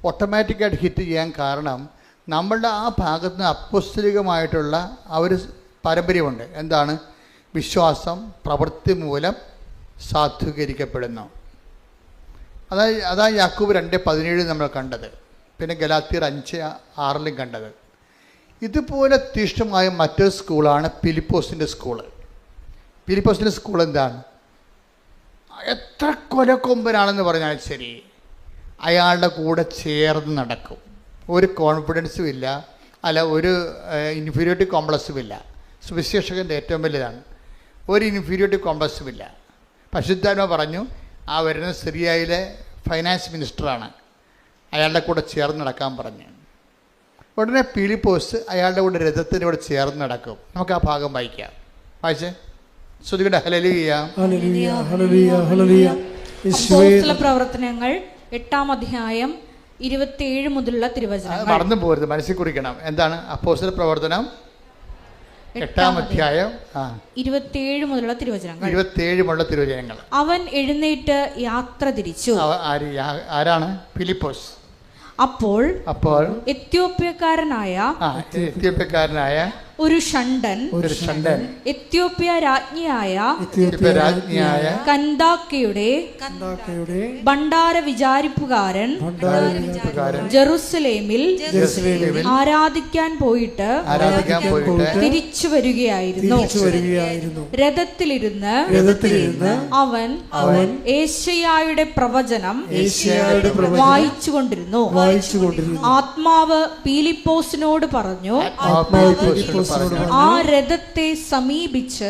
ഓട്ടോമാറ്റിക്കായിട്ട് ഹിറ്റ് ചെയ്യാൻ കാരണം നമ്മളുടെ ആ ഭാഗത്ത് നിന്ന് അപ്പോസ്തലികമായിട്ടുള്ള ആ ഒരു പാരമ്പര്യമുണ്ട്. എന്താണ്? വിശ്വാസം പ്രവൃത്തി മൂലം സാധൂകരിക്കപ്പെടുന്നു. അതാ യാക്കോബ് 2:17 നമ്മൾ കണ്ടത്. പിന്നെ ഗലാത്യർ 5:6 കണ്ടത്. ഇതുപോലെ തീഷ്ണമായ മറ്റൊരു സ്കൂളാണ് ഫിലിപ്പോസിൻ്റെ സ്കൂള്. ഫിലിപ്പോസിൻ്റെ സ്കൂൾ എന്താണ്? എത്ര കൊലക്കൊമ്പനാണെന്ന് പറഞ്ഞാൽ ശരി, അയാളുടെ കൂടെ ചേർന്ന് നടക്കും. ഒരു കോൺഫിഡൻസും ഇല്ല, ഒരു ഇൻഫീരിയോറിറ്റി കോംപ്ലക്സും ഇല്ല. സുവിശേഷകൻ്റെ ഏറ്റവും വലുതാണ്. ഒരു ഇൻഫീരിയോറിറ്റി കോംപ്ലക്സും ഇല്ല. പരിശുദ്ധാത്മാവ് പറഞ്ഞു, ആ വരുന്ന സിറിയയിലെ ഫൈനാൻസ് മിനിസ്റ്ററാണ്, അയാളുടെ കൂടെ ചേർന്ന് നടക്കാൻ പറഞ്ഞു. ഉടനെ ഫിലിപ്പോസ് അയാളുടെ കൂടെ രഥത്തിൻ്റെ കൂടെ ചേർന്ന് നടക്കും. നമുക്ക് ആ ഭാഗം വായിക്കാം. വായിച്ചേ, ശ്രുതികട്ടെ. Hallelujah, hallelujah, hallelujah, hallelujah. അപ്പോസ്തല പ്രവർത്തനങ്ങൾ 8-ാം അധ്യായം 27 മുതലുള്ള തിരുവചനങ്ങൾ. മറന്നു പോരുത്, മനസ്സിൽ കുറിക്കണം. എന്താണ് അപ്പോസ്തല പ്രവർത്തനം 8-ാം അധ്യായം 27 മുതലുള്ള തിരുവചനങ്ങൾ. 27 മുതലുള്ള തിരുവചനങ്ങൾ. അവൻ എഴുന്നേറ്റ് യാത്ര തിരിച്ചു. ആരാണ്? ഫിലിപ്പോസ്. അപ്പോൾ എത്യോപ്യക്കാരനായ ഒരു ഷണ്ഡൻ എത്യോപ്യ രാജ്ഞിയായ കന്ദാക്കയുടെ ഭണ്ഡാര വിചാരിപ്പുകാരൻ ജെറുസലേമിൽ ആരാധിക്കാൻ പോയിട്ട് തിരിച്ചു വരികയായിരുന്നു. രഥത്തിലിരുന്ന് അവൻ ഏശയ്യായുടെ പ്രവചനം വായിച്ചുകൊണ്ടിരുന്നു. ആത്മാവ് പീലിപ്പോസിനോട് പറഞ്ഞു, ആ രഥത്തെ സമീപിച്ച്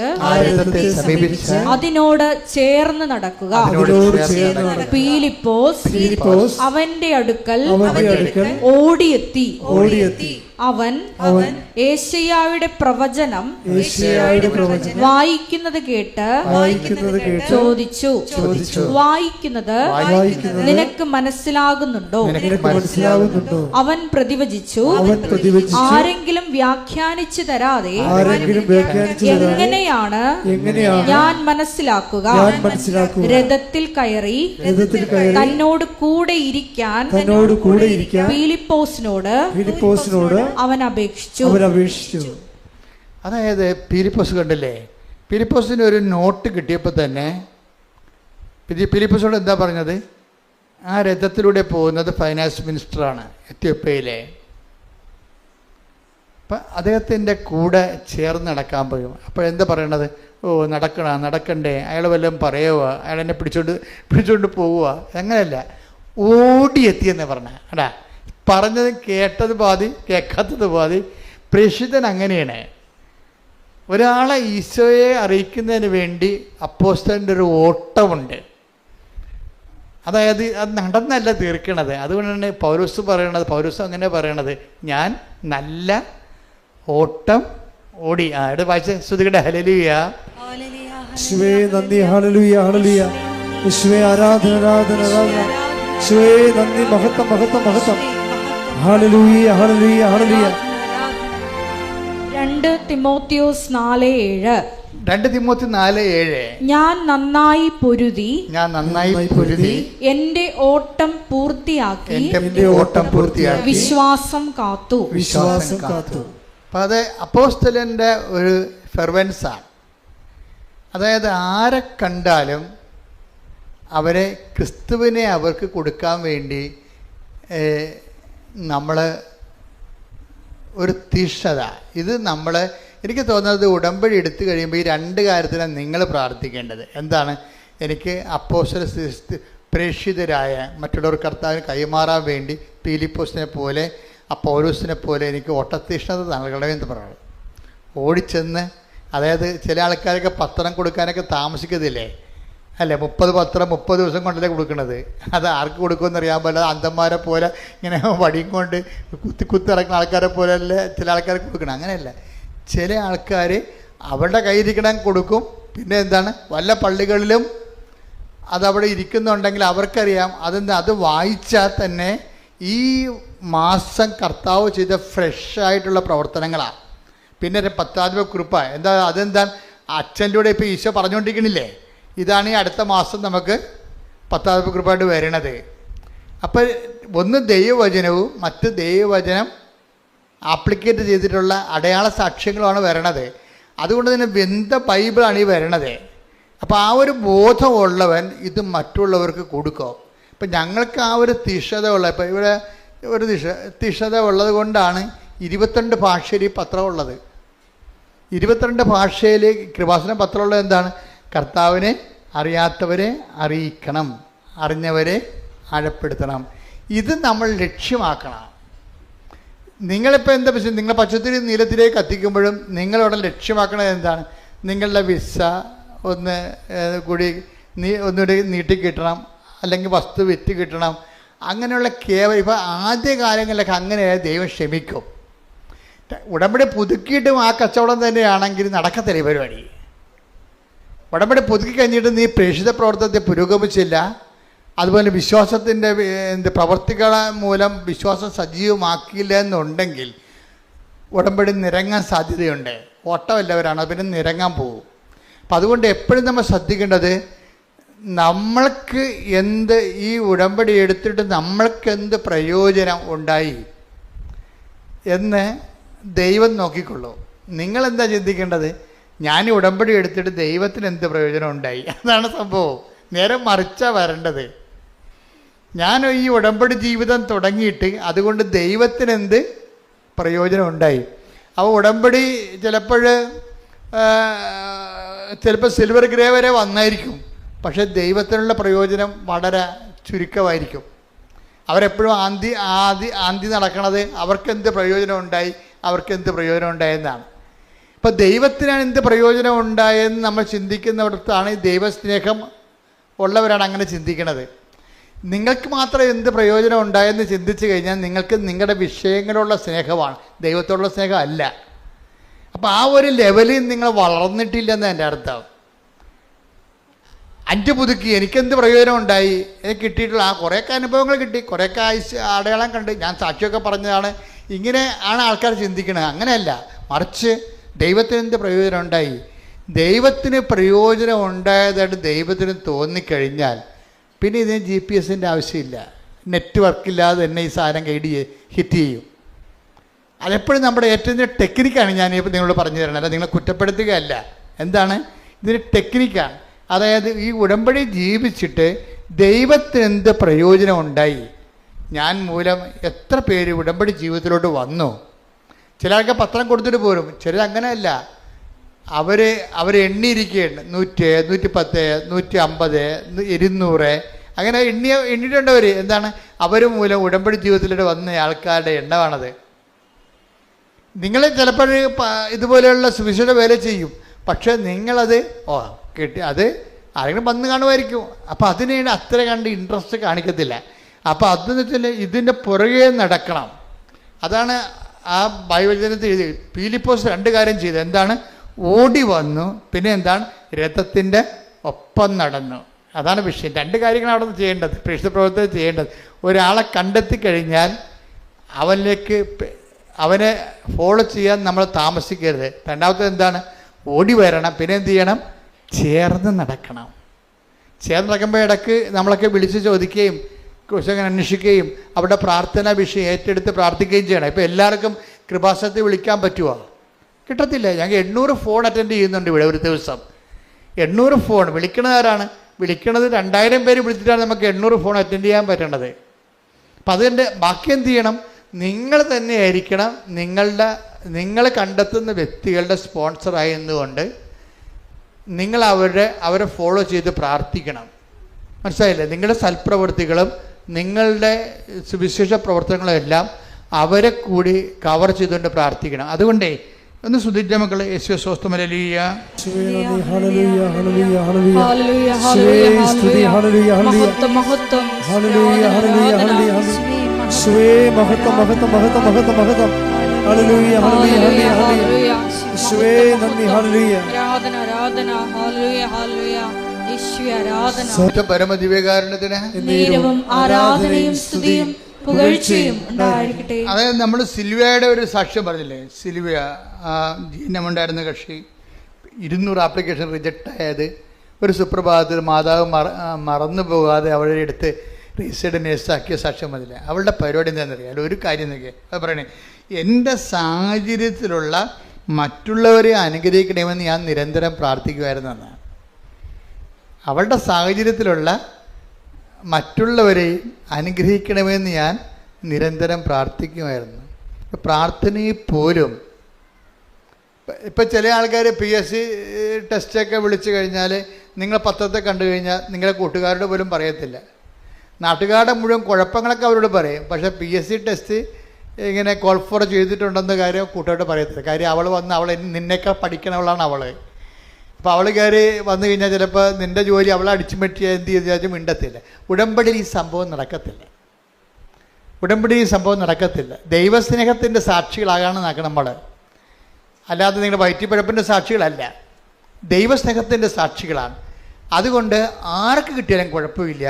അതിനോട് ചേർന്ന് നടക്കുക. പീലിപ്പോസ് അവന്റെ അടുക്കൽ ഓടിയെത്തി. അവൻ ഏശയ്യായുടെ പ്രവചനം വായിക്കുന്നത് കേട്ട് ചോദിച്ചു, വായിക്കുന്നത് നിനക്ക് മനസ്സിലാകുന്നുണ്ടോ? അവൻ പ്രതിവചിച്ചു, ആരെങ്കിലും വ്യാഖ്യാനിച്ചു തരാതെ എങ്ങനെയാണ് ഞാൻ മനസ്സിലാക്കുക? രഥത്തിൽ കയറി തന്നോട് കൂടെ ഇരിക്കാൻ പീലിപ്പോസിനോട് അവൻ അപേക്ഷിച്ചു. അതായത് പീലിപ്പോസ് കണ്ടില്ലേ, പീലിപ്പോസിന് ഒരു നോട്ട് കിട്ടിയപ്പോൾ തന്നെ പീലിപ്പോസിനോട് എന്താ പറഞ്ഞത്? ആ രഥത്തിലൂടെ പോകുന്നത് ഫൈനാൻസ് മിനിസ്റ്ററാണ് എത്യോപ്യയിലെ. അപ്പം അദ്ദേഹത്തിൻ്റെ കൂടെ ചേർന്ന് നടക്കാൻ പോയും. അപ്പോഴെന്താ പറയണത്? ഓ നടക്കണ്ടേ, അയാൾ വല്ലതും പറയുക, അയാൾ എന്നെ പിടിച്ചോണ്ട് പോവുക, അങ്ങനെയല്ല, ഓടിയെത്തിയെന്ന് പറഞ്ഞ. അടാ, പറഞ്ഞത് കേട്ടത് പാതി, കേൾക്കാത്തത് പാതി. പ്രേക്ഷിതൻ അങ്ങനെയാണ്. ഒരാളെ ഈശോയെ അറിയിക്കുന്നതിന് വേണ്ടി അപ്പോസ്തലൻ്റെ ഒരു ഓട്ടമുണ്ട്. അതായത് അത് നടന്നല്ല തീർക്കണത്. അതുകൊണ്ടാണ് പൗലോസ് പറയണത്, പൗലോസ് അങ്ങനെ പറയണത്, ഞാൻ നല്ല ഓട്ടം ഓടി. ഇവിടെ വായിച്ച ശ്രുതികടെ ഹല്ലേലൂയ. യേശുവേ നന്ദി, ഹല്ലേലൂയ ഹല്ലേലൂയ. യേശുവേ ആരാധന ആരാധന ആരാധന. യേശുവേ നന്ദി, മഹത്വം മഹത്വം മഹത്വം. ഹല്ലേലൂയ ഹല്ലേലൂയ ഹല്ലേലൂയ. 2 തിമോത്തിയോസ് 4:7. 2 തിമോത്തി 4:7. ഞാൻ നന്നായി പൊരുതി എന്റെ ഓട്ടം പൂർത്തിയാക്കി വിശ്വാസം കാത്തു. അപ്പം അത് അപ്പോസ്തലൻ്റെ ഒരു ഫെർവൻസാണ്. അതായത് ആരെ കണ്ടാലും അവരെ ക്രിസ്തുവിനെ അവർക്ക് കൊടുക്കാൻ വേണ്ടി നമ്മൾ ഒരു തീഷ്ണത. ഇത് നമ്മൾ, എനിക്ക് തോന്നുന്നത് ഉടമ്പടി എടുത്തു കഴിയുമ്പോൾ ഈ 2 കാര്യത്തിനാണ് നിങ്ങൾ പ്രാർത്ഥിക്കേണ്ടത്. എന്താണ്? എനിക്ക് അപ്പോസ്തല പ്രേക്ഷിതരായ മറ്റുള്ളവർ കർത്താവിന് കൈമാറാൻ വേണ്ടി പീലിപ്പോസിനെ പോലെ പൗലോസിനെ പോലെ എനിക്ക് ഓട്ടതീഷ്ണത നൽകണമെന്ന് പറയുന്നത്. ഓടിച്ചെന്ന്, അതായത് ചില ആൾക്കാരൊക്കെ പത്രം കൊടുക്കാനൊക്കെ താമസിക്കത്തില്ലേ, അല്ലേ? 30 പത്രം 30 ദിവസം കൊണ്ടല്ലേ കൊടുക്കുന്നത്. അത് ആർക്ക് കൊടുക്കുമെന്ന് അറിയാൻ പാടില്ല. അന്ധന്മാരെ പോലെ ഇങ്ങനെ വടിയും കൊണ്ട് കുത്തിറക്കുന്ന ആൾക്കാരെ പോലെ അല്ലേ ചില ആൾക്കാർ കൊടുക്കണം. അങ്ങനെയല്ല, ചില ആൾക്കാർ അവരുടെ കയ്യിരിക്കണം കൊടുക്കും. പിന്നെ എന്താണ്, വല്ല പള്ളികളിലും അതവിടെ ഇരിക്കുന്നുണ്ടെങ്കിൽ അവർക്കറിയാം അതെന്താ, അത് വായിച്ചാൽ തന്നെ ഈ മാസം കർത്താവ് ചെയ്ത ഫ്രഷായിട്ടുള്ള പ്രവർത്തനങ്ങളാണ്. പിന്നെ 10ാം കുറിപ്പാണ്. അതെന്താണ്, അച്ഛൻ്റെ കൂടെ ഇപ്പോൾ ഈശോ പറഞ്ഞുകൊണ്ടിരിക്കണില്ലേ, ഇതാണ് ഈ അടുത്ത മാസം നമുക്ക് 10ാം കുറിപ്പായിട്ട് വരണത്. അപ്പോൾ ഒന്ന് ദൈവവചനവും മറ്റ് ദൈവവചനം ആപ്ലിക്കേറ്റ് ചെയ്തിട്ടുള്ള അടയാള സാക്ഷ്യങ്ങളുമാണ് വരണത്. അതുകൊണ്ട് തന്നെ വെന്ത ബൈബിളാണ് ഈ വരണത്. അപ്പോൾ ആ ഒരു ബോധമുള്ളവൻ ഇത് മറ്റുള്ളവർക്ക് കൊടുക്കും. ഇപ്പം ഞങ്ങൾക്ക് ആ ഒരു തീഷ്ണത ഉള്ള, ഇപ്പം ഇവിടെ ഒരു തീഷ്ണത ഉള്ളത് കൊണ്ടാണ് 22 ഭാഷയിൽ ഈ പത്രം ഉള്ളത്. 22 ഭാഷയിൽ കൃപാസന പത്രമുള്ളത് എന്താണ്? കർത്താവിനെ അറിയാത്തവരെ അറിയിക്കണം, അറിഞ്ഞവരെ ആഴപ്പെടുത്തണം. ഇത് നമ്മൾ ലക്ഷ്യമാക്കണം. നിങ്ങളിപ്പോൾ എന്താ പ്രശ്നം? നിങ്ങൾ പച്ചത്തിരി നീലത്തിലേക്ക് കത്തിക്കുമ്പോഴും നിങ്ങളവിടെ ലക്ഷ്യമാക്കണത് എന്താണ്? നിങ്ങളുടെ വിസ ഒന്നുകൂടി നീട്ടിക്കിട്ടണം, അല്ലെങ്കിൽ വസ്തു വിറ്റ് കിട്ടണം. അങ്ങനെയുള്ള ഇപ്പം ആദ്യ കാലങ്ങളിലൊക്കെ അങ്ങനെ ദൈവം ക്ഷമിക്കും. ഉടമ്പടി പുതുക്കിയിട്ടും ആ കച്ചവടം തന്നെയാണെങ്കിൽ നടക്കത്തില്ല ഈ പരിപാടി. ഉടമ്പടി പുതുക്കി കഴിഞ്ഞിട്ട് നീ പ്രേക്ഷിത പ്രവർത്തനത്തെ പുരോഗമിച്ചില്ല, അതുപോലെ വിശ്വാസത്തിൻ്റെ പ്രവർത്തികൾ മൂലം വിശ്വാസം സജീവമാക്കിയില്ല എന്നുണ്ടെങ്കിൽ ഉടമ്പടി നിരങ്ങാൻ സാധ്യതയുണ്ട്. ഓട്ടമല്ലവരാണ്, പിന്നെ നിരങ്ങാൻ പോകും. അപ്പം അതുകൊണ്ട് എപ്പോഴും നമ്മൾ ശ്രദ്ധിക്കേണ്ടത്, നമ്മൾക്ക് എന്ത്, ഈ ഉടമ്പടി എടുത്തിട്ട് നമ്മൾക്കെന്ത് പ്രയോജനം ഉണ്ടായി എന്ന് ദൈവം നോക്കിക്കൊള്ളൂ. നിങ്ങളെന്താ ചിന്തിക്കേണ്ടത്? ഞാൻ ഉടമ്പടി എടുത്തിട്ട് ദൈവത്തിന് എന്ത് പ്രയോജനം ഉണ്ടായി? അതാണ് സംഭവം. നേരെ മറിച്ചാണ് വരേണ്ടത്. ഞാൻ ഈ ഉടമ്പടി ജീവിതം തുടങ്ങിയിട്ട് അതുകൊണ്ട് ദൈവത്തിന് എന്ത് പ്രയോജനം ഉണ്ടായി? അപ്പോൾ ഉടമ്പടി ചിലപ്പോൾ സിൽവർ ഗ്രേ വരെ വന്നായിരിക്കും, പക്ഷേ ദൈവത്തിനുള്ള പ്രയോജനം വളരെ ചുരുക്കമായിരിക്കും. അവരെപ്പോഴും ആന്തി നടക്കണത് അവർക്കെന്ത് പ്രയോജനം ഉണ്ടായി, അവർക്കെന്ത് പ്രയോജനം ഉണ്ടായെന്നാണ്. ഇപ്പം ദൈവത്തിനാണ് എന്ത് പ്രയോജനം ഉണ്ടായെന്ന് നമ്മൾ ചിന്തിക്കുന്നിടത്താണ് ദൈവസ്നേഹം ഉള്ളവരാണ് അങ്ങനെ ചിന്തിക്കുന്നത്. നിങ്ങൾക്ക് മാത്രം എന്ത് പ്രയോജനം ഉണ്ടായെന്ന് ചിന്തിച്ചു കഴിഞ്ഞാൽ നിങ്ങൾക്ക് നിങ്ങളുടെ വിഷയങ്ങളുള്ള സ്നേഹമാണ്, ദൈവത്തോടുള്ള സ്നേഹം അല്ല. അപ്പോൾ ആ ഒരു ലെവലിൽ നിങ്ങൾ വളർന്നിട്ടില്ലെന്ന് എൻ്റെ അർത്ഥം. 5 പുതുക്കി എനിക്കെന്ത് പ്രയോജനം ഉണ്ടായി, എനിക്ക് കിട്ടിയിട്ടുള്ള കുറേയൊക്കെ അനുഭവങ്ങൾ കിട്ടി, കുറേയൊക്കെ അടയാളം കണ്ട്, ഞാൻ സാക്ഷിയൊക്കെ പറഞ്ഞതാണ്. ഇങ്ങനെ ആണ് ആൾക്കാർ ചിന്തിക്കുന്നത്. അങ്ങനെയല്ല, മറിച്ച് ദൈവത്തിന് എന്ത് പ്രയോജനം ഉണ്ടായി? ദൈവത്തിന് പ്രയോജനം ഉണ്ടായതായിട്ട് ദൈവത്തിന് തോന്നിക്കഴിഞ്ഞാൽ പിന്നെ ഇതിന് GPS ആവശ്യമില്ല. നെറ്റ്വർക്കില്ലാതെ തന്നെ ഈ സാധനം ഹിറ്റ് ചെയ്യും. അതെപ്പോഴും നമ്മുടെ ഏറ്റവും ടെക്നിക്കാണ് ഞാൻ ഇപ്പോൾ നിങ്ങളോട് പറഞ്ഞു തരണം, അല്ല നിങ്ങളെ കുറ്റപ്പെടുത്തുകയല്ല. എന്താണ് ഇതിന് ടെക്നിക്കാണ്? അതായത് ഈ ഉടമ്പടി ജീവിച്ചിട്ട് ദൈവത്തിന് എന്ത് പ്രയോജനം ഉണ്ടായി, ഞാൻ മൂലം എത്ര പേര് ഉടമ്പടി ജീവിതത്തിലോട്ട് വന്നു. ചിലർക്ക് പത്രം കൊടുത്തിട്ട് പോരും, ചിലരങ്ങനെയല്ല. അവർ എണ്ണിയിരിക്കുകയാണ് 100, 110, 150, 200 അങ്ങനെ എണ്ണിയിട്ടുണ്ടവർ. എന്താണ് അവർ മൂലം ഉടമ്പടി ജീവിതത്തിലൂടെ വന്ന ആൾക്കാരുടെ എണ്ണമാണത്. നിങ്ങൾ ചിലപ്പോൾ ഇതുപോലെയുള്ള സുവിശേഷ വേല ചെയ്യും, പക്ഷേ നിങ്ങളത് അത് ആരെങ്കിലും വന്ന് കാണുമായിരിക്കും. അപ്പോൾ അതിന് അത്ര കണ്ട് ഇൻട്രസ്റ്റ് കാണിക്കത്തില്ല. അപ്പോൾ അതെന്ന് വെച്ചാൽ ഇതിൻ്റെ പുറകെ നടക്കണം. അതാണ് ആ ബൈബിളിനകത്ത് എഴുതി. പീലിപ്പോസ് 2 കാര്യം ചെയ്തു. എന്താണ്? ഓടി വന്നു, പിന്നെ എന്താണ്? രഥത്തിൻ്റെ ഒപ്പം നടന്നു. അതാണ് വിഷയം. 2 കാര്യങ്ങളാണ് അവിടെ നിന്ന് ചെയ്യേണ്ടത്, പ്രേക്ഷിത പ്രവർത്തനം ചെയ്യേണ്ടത്. ഒരാളെ കണ്ടെത്തി കഴിഞ്ഞാൽ അവനെ ഫോളോ ചെയ്യാൻ നമ്മൾ താമസിക്കരുത്. രണ്ടാമത്തത് എന്താണ്? ഓടി വരണം. പിന്നെ എന്ത് ചെയ്യണം? ചേർന്ന് നടക്കണം. ചേർന്ന് നടക്കുമ്പോൾ ഇടയ്ക്ക് നമ്മളൊക്കെ വിളിച്ച് ചോദിക്കുകയും കുറിച്ചങ്ങനെ അന്വേഷിക്കുകയും അവിടെ പ്രാർത്ഥനാ വിഷയം ഏറ്റെടുത്ത് പ്രാർത്ഥിക്കുകയും ചെയ്യണം. ഇപ്പോൾ എല്ലാവർക്കും കൃപാസനത്തിൽ വിളിക്കാൻ പറ്റുമോ? കിട്ടത്തില്ല. ഞങ്ങൾ 800 ഫോൺ അറ്റൻഡ് ചെയ്യുന്നുണ്ട് ഇവിടെ ഒരു ദിവസം. 800 ഫോൺ വിളിക്കണത് ആരാണ്? വിളിക്കണത് 2000 പേര് വിളിച്ചിട്ടാണ് നമുക്ക് 800 ഫോൺ അറ്റൻഡ് ചെയ്യാൻ പറ്റേണ്ടത്. അപ്പം അതിൻ്റെ ബാക്കി എന്ത് ചെയ്യണം? നിങ്ങൾ തന്നെ ആയിരിക്കണം നിങ്ങൾ കണ്ടെത്തുന്ന വ്യക്തികളുടെ സ്പോൺസറായി എന്നുകൊണ്ട് നിങ്ങൾ അവരെ ഫോളോ ചെയ്ത് പ്രാർത്ഥിക്കണം. മനസ്സിലായില്ലേ? നിങ്ങളുടെ സൽപ്രവൃത്തികളും നിങ്ങളുടെ സുവിശേഷ പ്രവർത്തനങ്ങളും എല്ലാം അവരെ കൂടി കവർ ചെയ്തുകൊണ്ട് പ്രാർത്ഥിക്കണം. അതുകൊണ്ടേ ഒന്ന് സ്തുതിച്ച മക്കളെ. യേശുവേ സ്തോത്രം. ഹല്ലേലൂയ. പരമദിവ്യകാരുണ്യത്തിന് ആരാധനയും സ്തുതിയും പുകഴ്ചയും ഉണ്ടായിരിക്കട്ടെ. അതായത് നമ്മൾ സിൽവിയയുടെ ഒരു സാക്ഷ്യം പറഞ്ഞില്ലേ? സിൽവിയ ജീനമുണ്ടായിരുന്ന കക്ഷി 200 ആപ്ലിക്കേഷൻ റിജക്റ്റ് ആയത് ഒരു സുപ്രഭാതത്തിൽ മാതാവ് മറന്നു പോകാതെ അവളുടെ അടുത്ത് റീസൈഡ് നേഴ്സാക്കിയ സാക്ഷ്യം പറഞ്ഞില്ലേ? അവളുടെ പരിപാടി എന്താണെന്നറിയാം? ഒരു കാര്യം നോക്കിയാൽ അത് പറയണേ, എൻ്റെ സാഹചര്യത്തിലുള്ള മറ്റുള്ളവരെ അനുഗ്രഹിക്കണമെന്ന് ഞാൻ നിരന്തരം പ്രാർത്ഥിക്കുമായിരുന്നെന്നാണ്. അവളുടെ സാഹചര്യത്തിലുള്ള മറ്റുള്ളവരെയും അനുഗ്രഹിക്കണമെന്ന് ഞാൻ നിരന്തരം പ്രാർത്ഥിക്കുമായിരുന്നു. പ്രാർത്ഥനയിൽ പോലും ഇപ്പം ചില ആൾക്കാർ PSC ടെസ്റ്റൊക്കെ വിളിച്ചു കഴിഞ്ഞാൽ നിങ്ങൾ പത്രത്തെ കണ്ടു കഴിഞ്ഞാൽ നിങ്ങളെ കൂട്ടുകാരോട് പോലും പറയത്തില്ല. നാട്ടുകാരുടെ മുഴുവൻ കുഴപ്പങ്ങളൊക്കെ അവരോട് പറയും, പക്ഷേ PSC ടെസ്റ്റ് ഇങ്ങനെ കോൾ ഫോർ ചെയ്തിട്ടുണ്ടെന്ന കാര്യം കൂട്ടുകാരോട് പറയത്തില്ല. കാര്യം അവൾ വന്ന് നിന്നേക്കാൾ പഠിക്കണവളാണ് അവൾ. അപ്പോൾ അവൾ കയറി വന്നു കഴിഞ്ഞാൽ ചിലപ്പോൾ നിൻ്റെ ജോലി അവളെ അടിച്ചു പറ്റിയ എന്ത് ചെയ്താലും മിണ്ടത്തില്ല. ഉടമ്പടിയിൽ ഈ സംഭവം നടക്കത്തില്ല. ദൈവസ്നേഹത്തിൻ്റെ സാക്ഷികളാകാണ് നമ്മൾ, അല്ലാതെ നിങ്ങളുടെ വയറ്റിപ്പഴപ്പിൻ്റെ സാക്ഷികളല്ല. ദൈവസ്നേഹത്തിൻ്റെ സാക്ഷികളാണ്. അതുകൊണ്ട് ആർക്ക് കിട്ടിയാലും കുഴപ്പമില്ല.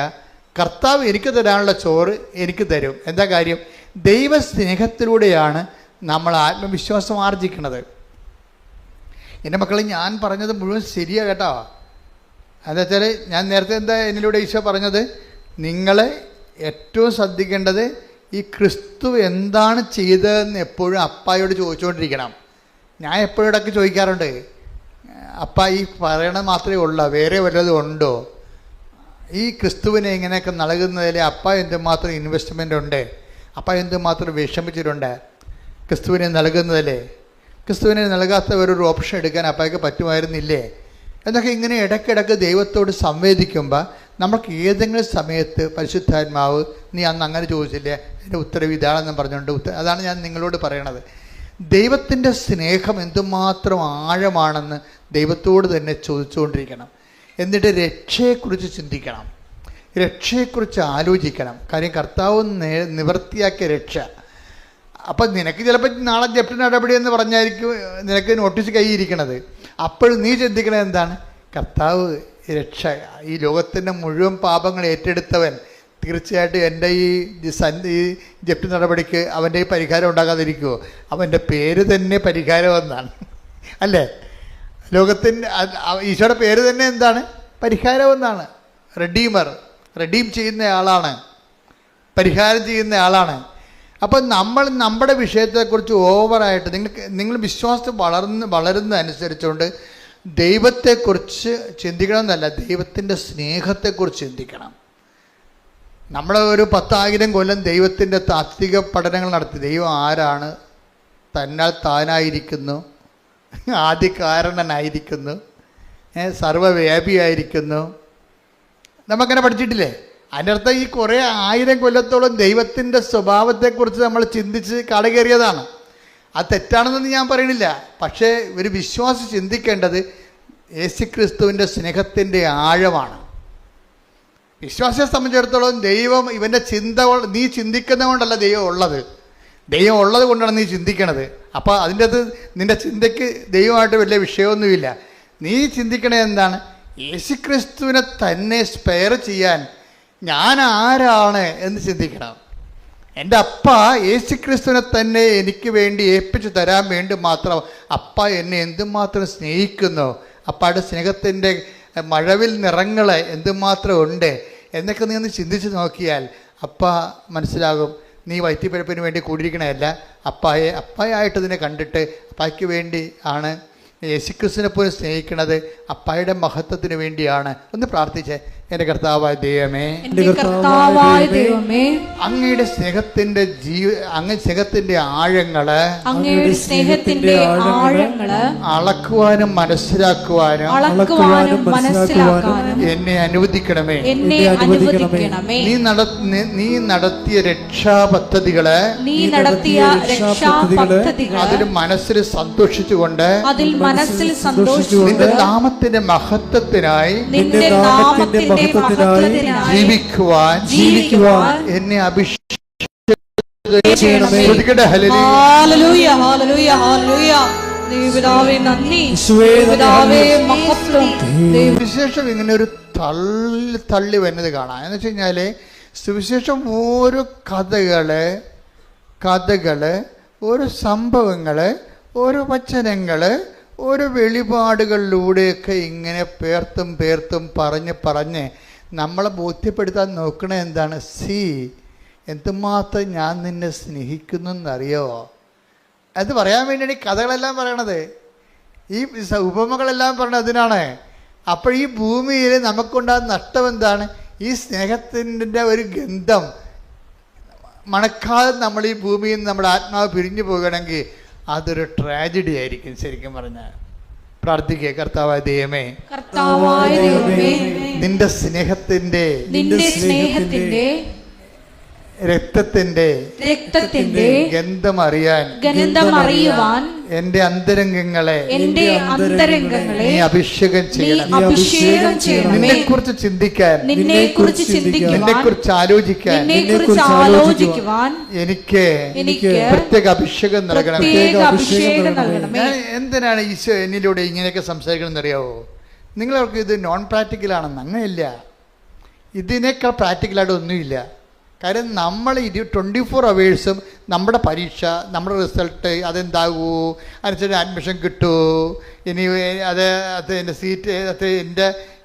കർത്താവ് എനിക്ക് തരാനുള്ള ചോറ് എനിക്ക് തരും. എന്താ കാര്യം? ദൈവസ്നേഹത്തിലൂടെയാണ് നമ്മൾ ആത്മവിശ്വാസം ആർജിക്കുന്നത്. എൻ്റെ മക്കളെ, ഞാൻ പറഞ്ഞത് മുഴുവൻ ശരിയാണ് കേട്ടോ. എന്താ വെച്ചാൽ ഞാൻ നേരത്തെ എന്നിലൂടെ ഈശോ പറഞ്ഞത്, നിങ്ങൾ ഏറ്റവും ശ്രദ്ധിക്കേണ്ടത് ഈ ക്രിസ്തു എന്താണ് ചെയ്തതെന്ന് എപ്പോഴും അപ്പായോട് ചോദിച്ചുകൊണ്ടിരിക്കണം. ഞാൻ എപ്പോഴും ഇടയ്ക്ക് ചോദിക്കാറുണ്ട്, അപ്പം ഈ പറയണത് മാത്രമേ ഉള്ളൂ, വേറെ വല്ലതും ഉണ്ടോ? ഈ ക്രിസ്തുവിനെ ഇങ്ങനെയൊക്കെ നൽകുന്നതിൽ അപ്പ എന്തുമാത്രം ഇൻവെസ്റ്റ്മെൻ്റ് ഉണ്ട്, അപ്പ എന്തുമാത്രം വിഷമിച്ചിട്ടുണ്ട് ക്രിസ്തുവിനെ നൽകുന്നതിൽ. ക്രിസ്തുവിനെ നൽകാത്ത വേറൊരു ഓപ്ഷൻ എടുക്കാൻ അപ്പായ്ക്ക് പറ്റുമായിരുന്നില്ലേ എന്നൊക്കെ ഇങ്ങനെ ഇടയ്ക്കിടയ്ക്ക് ദൈവത്തോട് സംവേദിക്കുമ്പോൾ നമുക്ക് ഏതെങ്കിലും സമയത്ത് പരിശുദ്ധാത്മാവ് നീ അന്ന് അങ്ങനെ ചോദിച്ചില്ലേ, എൻ്റെ ഉത്തരവ് ഇതാണെന്ന് പറഞ്ഞുകൊണ്ട് അതാണ് ഞാൻ നിങ്ങളോട് പറയണത്. ദൈവത്തിൻ്റെ സ്നേഹം എന്തുമാത്രം ആഴമാണെന്ന് ദൈവത്തോട് തന്നെ ചോദിച്ചുകൊണ്ടിരിക്കണം. എന്നിട്ട് രക്ഷയെക്കുറിച്ച് ചിന്തിക്കണം, രക്ഷയെക്കുറിച്ച് ആലോചിക്കണം. കാര്യം കർത്താവ് നിവർത്തിയാക്കിയ രക്ഷ. അപ്പം നിനക്ക് ചിലപ്പോൾ നാളെ ജപ്തി നടപടി എന്ന് പറഞ്ഞായിരിക്കും നിനക്ക് നോട്ടീസ് കൈയിരിക്കണത്. അപ്പോഴും നീ ചിന്തിക്കണത് എന്താണ്? കർത്താവ് രക്ഷ, ഈ ലോകത്തിൻ്റെ മുഴുവൻ പാപങ്ങൾ ഏറ്റെടുത്തവൻ, തീർച്ചയായിട്ടും എൻ്റെ ഈ ജപ്തി നടപടിക്ക് അവൻ്റെ ഈ പരിഹാരം ഉണ്ടാകാതിരിക്കുമോ? അവൻ്റെ പേര് തന്നെ പരിഹാരമെന്നാണ്, അല്ലേ? ലോകത്തിൻ്റെ ഈശോയുടെ പേര് തന്നെ എന്താണ്? പരിഹാരമെന്നാണ്. റെഡീമർ, റെഡീം ചെയ്യുന്ന ആളാണ്, പരിഹാരം ചെയ്യുന്ന ആളാണ്. അപ്പം നമ്മൾ നമ്മുടെ വിഷയത്തെക്കുറിച്ച് ഓവറായിട്ട് നിങ്ങൾ വിശ്വാസത്തിൽ വളരുന്ന അനുസരിച്ചുകൊണ്ട് ദൈവത്തെക്കുറിച്ച് ചിന്തിക്കണമെന്നല്ല, ദൈവത്തിൻ്റെ സ്നേഹത്തെക്കുറിച്ച് ചിന്തിക്കണം. നമ്മൾ ഒരു 10,000 കൊല്ലം ദൈവത്തിൻ്റെ താത്വിക പഠനങ്ങൾ നടത്തി. ദൈവം ആരാണ്? തന്നാൽ താനായിരിക്കുന്നു, ആദികാരണനായിരിക്കുന്നു, സർവ്വവ്യാപിയായിരിക്കുന്നു. നമുക്കങ്ങനെ പഠിച്ചിട്ടില്ലേ? അതിൻ്റെ അർത്ഥം ഈ കുറേ 1000 കൊല്ലത്തോളം ദൈവത്തിൻ്റെ സ്വഭാവത്തെക്കുറിച്ച് നമ്മൾ ചിന്തിച്ച് കടകേറിയതാണ്. അത് തെറ്റാണെന്നൊന്നും ഞാൻ പറയണില്ല. പക്ഷേ ഒരു വിശ്വാസി ചിന്തിക്കേണ്ടത് യേശുക്രിസ്തുവിൻ്റെ സ്നേഹത്തിൻ്റെ ആഴമാണ്. വിശ്വാസിയെ സംബന്ധിച്ചിടത്തോളം ദൈവം ഇവൻ്റെ നീ ചിന്തിക്കുന്നത് കൊണ്ടല്ല ദൈവം ഉള്ളത്, ദൈവം ഉള്ളത് കൊണ്ടാണ് നീ ചിന്തിക്കണത്. അപ്പോൾ അതിൻ്റെ അത് നിൻ്റെ ചിന്തയ്ക്ക് ദൈവമായിട്ട് വലിയ വിഷയമൊന്നുമില്ല. നീ ചിന്തിക്കണത് എന്താണ്? യേശുക്രിസ്തുവിനെ തന്നെ സ്പെയർ ചെയ്യാൻ ഞാൻ ആരാണ് എന്ന് ചിന്തിക്കണം. എൻ്റെ അപ്പ യേശുക്രിസ്തുവിനെ തന്നെ എനിക്ക് വേണ്ടി ഏൽപ്പിച്ചു തരാൻ വേണ്ടി മാത്രം അപ്പ എന്നെ എന്തുമാത്രം സ്നേഹിക്കുന്നു, അപ്പയുടെ സ്നേഹത്തിൻ്റെ മഴവിൽ നിറങ്ങൾ എന്തുമാത്രം ഉണ്ട് എന്നൊക്കെ നീ ഒന്ന് ചിന്തിച്ച് നോക്കിയാൽ അപ്പ മനസ്സിലാകും നീ വയറ്റിപ്പഴപ്പിന് വേണ്ടി കൂടിയിരിക്കണമല്ല, അപ്പായായിട്ട് ഇതിനെ കണ്ടിട്ട് അപ്പായ്ക്ക് വേണ്ടി ആണ് യേശുക്രിസ്തുവിനെ പോലും സ്നേഹിക്കുന്നത്, അപ്പായുടെ മഹത്വത്തിന് വേണ്ടിയാണ്. ഒന്ന് പ്രാർത്ഥിച്ചേ. എൻ്റെ കർത്താവായ ദൈവമേ, അങ്ങയുടെ സ്നേഹത്തിന്റെ സ്നേഹത്തിന്റെ ആഴങ്ങള് അളക്കുവാനും മനസ്സിലാക്കുവാനും എന്നെ അനുവദിക്കണമേ. നീ നടത്തിയ രക്ഷാപദ്ധതികള് അതിൽ മനസ്സിൽ സന്തോഷിച്ചുകൊണ്ട് നിന്റെ നാമത്തിന്റെ മഹത്വത്തിനായി ജീവിക്കുവാൻ എന്നെ അഭിഷേകിക്കട്ടെ. സുവിശേഷം ഇങ്ങനെ ഒരു തള്ളി വരുന്നത് കാണാം. എന്ന് വെച്ച് കഴിഞ്ഞാല് സുവിശേഷം ഓരോ കഥകള് ഓരോ സംഭവങ്ങള് ഓരോ വചനങ്ങള് ഓരോ വെളിപാടുകളിലൂടെയൊക്കെ ഇങ്ങനെ പേർത്തും പറഞ്ഞ് നമ്മളെ ബോധ്യപ്പെടുത്താൻ നോക്കണ എന്താണ്? എന്തുമാത്രം ഞാൻ നിന്നെ സ്നേഹിക്കുന്നു എന്നറിയോ? അത് പറയാൻ വേണ്ടിയാണ് ഈ കഥകളെല്ലാം പറയണത്, ഈ ഉപമകളെല്ലാം പറയണത് അതിനാണ്. അപ്പോൾ ഈ ഭൂമിയിൽ നമുക്കുണ്ടാകുന്ന നഷ്ടം എന്താണ്? ഈ സ്നേഹത്തിൻ്റെ ഒരു ഗന്ധം മണക്കാതെ നമ്മൾ ഈ ഭൂമിയിൽ നിന്ന് നമ്മുടെ ആത്മാവ് പിരിഞ്ഞു പോകണമെങ്കിൽ അതൊരു ട്രാജഡി ആയിരിക്കും ശരിക്കും പറഞ്ഞാൽ. പ്രാർത്ഥിക്കുക. കർത്താവായ ദൈവമേ, നിന്റെ സ്നേഹത്തിന്റെ രക്തത്തിന്റെ ഗന്ധമറിയാൻ എന്റെ അന്തരംഗങ്ങളെ നീ അഭിഷേകം ചെയ്യണം. നിന്നെക്കുറിച്ച് ചിന്തിക്കാൻ, നിന്നെക്കുറിച്ച് ആലോചിക്കാൻ എനിക്ക് പ്രത്യേക അഭിഷേകം നൽകണം. എന്തിനാണ് ഈശോ എന്നിലൂടെ ഇങ്ങനെയൊക്കെ സംസാരിക്കണം എന്നറിയാവോ? നിങ്ങൾക്ക് ഇത് നോൺ പ്രാക്ടിക്കലാണെന്ന്. അങ്ങനെയില്ല, ഇതിനേക്കാൾ പ്രാക്ടിക്കലായിട്ട് ഒന്നുമില്ല. കാര്യം നമ്മൾ 24 hours നമ്മുടെ പരീക്ഷ, നമ്മുടെ റിസൾട്ട് അതെന്താകൂ, അതിനനുസരിച്ച് അഡ്മിഷൻ കിട്ടുമോ, ഇനി അത് എൻ്റെ സീറ്റ്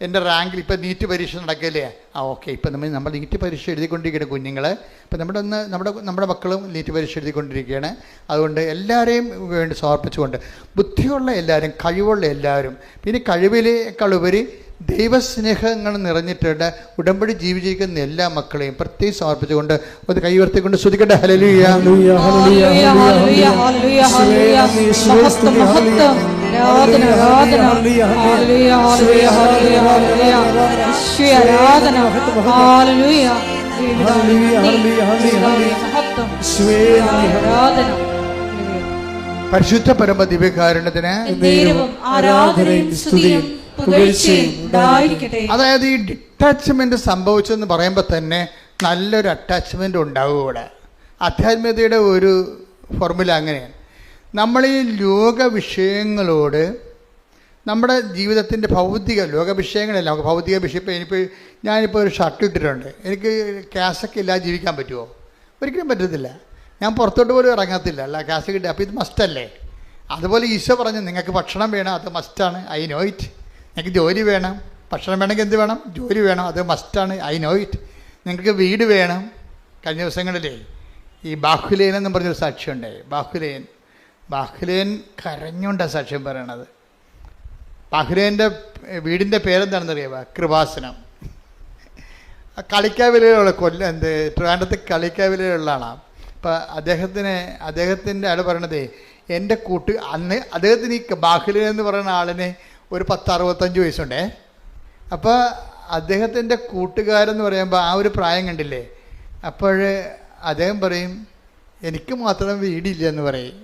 എൻ്റെ റാങ്കിൽ ഇപ്പം നീറ്റ് പരീക്ഷ നടക്കില്ലേ, ഓക്കെ. ഇപ്പം നമ്മൾ നീറ്റ് പരീക്ഷ എഴുതിക്കൊണ്ടിരിക്കുകയാണ് കുഞ്ഞുങ്ങൾ. ഇപ്പം നമ്മുടെ മക്കളും നീറ്റ് പരീക്ഷ എഴുതിക്കൊണ്ടിരിക്കുകയാണ്. അതുകൊണ്ട് എല്ലാവരെയും വേണ്ടി സമർപ്പിച്ചുകൊണ്ട് ബുദ്ധിയുള്ള എല്ലാവരും, കഴിവുള്ള എല്ലാവരും, പിന്നെ കഴിവിനേക്കാളുപരി ദൈവസ്നേഹങ്ങൾ നിറഞ്ഞിട്ടുണ്ട് ഉടമ്പടി ജീവിച്ചിരിക്കുന്ന എല്ലാ മക്കളെയും പ്രത്യേകം സമർപ്പിച്ചുകൊണ്ട് ഒരു കൈ ഉയർത്തിക്കൊണ്ട് സ്തുതിക്കട്ടെ. ഹല്ലേലൂയ. പരിശുദ്ധ പരമ ദിവ്യകാരുണ്യത്തിന് ആരാധനയും സ്തുതിയും അതായത് ഈ ഡിറ്റാച്ച്മെന്റ് സംഭവിച്ചെന്ന് പറയുമ്പോൾ തന്നെ നല്ലൊരു അറ്റാച്ച്മെന്റ് ഉണ്ടാവും ഇവിടെ. ആധ്യാത്മികതയുടെ ഒരു ഫോർമുല അങ്ങനെയാണ്. നമ്മൾ ഈ ലോക വിഷയങ്ങളോട് നമ്മുടെ ജീവിതത്തിൻ്റെ ലോക വിഷയങ്ങളല്ല, നമുക്ക് ഭൗതിക വിഷയം. ഞാനിപ്പോൾ ഒരു ഷർട്ട് ഇട്ടിട്ടുണ്ട്, എനിക്ക് ക്യാഷൊക്കെ ഇല്ലാതെ ജീവിക്കാൻ പറ്റുമോ? ഒരിക്കലും പറ്റത്തില്ല. ഞാൻ പുറത്തോട്ട് പോലും ഇറങ്ങത്തില്ല, അല്ല ക്യാഷ് കിട്ടുക. അപ്പോൾ ഇത് മസ്റ്റല്ലേ? അതുപോലെ ഈശോ പറഞ്ഞു നിങ്ങൾക്ക് ഭക്ഷണം വേണം, അത് മസ്റ്റാണ്, ഐ നോ ഇറ്റ്. നിങ്ങൾക്ക് ജോലി വേണം, ഭക്ഷണം വേണമെങ്കിൽ എന്ത് വേണം? ജോലി വേണം, അത് മസ്റ്റാണ്, ഐ നോ ഇറ്റ്. നിങ്ങൾക്ക് വീട് വേണം. കഴിഞ്ഞ ദിവസങ്ങളിലേ ഈ ബാഹുലേൻ എന്ന് പറഞ്ഞൊരു സാക്ഷ്യമുണ്ടായി. ബാഹുലേൻ കരഞ്ഞുകൊണ്ടാണ് സാക്ഷ്യം പറയണത്. ബാഹുലേൻ്റെ വീടിൻ്റെ പേരെന്താണെന്നറിയാമോ? കൃപാസനം. കളിക്കാവിലുള്ള ട്രിവാൻഡ്രത്ത് കളിക്കാവിലുള്ള ആളാണ്. അപ്പം അദ്ദേഹത്തിൻ്റെ ആൾ പറയണതേ, എൻ്റെ അന്ന് അദ്ദേഹത്തിന് ഈ ബാഹുലേൻ എന്ന് പറയുന്ന ആളിന് ഒരു 10-65 വയസ്സുണ്ടേ. അപ്പോൾ അദ്ദേഹത്തിൻ്റെ കൂട്ടുകാരെന്ന് പറയുമ്പോൾ ആ ഒരു പ്രായം കണ്ടില്ലേ. അപ്പോൾ അദ്ദേഹം പറയും എനിക്ക് മാത്രം വീടില്ല എന്ന് പറയും.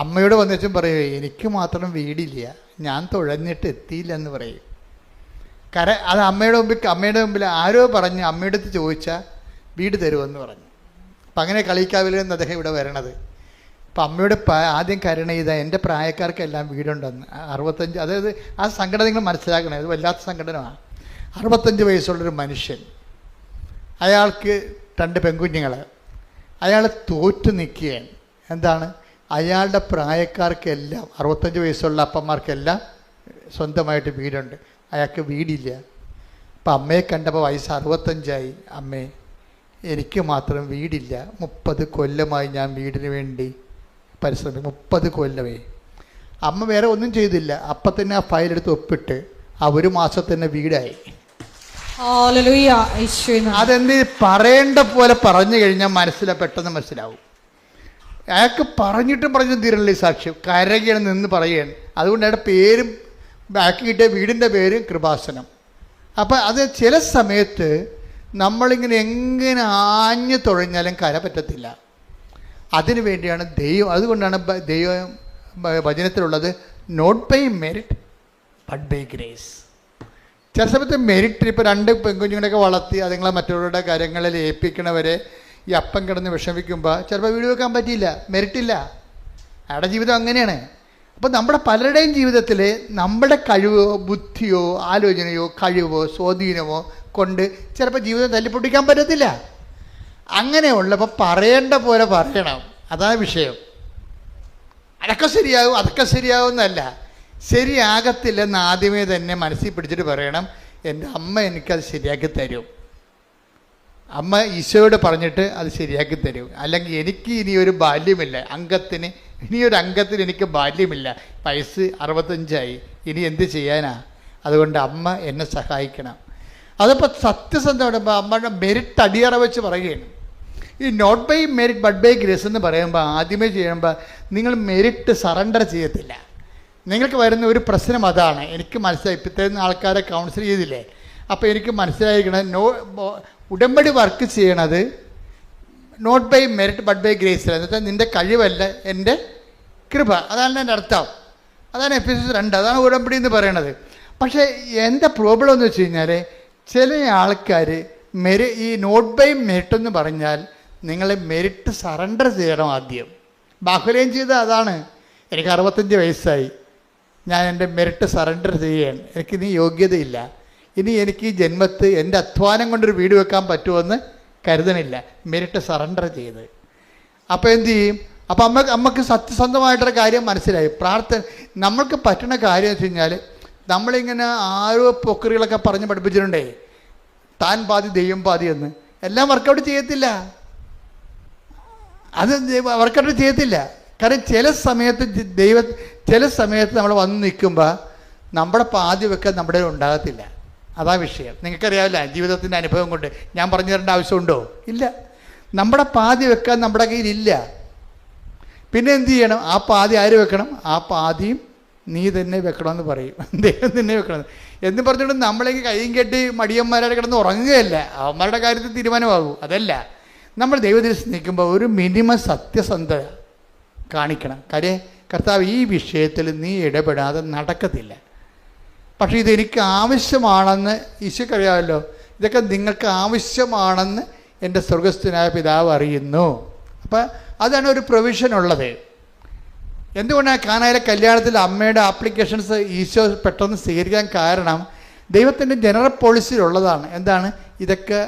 അമ്മയോട് വന്നിട്ടും പറയും എനിക്ക് മാത്രം വീടില്ല, ഞാൻ തുഴഞ്ഞിട്ട് എത്തിയില്ല എന്ന് പറയും. അത് അമ്മയുടെ മുമ്പിൽ ആരോ പറഞ്ഞ് അമ്മയുടെ അടുത്ത് ചോദിച്ചാൽ വീട് തരുമെന്ന് പറഞ്ഞു. അപ്പം അങ്ങനെ കളിക്കാവിൽ നിന്ന് അദ്ദേഹം ഇവിടെ വരണത്. അപ്പം അമ്മയോട് ആദ്യം കരുണ ചെയ്താൽ എൻ്റെ പ്രായക്കാർക്കെല്ലാം വീടുണ്ടെന്ന്. 65, അതായത് ആ സങ്കടം നിങ്ങൾ മനസ്സിലാക്കണേ, അത് വല്ലാത്ത സങ്കടമാണ്. 65 വയസ്സുള്ളൊരു മനുഷ്യൻ, അയാൾക്ക് 2 പെൺകുഞ്ഞുങ്ങൾ, അയാൾ തോറ്റു നിൽക്കുകയാണ്. എന്താണ്? അയാളുടെ പ്രായക്കാർക്കെല്ലാം 65 വയസ്സുള്ള അപ്പന്മാർക്കെല്ലാം സ്വന്തമായിട്ട് വീടുണ്ട്, അയാൾക്ക് വീടില്ല. അപ്പം അമ്മയെ കണ്ടപ്പോൾ വയസ്സ് 65ആയി. അമ്മേ എനിക്ക് മാത്രം വീടില്ല, 30 കൊല്ലമായി ഞാൻ വീടിന് വേണ്ടി പരിശ്രമിക്കും. 30 കൊല്ലമേ. അമ്മ വേറെ ഒന്നും ചെയ്തില്ല, അപ്പം തന്നെ ആ ഫയലെടുത്ത് ഒപ്പിട്ട് ആ 1 മാസം തന്നെ വീടായി. അതെന്ത് പറയേണ്ട പോലെ പറഞ്ഞു കഴിഞ്ഞാൽ പെട്ടെന്ന് മനസ്സിലാവും. അയാൾക്ക് പറഞ്ഞിട്ടും തീരണില്ല ഈ സാക്ഷ്യം. കരകയാണ് നിന്ന് പറയുകയാണ്. അതുകൊണ്ട് അയാളുടെ പേരും ബാക്കി കിട്ടിയ വീടിൻ്റെ പേരും കൃപാസനം. അപ്പം അത് ചില സമയത്ത് നമ്മളിങ്ങനെ എങ്ങനെ ആഞ്ഞു തുഴഞ്ഞാലും കര പറ്റത്തില്ല. അതിനു വേണ്ടിയാണ് ദൈവം. അതുകൊണ്ടാണ് ദൈവം വചനത്തിലുള്ളത് not by merit but by grace. ചില സമയത്ത് മെറിറ്റ്, ഇപ്പോൾ 2 പെൺകുഞ്ഞുങ്ങളെയൊക്കെ വളർത്തി അതുങ്ങളെ മറ്റുള്ളവരുടെ കാര്യങ്ങളിൽ ഏൽപ്പിക്കണവരെ ഈ അപ്പം കിടന്ന് വിഷമിക്കുമ്പോൾ ചിലപ്പോൾ വീട് വെക്കാൻ പറ്റിയില്ല, മെറിറ്റില്ല. അയാളുടെ ജീവിതം അങ്ങനെയാണ്. അപ്പോൾ നമ്മുടെ പലരുടെയും ജീവിതത്തിൽ നമ്മുടെ കഴിവോ ബുദ്ധിയോ ആലോചനയോ കഴിവോ സ്വാധീനമോ കൊണ്ട് ചിലപ്പോൾ ജീവിതം തല്ലിപ്പൊട്ടിക്കാൻ പറ്റത്തില്ല. അങ്ങനെയുള്ളപ്പോൾ പറയേണ്ട പോലെ പറയണം. അതാണ് വിഷയം. അതൊക്കെ ശരിയാവും എന്നല്ല, ശരിയാകത്തില്ലെന്ന് ആദ്യമേ തന്നെ മനസ്സിൽ പിടിച്ചിട്ട് പറയണം എൻ്റെ അമ്മ എനിക്കത് ശരിയാക്കി തരും. അമ്മ ഈശോയോട് പറഞ്ഞിട്ട് അത് ശരിയാക്കി തരും. അല്ലെങ്കിൽ എനിക്ക് ഇനിയൊരു ബാല്യമില്ല, ഇനിയൊരു അംഗത്തിന് എനിക്ക് ബാല്യമില്ല, വയസ്സ് 65ആയി, ഇനി എന്ത് ചെയ്യാനാ? അതുകൊണ്ട് അമ്മ എന്നെ സഹായിക്കണം. അതിപ്പോൾ സത്യസന്ധമാണ്. അമ്മയുടെ മെറിറ്റ് അടിയറ വെച്ച് പറയുകയാണ്. ഈ not by merit but by grace എന്ന് പറയുമ്പോൾ ആദ്യമേ ചെയ്യുമ്പോൾ നിങ്ങൾ മെറിറ്റ് സറണ്ടർ ചെയ്യത്തില്ല. നിങ്ങൾക്ക് വരുന്ന ഒരു പ്രശ്നം അതാണ്. എനിക്ക് മനസ്സിലായി. ഇപ്പോഴത്തെ ആൾക്കാരെ കൗൺസിൽ ചെയ്തില്ലേ, അപ്പോൾ എനിക്ക് മനസ്സിലായിരിക്കണം ഉടമ്പടി വർക്ക് ചെയ്യണത് not by merit but by grace. എന്നുവെച്ചാൽ നിൻ്റെ കഴിവല്ല, എൻ്റെ കൃപ. അതാണ് എൻ്റെ അർത്ഥം. അതാണ് എഫെസ്യസ് 2, അതാണ് ഉടമ്പടി എന്ന് പറയണത്. പക്ഷേ എൻ്റെ പ്രോബ്ലം എന്ന് വെച്ച് കഴിഞ്ഞാൽ ചില ആൾക്കാർ ഈ നോട്ട് ബൈ മെറിറ്റ് എന്ന് പറഞ്ഞാൽ നിങ്ങൾ മെറിറ്റ് സറണ്ടർ ചെയ്യണം ആദ്യം. ബാഹുലേൻ ചെയ്ത അതാണ്. എനിക്ക് 65 വയസ്സായി, ഞാൻ എൻ്റെ മെറിറ്റ് സറണ്ടർ ചെയ്യുകയാണ്, എനിക്കിനി യോഗ്യതയില്ല, ഇനി എനിക്ക് ഈ ജന്മത്ത് എൻ്റെ അധ്വാനം കൊണ്ടൊരു വീട് വെക്കാൻ പറ്റുമെന്ന് കരുതണില്ല, മെറിറ്റ് സറണ്ടർ ചെയ്ത്. അപ്പോൾ എന്ത് ചെയ്യും? അപ്പോൾ അമ്മക്ക് സത്യസന്ധമായിട്ടൊരു കാര്യം മനസ്സിലായി. നമ്മൾക്ക് പറ്റുന്ന കാര്യം എന്ന് വെച്ച് കഴിഞ്ഞാൽ നമ്മളിങ്ങനെ ആരോ പൊക്കറികളൊക്കെ പറഞ്ഞ് പഠിപ്പിച്ചിട്ടുണ്ടേ. താൻ പാതി ദൈവം പാതി എന്ന്. എല്ലാം വർക്കൗട്ട് ചെയ്യത്തില്ല, അത് വർക്കൗട്ട് ചെയ്യത്തില്ല. കാരണം ചില സമയത്ത് നമ്മൾ വന്ന് നിൽക്കുമ്പോൾ നമ്മുടെ പാതി വെക്കാൻ നമ്മുടെ ഉണ്ടാകത്തില്ല. അതാ വിഷയം. നിങ്ങൾക്കറിയാവില്ല, ജീവിതത്തിൻ്റെ അനുഭവം കൊണ്ട് ഞാൻ പറഞ്ഞു തരേണ്ട ആവശ്യമുണ്ടോ? ഇല്ല. നമ്മുടെ പാതി വെക്കാൻ നമ്മുടെ കയ്യിലില്ല. പിന്നെ എന്ത് ചെയ്യണം? ആ പാതി ആര് വെക്കണം? ആ പാതിയും നീ തന്നെ വെക്കണമെന്ന് പറയും. ദൈവം തന്നെ വെക്കണം എന്ന് പറഞ്ഞുകൊണ്ട് നമ്മളേക്ക് കൈയും കെട്ടി മടിയന്മാരായിട്ട് കിടന്ന് ഉറങ്ങുകയല്ല. അവന്മാരുടെ കാര്യത്തിൽ തീരുമാനമാകൂ. അതല്ല, നമ്മൾ ദൈവത്തിൽ സ്നേഹിക്കുമ്പോൾ ഒരു മിനിമം സത്യസന്ധത കാണിക്കണം. കാര്യം കർത്താവ്, ഈ വിഷയത്തിൽ നീ ഇടപെടാതെ നടക്കത്തില്ല. പക്ഷേ ഇതെനിക്ക് ആവശ്യമാണെന്ന് ഈശോയ്ക്കറിയാമല്ലോ. ഇതൊക്കെ നിങ്ങൾക്ക് ആവശ്യമാണെന്ന് എൻ്റെ സ്വർഗസ്ഥനായ പിതാവ് അറിയുന്നു. അപ്പം അതാണ് ഒരു പ്രൊവിഷൻ ഉള്ളത്. എന്തുകൊണ്ടാണ് കാനായിലെ കല്യാണത്തിൽ അമ്മയുടെ ആപ്ലിക്കേഷൻസ് ഈശോ പെട്ടെന്ന് സ്വീകരിക്കാൻ കാരണം ദൈവത്തിൻ്റെ ജനറൽ പോളിസിയിലുള്ളതാണ്. എന്താണ്? ഇതൊക്കെ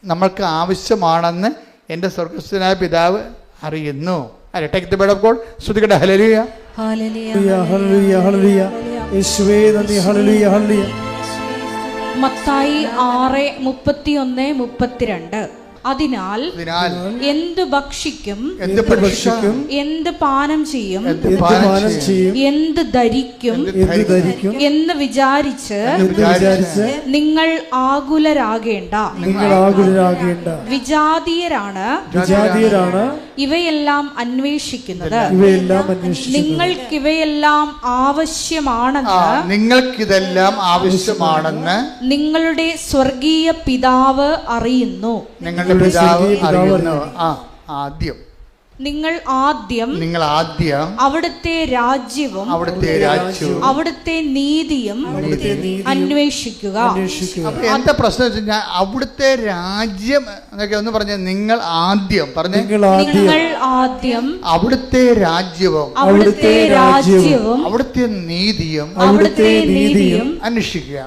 നമ്മൾക്ക് ആവശ്യമാണെന്ന് എൻ്റെ സ്വർഗസ്ഥനായ പിതാവ് അറിയുന്നു. Take the word of God. ശ്രുതികട്ടെ. Hallelujah, hallelujah, hallelujah, hallelujah. യേശുവേ നന്ദി. Hallelujah, hallelujah. മത്തായി 6:31-32. അതിനാൽ എന്ത് ഭക്ഷിക്കും, എന്ത് പാനം ചെയ്യും, എന്ത് ധരിക്കും എന്ന് വിചാരിച്ച് നിങ്ങൾ ആകുലരാകേണ്ട. വിജാതീയരാണ് ഇവയെല്ലാം അന്വേഷിക്കുന്നത്. നിങ്ങൾക്കിവയെല്ലാം ആവശ്യമാണെന്ന് നിങ്ങളുടെ സ്വർഗീയ പിതാവ് അറിയുന്നു. നിങ്ങൾ ആദ്യം അവിടുത്തെ രാജ്യവും അവിടുത്തെ നീതിയും അന്വേഷിക്കുക. എന്താ പ്രശ്നം വെച്ച് കഴിഞ്ഞാൽ അവിടുത്തെ രാജ്യം എന്നൊക്കെ ഒന്ന് പറഞ്ഞ, നിങ്ങൾ ആദ്യം അവിടുത്തെ രാജ്യവും അവിടുത്തെ നീതിയും അന്വേഷിക്കുക.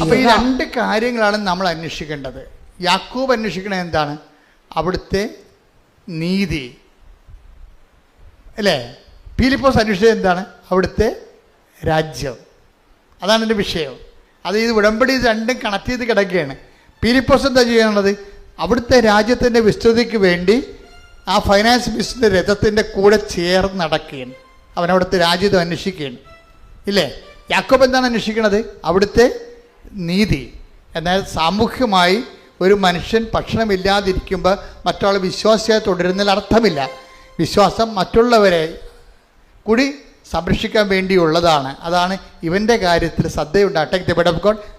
അപ്പൊ ഈ രണ്ട് കാര്യങ്ങളാണ് നമ്മൾ അന്വേഷിക്കേണ്ടത്. യാക്കോബ് അന്വേഷിക്കണത് എന്താണ്? അവിടുത്തെ നീതി അല്ലേ? ഫിലിപ്പോസ് അന്വേഷിച്ചത് എന്താണ്? അവിടുത്തെ രാജ്യം. അതാണ് എൻ്റെ വിഷയം. അത് ഇത് ഉടമ്പടി രണ്ടും കണക്ട് ചെയ്ത് കിടക്കുകയാണ്. ഫിലിപ്പോസ് എന്താ ചെയ്യണത്? അവിടുത്തെ രാജ്യത്തിൻ്റെ വിസ്തൃതിക്ക് വേണ്ടി ആ ഫൈനാൻസ് ബിസിനസ് രഥത്തിൻ്റെ കൂടെ ചേർന്ന് നടക്കുകയാണ്. അവൻ അവിടുത്തെ രാജ്യത്തെ അന്വേഷിക്കുകയാണ്, ഇല്ലേ? യാക്കോബ് എന്താണ് അന്വേഷിക്കുന്നത്? അവിടുത്തെ നീതി. എന്നാൽ സാമൂഹ്യമായി ഒരു മനുഷ്യൻ ഭക്ഷണമില്ലാതിരിക്കുമ്പോൾ മറ്റൊരാൾ വിശ്വാസിയായി തുടരുന്നതിൽ അർത്ഥമില്ല. വിശ്വാസം മറ്റുള്ളവരെ കൂടി സംരക്ഷിക്കാൻ വേണ്ടിയുള്ളതാണ്. അതാണ് ഇവൻ്റെ കാര്യത്തിൽ ശ്രദ്ധയുണ്ടാകട്ടെ.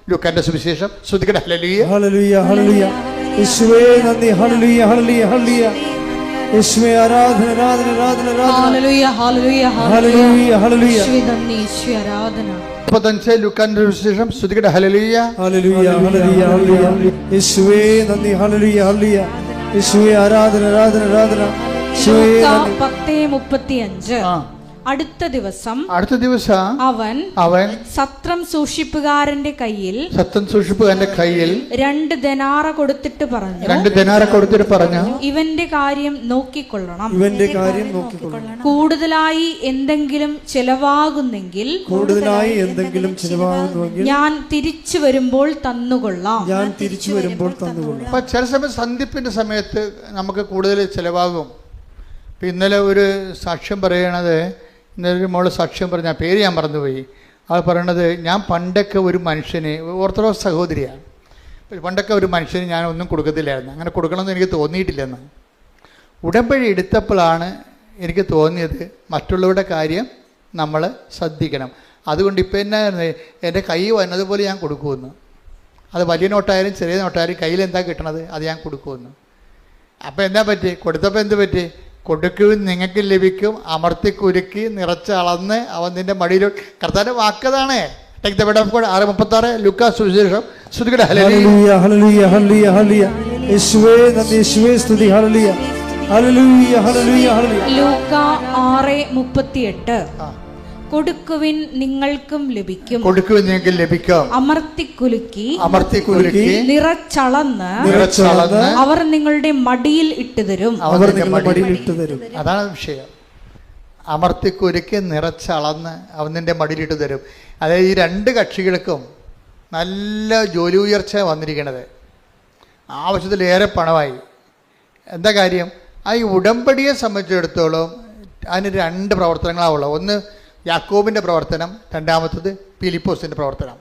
ലൂക്കാന്റെ സുവിശേഷം. ശ്രുതികട്ടെ. Hallelujah, hallelujah, hallelujah. യേശുവേ നന്ദി. Hallelujah, hallelujah, hallelujah. യേശുവേ ആരാധന, ആരാധന, ആരാധന, ഹല്ലേലൂയ, ഹല്ലേലൂയ, ഹല്ലേലൂയ, ഹല്ലേലൂയ. യേശുവേ നന്ദി, യേശുവേ ആരാധന. 35 ലൂക്കാന്റെ സുവിശേഷം. ശ്രുതികട്ടെ. Hallelujah, hallelujah, hallelujah, hallelujah. യേശുവേ നന്ദി. Hallelujah, hallelujah. യേശുവേ ആരാധന, ആരാധന, ആരാധന. യേശുവേ നന്ദി. 10:35. അടുത്ത ദിവസം അവൻ സത്രം സൂക്ഷിപ്പുകാരന്റെ കയ്യിൽ 2 ദനാറ കൊടുത്തിട്ട് പറഞ്ഞു, ഇവന്റെ കാര്യം നോക്കിക്കൊള്ളണം. കൂടുതലായി എന്തെങ്കിലും ചെലവാകുന്നെങ്കിൽ ഞാൻ തിരിച്ചു വരുമ്പോൾ തന്നുകൊള്ളാം. ചില സമയം സന്ധിപ്പിന്റെ സമയത്ത് നമുക്ക് കൂടുതൽ ചിലവാകും. ഇന്നലെ ഒരു സാക്ഷ്യം പറയണത്, ഇന്നലെ ഒരു മോള് സാക്ഷ്യം പറഞ്ഞ പേര് ഞാൻ മറന്നുപോയി. അത് പറയണത്, ഞാൻ പണ്ടൊക്കെ ഒരു മനുഷ്യന്, ഓർത്തഡോക്സ് സഹോദരിയാണ്, പണ്ടൊക്കെ ഒരു മനുഷ്യന് ഞാൻ ഒന്നും കൊടുക്കത്തില്ലായിരുന്നു, അങ്ങനെ കൊടുക്കണമെന്ന് എനിക്ക് തോന്നിയിട്ടില്ലെന്ന്. ഉടമ്പടി എടുത്തപ്പോഴാണ് എനിക്ക് തോന്നിയത് മറ്റുള്ളവരുടെ കാര്യം നമ്മൾ ശ്രദ്ധിക്കണം. അതുകൊണ്ട് ഇപ്പം എന്നാ എൻ്റെ കൈ വന്നതുപോലെ ഞാൻ കൊടുക്കുമെന്ന്. അത് വലിയ നോട്ടായാലും ചെറിയ നോട്ടായാലും കയ്യിൽ എന്താ കിട്ടണത് അത് ഞാൻ കൊടുക്കുമെന്ന്. അപ്പോൾ എന്താ പറ്റി? കൊടുത്തപ്പോൾ എന്ത് പറ്റി? കൊടുക്കും നിങ്ങൾക്ക് ലഭിക്കും, അമർത്തി കുരുക്കി നിറച്ചളന്ന് അവൻ നിന്റെ മടിയിൽ. കർത്താവിന്റെ വാക്കതാണ്. 6:36 ലൂക്കാ സുവിശേഷം. ശ്രുതികട്ടെ. Hallelujah, hallelujah, hallelujah, hallelujah. യേശുവേ നന്ദി, യേശുവേ സ്തുതി. Hallelujah, hallelujah, hallelujah, hallelujah. ലൂക്കാ 6:38. കൊടുക്കുവിൻ നിങ്ങൾക്കും ലഭിക്കും, അമർത്തിക്കുലുക്കി നിറച്ചളന്ന് അവർ നിങ്ങളുടെ മടിയിൽ ഇട്ടുതരും. അതാണ് വിഷയം. അമർത്തിക്കുരുക്കി നിറച്ചളന്ന് അവൻ നിന്റെ മടിയിലിട്ട് തരും. അതായത് ഈ രണ്ട് കക്ഷികൾക്കും നല്ല ജോലി ഉയർച്ച വന്നിരിക്കണത്. ആവശ്യത്തിലേറെ പണമായി. എന്താ കാര്യം? ആ ഈ ഉടമ്പടിയെ സംബന്ധിച്ചിടത്തോളം അതിന് 2 പ്രവർത്തനങ്ങളാണുള്ളത്. ഒന്ന് യാക്കോബിൻ്റെ പ്രവർത്തനം, രണ്ടാമത്തത് ഫിലിപ്പോസിൻ്റെ പ്രവർത്തനം.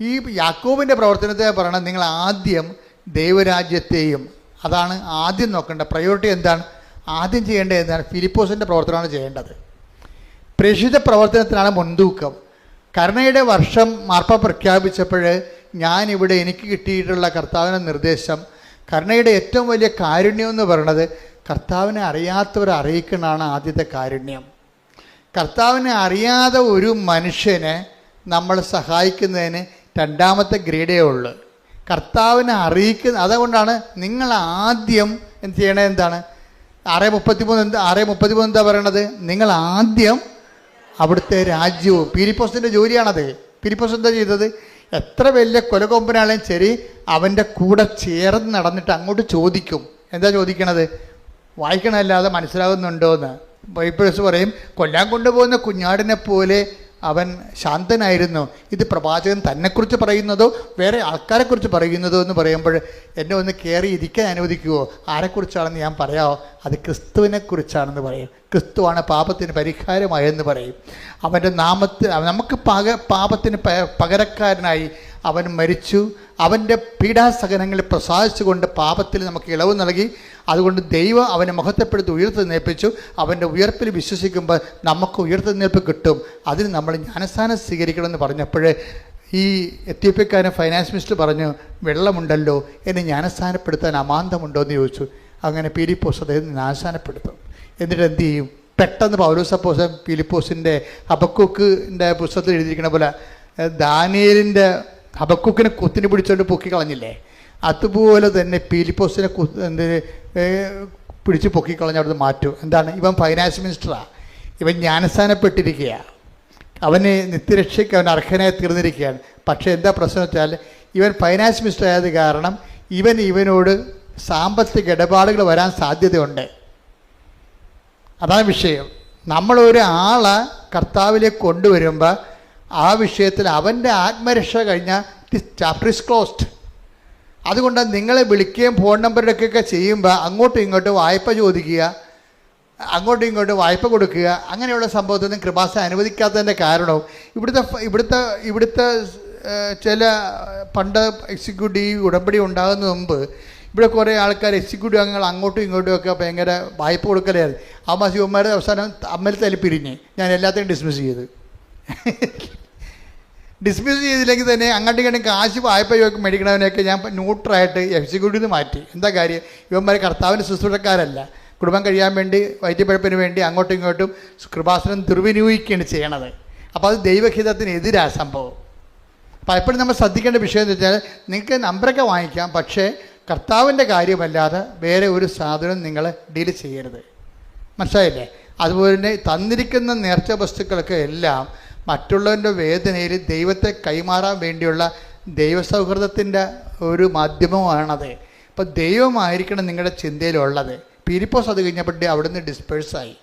ഈ യാക്കോബിൻ്റെ പ്രവർത്തനത്തെ പറയണം, നിങ്ങൾ ആദ്യം ദൈവരാജ്യത്തെയും, അതാണ് ആദ്യം നോക്കേണ്ട പ്രയോറിറ്റി. എന്താണ് ആദ്യം ചെയ്യേണ്ടത്? എന്താണ്? ഫിലിപ്പോസിൻ്റെ പ്രവർത്തനമാണ് ചെയ്യേണ്ടത്. പ്രേക്ഷിത പ്രവർത്തനത്തിനാണ് മുൻതൂക്കം. കരുണയുടെ വർഷം മാർപ്പാപ്പ പ്രഖ്യാപിച്ചപ്പോൾ ഞാനിവിടെ എനിക്ക് കിട്ടിയിട്ടുള്ള കർത്താവിൻ്റെ നിർദ്ദേശം, കരുണയുടെ ഏറ്റവും വലിയ കാരുണ്യം എന്ന് പറയുന്നത് കർത്താവിനെ അറിയാത്തവരെ അറിയിക്കണതാണ് ആദ്യത്തെ കാരുണ്യം. കർത്താവിനെ അറിയാതെ ഒരു മനുഷ്യനെ നമ്മൾ സഹായിക്കുന്നതിന് 2ാമത്തെ ഗ്രേഡേ ഉള്ളൂ. കർത്താവിനെ അറിയിക്കുന്ന, അതുകൊണ്ടാണ് നിങ്ങൾ ആദ്യം എന്ത് ചെയ്യണത്? എന്താണ് 6:33 എന്താ പറയണത്? നിങ്ങൾ ആദ്യം അവിടുത്തെ രാജ്യവും. ഫിലിപ്പോസിൻ്റെ ജോലിയാണത്. ഫിലിപ്പോസ് എന്താ ചെയ്തത്? എത്ര വലിയ കൊലകൊമ്പനാണെങ്കിലും ശരി, അവൻ്റെ കൂടെ ചേർന്ന് നടന്നിട്ട് അങ്ങോട്ട് ചോദിക്കും. എന്താ ചോദിക്കണത്? വായിക്കണമല്ലാതെ മനസ്സിലാകുന്നുണ്ടോ എന്ന്. ബൈബിൾസ് പറയും, കൊല്ലാൻ കൊണ്ടുപോകുന്ന കുഞ്ഞാടിനെ പോലെ അവൻ ശാന്തനായിരുന്നു. ഇത് പ്രവാചകൻ തന്നെക്കുറിച്ച് പറയുന്നതോ വേറെ ആൾക്കാരെക്കുറിച്ച് പറയുന്നതോ എന്ന് പറയുമ്പോൾ എന്നെ ഒന്ന് കയറി ഇരിക്കാൻ അനുവദിക്കുമോ? ആരെക്കുറിച്ചാണെന്ന് ഞാൻ പറയാമോ? അത് ക്രിസ്തുവിനെക്കുറിച്ചാണെന്ന് പറയും. ക്രിസ്തുവാണ് പാപത്തിന് പരിഹാരമായെന്ന് പറയും. അവൻ്റെ നാമത്തിൽ നമുക്ക് പാപത്തിന് പകരക്കാരനായി അവൻ മരിച്ചു. അവൻ്റെ പീഡാസഹനങ്ങളിൽ പ്രസാദിച്ചുകൊണ്ട് പാപത്തിൽ നമുക്ക് ഇളവ് നൽകി. അതുകൊണ്ട് ദൈവം അവനെ മഹത്വപ്പെടുത്തി ഉയർത്തെഴുന്നേൽപ്പിച്ചു. അവൻ്റെ ഉയർപ്പിൽ വിശ്വസിക്കുമ്പോൾ നമുക്ക് ഉയർത്തെഴുന്നേൽപ്പ് കിട്ടും. അതിന് നമ്മൾ ജ്ഞാനസ്നാനം സ്വീകരിക്കണമെന്ന് പറഞ്ഞപ്പോൾ ഈ എത്യോപ്യക്കാരൻ ഫൈനാൻസ് മിനിസ്റ്റർ പറഞ്ഞു, വെള്ളമുണ്ടല്ലോ, എന്നെ ജ്ഞാനസ്നാനപ്പെടുത്താൻ അമാന്തമുണ്ടോ എന്ന് ചോദിച്ചു. അങ്ങനെ ഫിലിപ്പോസ് അദ്ദേഹം ജ്ഞാനസ്നാനപ്പെടുത്തും. എന്നിട്ട് എന്ത് ചെയ്യും? പെട്ടെന്ന് പൗലോസപ്പോസ്തലൻ ഫിലിപ്പോസിൻ്റെ ഹബക്കൂക്കിൻ്റെ പുസ്തകത്തിൽ എഴുതിയിരിക്കുന്ന പോലെ ദാനിയേലിൻ്റെ ഹബക്കൂക്കിനെ കുത്തിന് പിടിച്ചുകൊണ്ട് പൊക്കിക്കളഞ്ഞില്ലേ, അതുപോലെ തന്നെ ഫിലിപ്പോസിനെ പിടിച്ച് പൊക്കിക്കളഞ്ഞ് അവിടുന്ന് മാറ്റും. എന്താണ്? ഇവൻ ഫൈനാൻസ് മിനിസ്റ്ററാണ്, ഇവൻ ജ്ഞാനസ്ഥാനപ്പെട്ടിരിക്കുക, അവന് നിത്യരക്ഷയ്ക്ക് അവൻ അർഹനായി തീർന്നിരിക്കുകയാണ്. പക്ഷേ എന്താ പ്രശ്നം വെച്ചാൽ, ഇവൻ ഫൈനാൻസ് മിനിസ്റ്റർ ആയത് കാരണം ഇവനോട് സാമ്പത്തിക ഇടപാടുകൾ വരാൻ സാധ്യതയുണ്ട്. അതാണ് വിഷയം. നമ്മളൊരാളെ കർത്താവിലേക്ക് കൊണ്ടുവരുമ്പോൾ ആ വിഷയത്തിൽ അവൻ്റെ ആത്മരക്ഷ കഴിഞ്ഞാൽ ചാപ്റ്റർ ഈസ് ക്ലോസ്ഡ്. അതുകൊണ്ട് നിങ്ങളെ വിളിക്കുകയും ഫോൺ നമ്പറിലൊക്കെ ചെയ്യുമ്പോൾ അങ്ങോട്ടും ഇങ്ങോട്ടും വായ്പ ചോദിക്കുക, അങ്ങോട്ടും ഇങ്ങോട്ടും വായ്പ കൊടുക്കുക, അങ്ങനെയുള്ള സംഭവത്തൊന്നും കൃപാസന അനുവദിക്കാത്തതിൻ്റെ കാരണവും ഇവിടുത്തെ ചില പണ്ട് എക്സിക്യൂട്ടീവ് ഉടമ്പടി ഉണ്ടാകുന്ന മുമ്പ് ഇവിടെ കുറേ ആൾക്കാർ എക്സിക്യൂട്ടീവ് അംഗങ്ങൾ അങ്ങോട്ടും ഇങ്ങോട്ടും ഒക്കെ ഭയങ്കര വായ്പ കൊടുക്കലായിരുന്നു. ആ മാസികന്മാരുടെ അവസാനം അമ്മയിൽ തല്ലി പിരിഞ്ഞ് ഞാൻ എല്ലാത്തിനും ഡിസ്മിസ് ചെയ്ത്. ഡിസ്മിസ് ചെയ്തില്ലെങ്കിൽ തന്നെ അങ്ങോട്ടും ഇങ്ങോട്ടും കാശ് വായ്പ മേടിക്കണവനെയൊക്കെ ഞാൻ ന്യൂട്രായിട്ട് എക്സിക്യൂട്ടീവ് മാറ്റി. എന്താ കാര്യം? ഇവന്മാർ കർത്താവിൻ്റെ ശുശ്രൂഷക്കാരല്ല, കുടുംബം കഴിയാൻ വേണ്ടി വൈദ്യപ്പഴപ്പിന് വേണ്ടി അങ്ങോട്ടും ഇങ്ങോട്ടും കൃപാസനം ദുർവിനിയോഗിക്കുകയാണ് ചെയ്യണത്. അപ്പോൾ അത് ദൈവഹിതത്തിനെതിരാണ് സംഭവം. അപ്പോൾ എപ്പോഴും നമ്മൾ ശ്രദ്ധിക്കേണ്ട വിഷയം എന്ന് വെച്ചാൽ, നിങ്ങൾക്ക് നമ്പറൊക്കെ വാങ്ങിക്കാം, പക്ഷേ കർത്താവിൻ്റെ കാര്യമല്ലാതെ വേറെ ഒരു സാധനം നിങ്ങൾ ഡീൽ ചെയ്യരുത്. മനസ്സിലായില്ലേ? അതുപോലെ തന്നെ തന്നിരിക്കുന്ന നേർച്ച വസ്തുക്കളൊക്കെ എല്ലാം മറ്റുള്ളവൻ്റെ വേദനയിൽ ദൈവത്തെ കൈമാറാൻ വേണ്ടിയുള്ള ദൈവസൗഹൃദത്തിൻ്റെ ഒരു മാധ്യമമാണത്. അപ്പോൾ ദൈവമായിരിക്കണം നിങ്ങളുടെ ചിന്തയിലുള്ളത്. ഫിലിപ്പോസ് അത് കഴിഞ്ഞപ്പോൾ അവിടുന്ന് ഡിസ്പേഴ്സായി,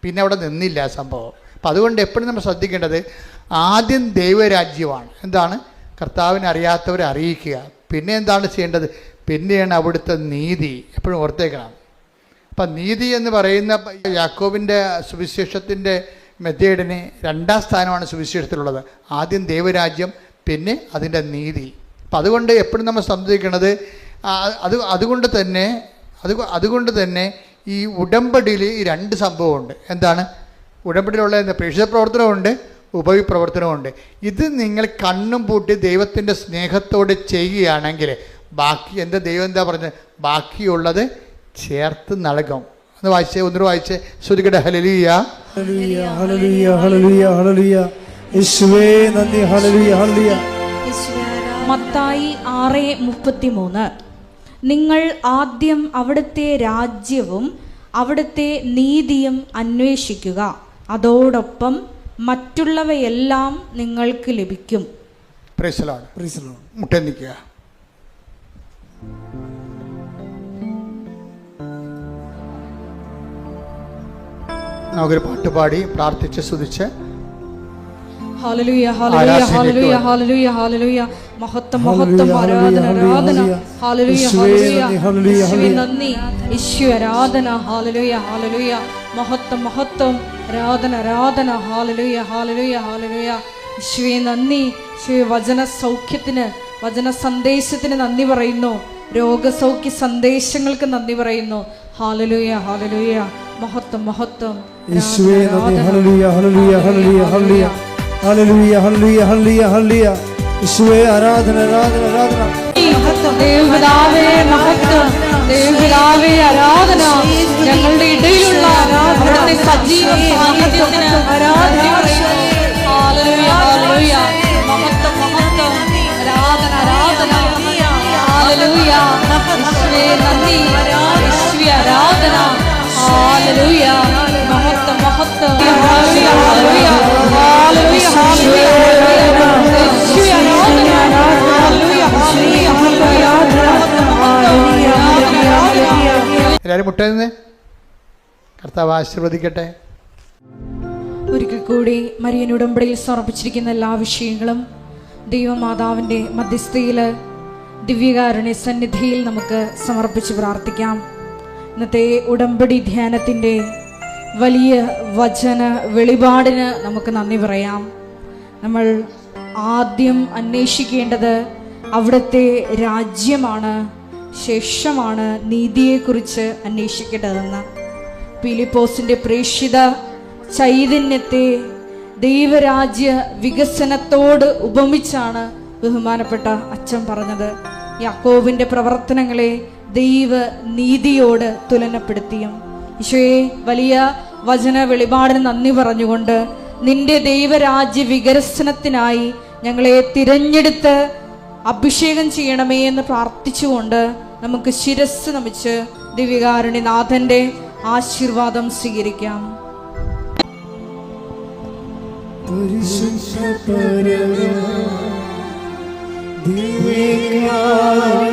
പിന്നെ അവിടെ നിന്നില്ല സംഭവം. അപ്പം അതുകൊണ്ട് എപ്പോഴും നമ്മൾ ശ്രദ്ധിക്കേണ്ടത് ആദ്യം ദൈവരാജ്യമാണ്. എന്താണ്? കർത്താവിനെ അറിയാത്തവരെ അറിയിക്കുക. പിന്നെ എന്താണ് ചെയ്യേണ്ടത്? പിന്നെയാണ് അവിടുത്തെ നീതി. എപ്പോഴും ഓർത്തേക്കണം. അപ്പം നീതി എന്ന് പറയുന്ന യാക്കോബിൻ്റെ സുവിശേഷത്തിൻ്റെ മെത്തേഡിന് 2ാം സ്ഥാനമാണ് സുവിശേഷത്തിലുള്ളത്. ആദ്യം ദൈവരാജ്യം, പിന്നെ അതിൻ്റെ നീതി. അപ്പം അതുകൊണ്ട് എപ്പോഴും നമ്മൾ ശ്രദ്ധിക്കേണ്ടത് അതുകൊണ്ട് തന്നെ ഈ ഉടമ്പടിയിൽ ഈ 2 സംഭവമുണ്ട്. എന്താണ് ഉടമ്പടിയിലുള്ള? പ്രേക്ഷിത പ്രവർത്തനമുണ്ട്, ഉപവിപ്രവർത്തനമുണ്ട്. ഇത് നിങ്ങൾ കണ്ണും പൂട്ടി ദൈവത്തിൻ്റെ സ്നേഹത്തോടെ ചെയ്യുകയാണെങ്കിൽ ബാക്കി എൻ്റെ ദൈവം എന്താ പറഞ്ഞത്? ബാക്കിയുള്ളത് ചേർത്ത് നൽകും. ഒന്ന് വായിച്ചേ ശ്രുതികട ഹല്ലേലൂയ ഹല്ലേലൂയ ഹല്ലേലൂയ ഹല്ലേലൂയ ഹല്ലേലൂയ. യേശുവേ നന്ദി. Hallelujah hallelujah. മത്തായി 6:33 നിങ്ങൾ ആദ്യം അവിടുത്തെ രാജ്യവും അവിടുത്തെ നീതിയും അന്വേഷിക്കുക, അതോടൊപ്പം മറ്റുള്ളവയെല്ലാം നിങ്ങൾക്ക് ലഭിക്കും. Praise the lord. Praise the lord. മുട്ടേ നിൽക്കുക. നമുക്കൊരു പാട്ടുപാടി പ്രാർത്ഥിച്ച് സ്തുതിച്ച് ഹല്ലേലൂയ ഹല്ലേലൂയ ഹല്ലേലൂയ ഹല്ലേലൂയ ഹല്ലേലൂയ. മഹത്വം മഹത്വം ആരാധന ആരാധന ഹല്ലേലൂയ ഹല്ലേലൂയ യേശുവേ നന്ദി യേശുവേ ആരാധന ഹല്ലേലൂയ ഹല്ലേലൂയ മഹത്വം മഹത്വം ആരാധന ആരാധന ഹല്ലേലൂയ ഹല്ലേലൂയ ഹല്ലേലൂയ യേശുവേ നന്ദി യേശുവേ വചന സൗഖ്യത്തിന് വചന സന്ദേശത്തിന് നന്ദി പറയുന്നു രോഗസൗഖ്യ സന്ദേശങ്ങൾക്ക് നന്ദി പറയുന്നു ഹല്ലേലൂയ ഹല്ലേലൂയ മഹത്വം മഹത്വം യേശുവേ നന്ദി hallelujah hallelujah hallelujah hallelujah hallelujah hallelujah hallelujah hallelujah യേശുവേ ആരാധന ആരാധന ആരാധന ദൈവപിതാവേ മഹത്വം ദൈവപിതാവേ ആരാധന ഞങ്ങളുടെ ഇടയിലുള്ള അവിടുത്തെ സജീവ സാന്നിധ്യത്തിന് ആരാധന ഹല്ലേലൂയ ഹല്ലേലൂയ മഹത്വം മഹത്വം ആരാധന ആരാധന ഹല്ലേലൂയ യേശുവേ നന്ദി യേശുവേ ആരാധന ഹല്ലേലൂയ മഹത്വം മഹത്വം ഹല്ലേലൂയ ഹല്ലേലൂയ ഹല്ലേലൂയ ഹല്ലേലൂയ യേശുവേ ആരാധന ഹല്ലേലൂയ ഹല്ലേലൂയ എല്ലാവരും മുട്ടുന്നേ. കർത്താവ് ആശീർവദിക്കട്ടെ. ഒരിക്കൽ കൂടി മരിയൻ ഉടമ്പടിയിൽ സമർപ്പിച്ചിരിക്കുന്ന എല്ലാ വിഷയങ്ങളും ദൈവമാതാവിൻ്റെ മധ്യസ്ഥയിൽ ദിവ്യകാരുണ്യ സന്നിധിയിൽ നമുക്ക് സമർപ്പിച്ച് പ്രാർത്ഥിക്കാം. ഇന്നത്തെ ഉടമ്പടി ധ്യാനത്തിൻ്റെ വലിയ വചന വെളിപാടിന് നമുക്ക് നന്ദി പറയാം. നമ്മൾ ആദ്യം അന്വേഷിക്കേണ്ടത് അവിടുത്തെ രാജ്യമാണ്, ശേഷമാണ് നീതിയെക്കുറിച്ച് അന്വേഷിക്കേണ്ടതെന്ന്. ഫിലിപ്പോസിൻ്റെ പ്രേക്ഷിത ചൈതന്യത്തെ ദൈവരാജ്യ വികസനത്തോട് ഉപമിച്ചാണ് ബഹുമാനപ്പെട്ട അച്ഛൻ പറഞ്ഞത്. യാക്കോബിൻ്റെ പ്രവർത്തനങ്ങളെ ദൈവ നീതിയോട് തുലനപ്പെടുത്തിയും ഈശോയെ വലിയ വചന വെളിപാടിന് നന്ദി പറഞ്ഞുകൊണ്ട് നിന്റെ ദൈവരാജ്യ വികസനത്തിനായി ഞങ്ങളെ തിരഞ്ഞെടുത്ത് അഭിഷേകം ചെയ്യണമേ എന്ന് പ്രാർത്ഥിച്ചുകൊണ്ട് നമുക്ക് ശിരസ് നമിച്ച് ദിവ്യകാരുണ്യനാഥന്റെ ആശീർവാദം സ്വീകരിക്കാം. പരിശുദ്ധ പരമ ദിവ്യകാരുണ്യമേ,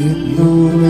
ഇന്നും